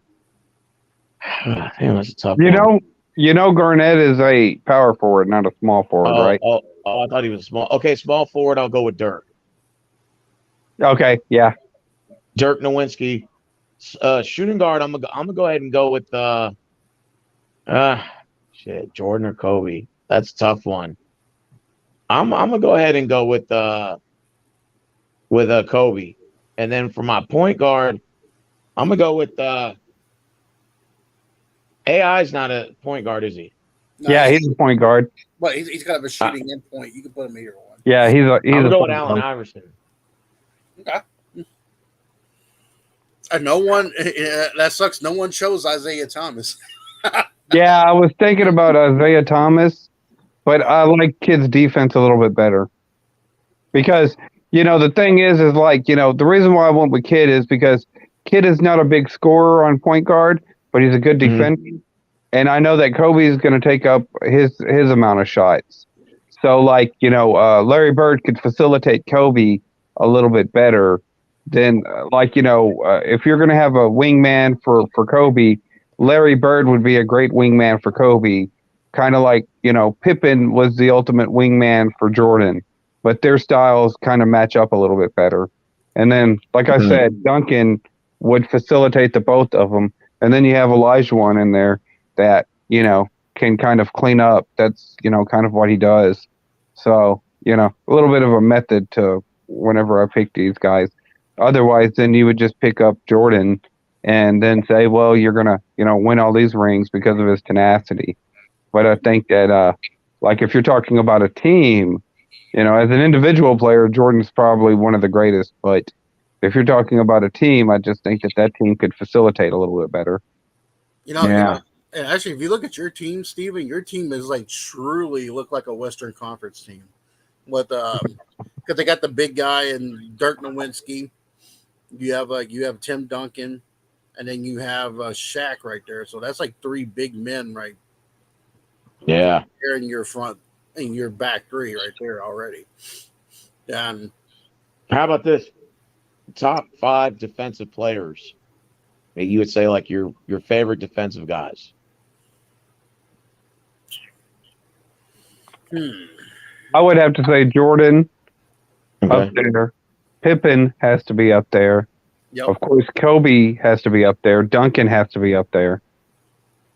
that's a tough one. Garnett is a power forward, not a small forward, right? Oh, I thought he was small. Okay, small forward, I'll go with Dirk. Okay, yeah. Dirk Nowitzki. Shooting guard, I'm gonna go ahead and go with Jordan or Kobe. That's a tough one. I'm gonna go ahead and go with Kobe. And then for my point guard, I'm gonna go with AI's not a point guard, is he? No, Yeah, he's a point guard. But he's got to have a shooting end point. You can put him either one. Yeah, he's I'm gonna go with point Allen guard. Iverson. Okay. And no one that sucks. No one chose Isaiah Thomas. Yeah, I was thinking about Isaiah Thomas, but I like Kidd's defense a little bit better. Because, the thing is like, the reason why I went with Kidd is because Kidd is not a big scorer on point guard, but he's a good defender. And I know that Kobe is going to take up his amount of shots. So, like, Larry Bird could facilitate Kobe a little bit better than, if you're going to have a wingman for Kobe, Larry Bird would be a great wingman for Kobe. Kind of like, Pippen was the ultimate wingman for Jordan. But their styles kind of match up a little bit better. And then, like I said, Duncan would facilitate the both of them. And then you have Olajuwon in there that, can kind of clean up. That's, kind of what he does. So, a little bit of a method to whenever I pick these guys. Otherwise, then you would just pick up Jordan and then say, well, you're going to, win all these rings because of his tenacity. But I think that, like, if you're talking about a team, as an individual player, Jordan's probably one of the greatest. But if you're talking about a team, I just think that team could facilitate a little bit better. And And actually, if you look at your team, Steven, your team is like truly look like a Western Conference team. With because they got the big guy and Dirk Nowitzki. You have Tim Duncan, and then you have Shaq right there. So that's like three big men right Yeah. there in your front, in your back three right there already. And How about this? Top 5 defensive players that you would say like your favorite defensive guys. I would have to say Jordan up Okay. there. Pippen has to be up there. yep, Of course, Kobe has to be up there. Duncan has to be up there.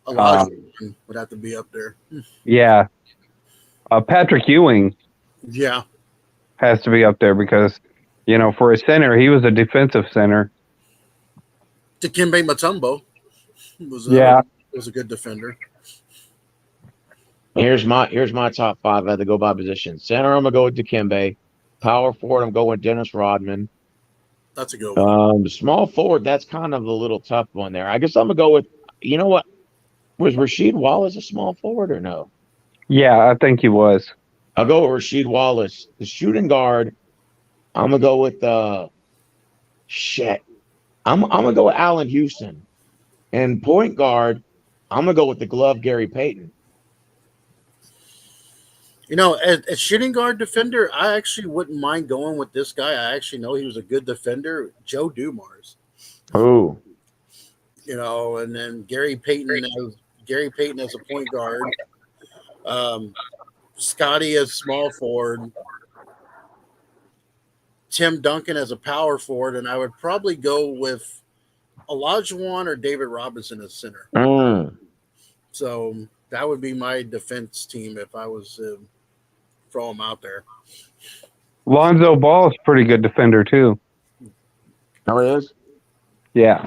Elijah would have to be up there. Yeah. Patrick Ewing Yeah, has to be up there because, for a center, he was a defensive center. Dikembe Mutombo was a good defender. Here's my top 5. I had to go by position. Center, I'm gonna go with Dikembe. Power forward, I'm going with Dennis Rodman. That's a good one. The small forward, that's kind of a little tough one there. I guess I'm gonna go with. You know what? Was Rasheed Wallace a small forward or no? Yeah, I think he was. I'll go with Rasheed Wallace. The shooting guard, I'm gonna go with shit. I'm gonna go with Allen Houston. And point guard, I'm gonna go with the glove Gary Payton. As shooting guard defender, I actually wouldn't mind going with this guy. I actually know he was a good defender, Joe Dumars. Oh, And then Gary Payton as a point guard, Scotty as small forward, Tim Duncan as a power forward, and I would probably go with Olajuwon or David Robinson as center. So that would be my defense team if I was to throw them out there. Lonzo Ball is a pretty good defender, too. how it is? Yeah.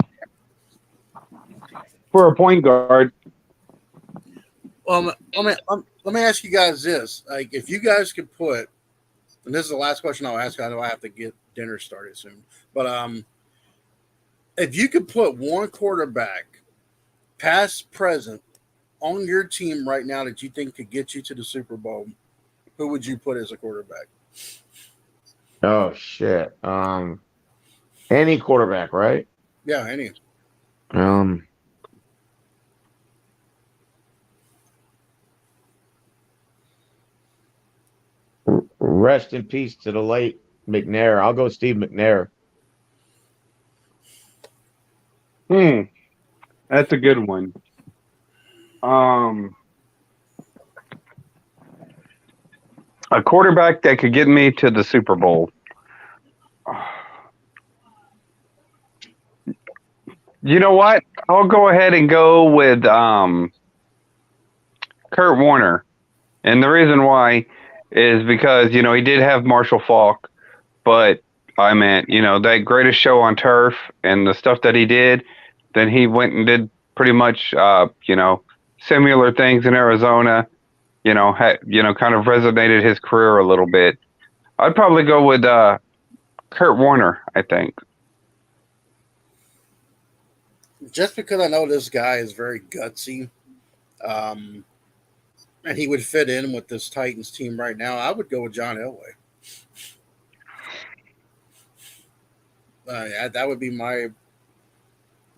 For a point guard. Let me ask you guys this: like, if you guys could put, and this is the last question I'll ask. I know I have to get dinner started soon, but if you could put one quarterback, past, present, on your team right now that you think could get you to the Super Bowl, who would you put as a quarterback? Oh shit. Any quarterback, right? Yeah, any. Rest in peace to the late McNair. I'll go Steve McNair. That's a good one. A quarterback that could get me to the Super Bowl. You know what? I'll go ahead and go with Kurt Warner. And the reason why is because, he did have Marshall Faulk, but I meant, that Greatest Show on Turf and the stuff that he did, then he went and did pretty much, similar things in Arizona, kind of resonated his career a little bit. I'd probably go with Kurt Warner, I think. Just because I know this guy is very gutsy, and he would fit in with this Titans team right now, I would go with John Elway. That would be my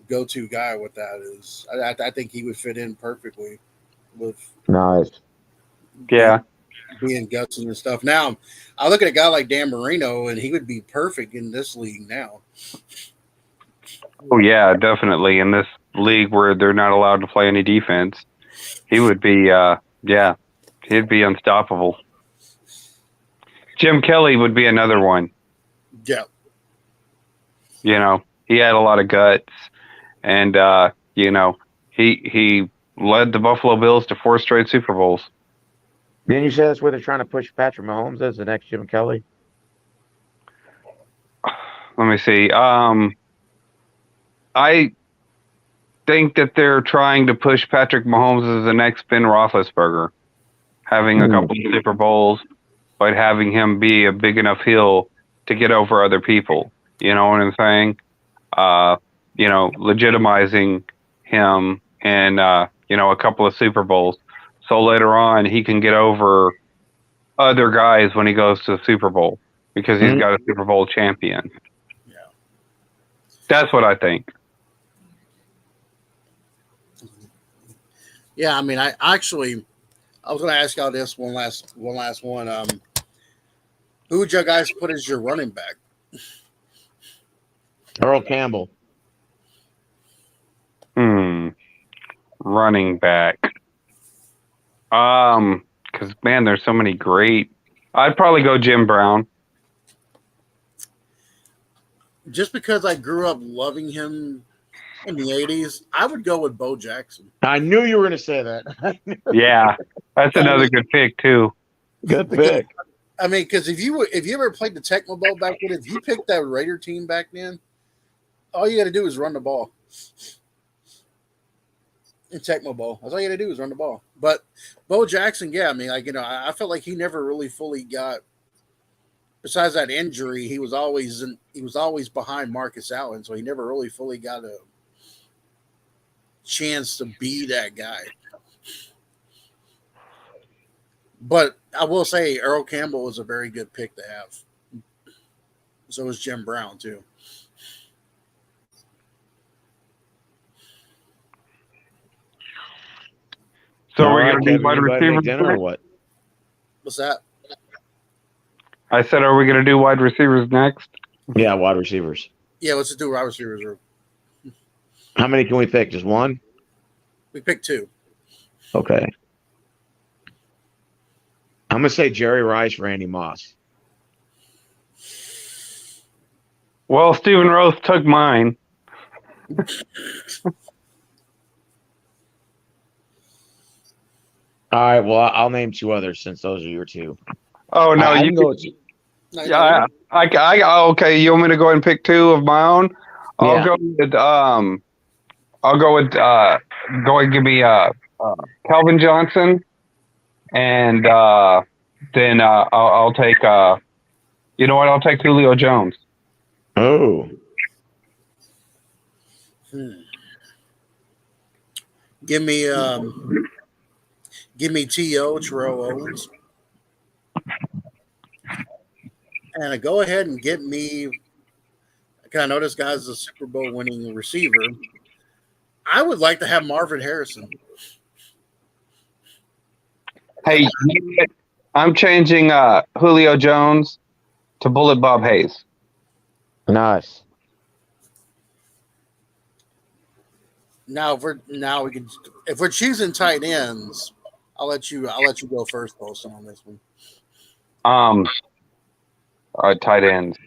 go-to guy with that. I think he would fit in perfectly with Nice. Yeah. being gutsy and stuff. Now, I look at a guy like Dan Marino, and he would be perfect in this league now. Oh, yeah, definitely. In this league where they're not allowed to play any defense, he would be, he'd be unstoppable. Jim Kelly would be another one. Yeah. He had a lot of guts, and, he led the Buffalo Bills to 4 straight Super Bowls. Didn't you say that's where they're trying to push Patrick Mahomes as the next Jim Kelly? Let me see. I think that they're trying to push Patrick Mahomes as the next Ben Roethlisberger, having a couple of Super Bowls, but having him be a big enough heel to get over other people. You know what I'm saying? Legitimizing him and, a couple of Super Bowls. So later on, he can get over other guys when he goes to the Super Bowl because he's got a Super Bowl champion. Yeah. That's what I think. Yeah, I mean, I was going to ask y'all this one last one. Who would you guys put as your running back? Earl Campbell. Running back. Because man, there's so many great. I'd probably go Jim Brown. Just because I grew up loving him in the 80s, I would go with Bo Jackson. I knew you were going to say that. Yeah, that's another good pick too. Good pick. I mean, because if you ever played the Tecmo Bowl back then, if you picked that Raider team back then, all you got to do is run the ball. In Tecmo Bowl, that's all you got to do is run the ball. But Bo Jackson, yeah, I mean, I felt like he never really fully got. Besides that injury, he was always behind Marcus Allen, so he never really fully got a chance to be that guy. But I will say Earl Campbell was a very good pick to have. So was Jim Brown too. So we're going to do wide receivers dinner or what? What's that? I said, are we going to do wide receivers next? Yeah, wide receivers. Yeah, let's just do wide receivers. How many can we pick? Just one? We picked two. Okay. I'm going to say Jerry Rice, Randy Moss. Well, Stephen Rose took mine. All right, well, I'll name two others since those are your two. Oh no, you can go. Yeah, okay. You want me to go ahead and pick two of my own? I'll go with go and give me Calvin Johnson, and then I'll take you know what? I'll take Julio Jones. Oh. Give me T.O. Terrell Owens. And go ahead and get me. I know this guy's a Super Bowl winning receiver. I would like to have Marvin Harrison. Hey, I'm changing Julio Jones to Bullet Bob Hayes. Nice. Now if we're choosing tight ends, I'll let you go first, Bolson, on this one. Tight ends.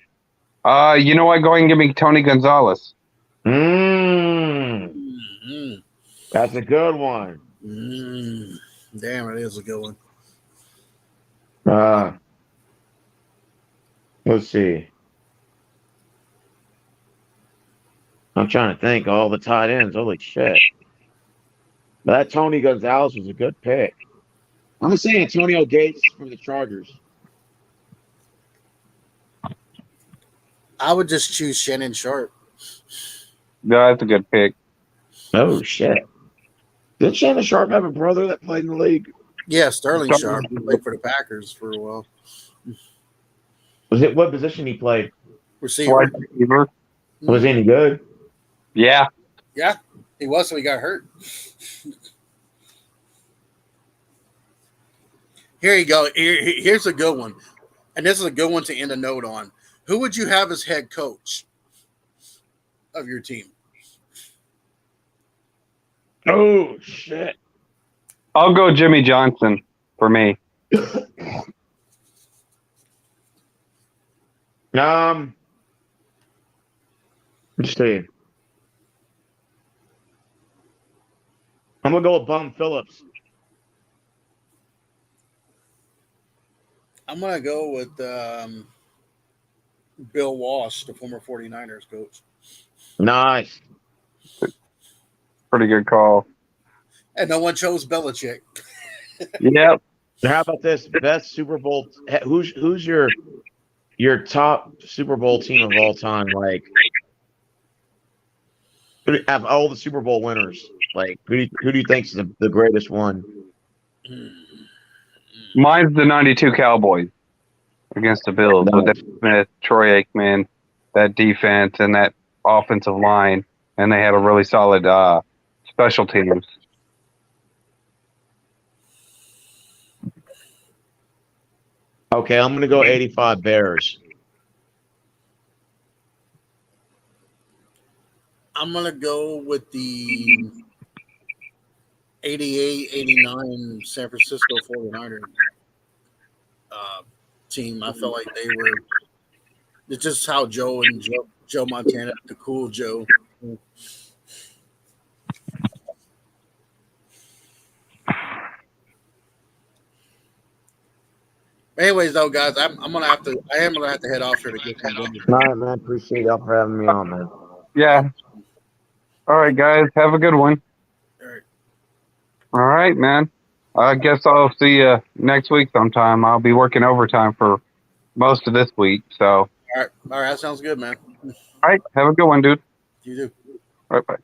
You know what? Go ahead and give me Tony Gonzalez. Mm-hmm. That's a good one. Damn, it is a good one. Let's see. I'm trying to think of all the tight ends. Holy shit. But that Tony Gonzalez was a good pick. I'm going to say Antonio Gates from the Chargers. I would just choose Shannon Sharp. Yeah, that's a good pick. Oh, shit. Did Shannon Sharp have a brother that played in the league? Yeah, Sterling Sharp. He played for the Packers for a while. What position he played? Receiver. Was he any good? Yeah. Yeah, he was, so he got hurt. Here you go. Here's a good one. And this is a good one to end a note on. Who would you have as head coach of your team? Oh, shit. I'll go Jimmy Johnson for me. Let's see. I'm going to go with Bum Phillips. I'm going to go with Bill Walsh, the former 49ers coach. Nice. Pretty good call. And no one chose Belichick. Yep. How about this? Best Super Bowl. Who's your top Super Bowl team of all time? Like, have all the Super Bowl winners. Like, who do you think's the greatest one? Mine's the '92 Cowboys against the Bills with Nice. that Smith, Troy Aikman, that defense, and that offensive line, and they had a really solid special teams. Okay, I'm gonna go 85 Bears. I'm going to go with the 88-89 San Francisco 49ers team. I felt like they were – it's just how Joe Montana, the cool Joe. Anyways, though, guys, I am gonna have to head off here to get some dinner. All right, man. Appreciate y'all for having me on, man. Yeah. All right, guys. Have a good one. All right. All right, man. I guess I'll see you next week sometime. I'll be working overtime for most of this week. So. All right. That sounds good, man. All right. Have a good one, dude. You do. All right. Bye.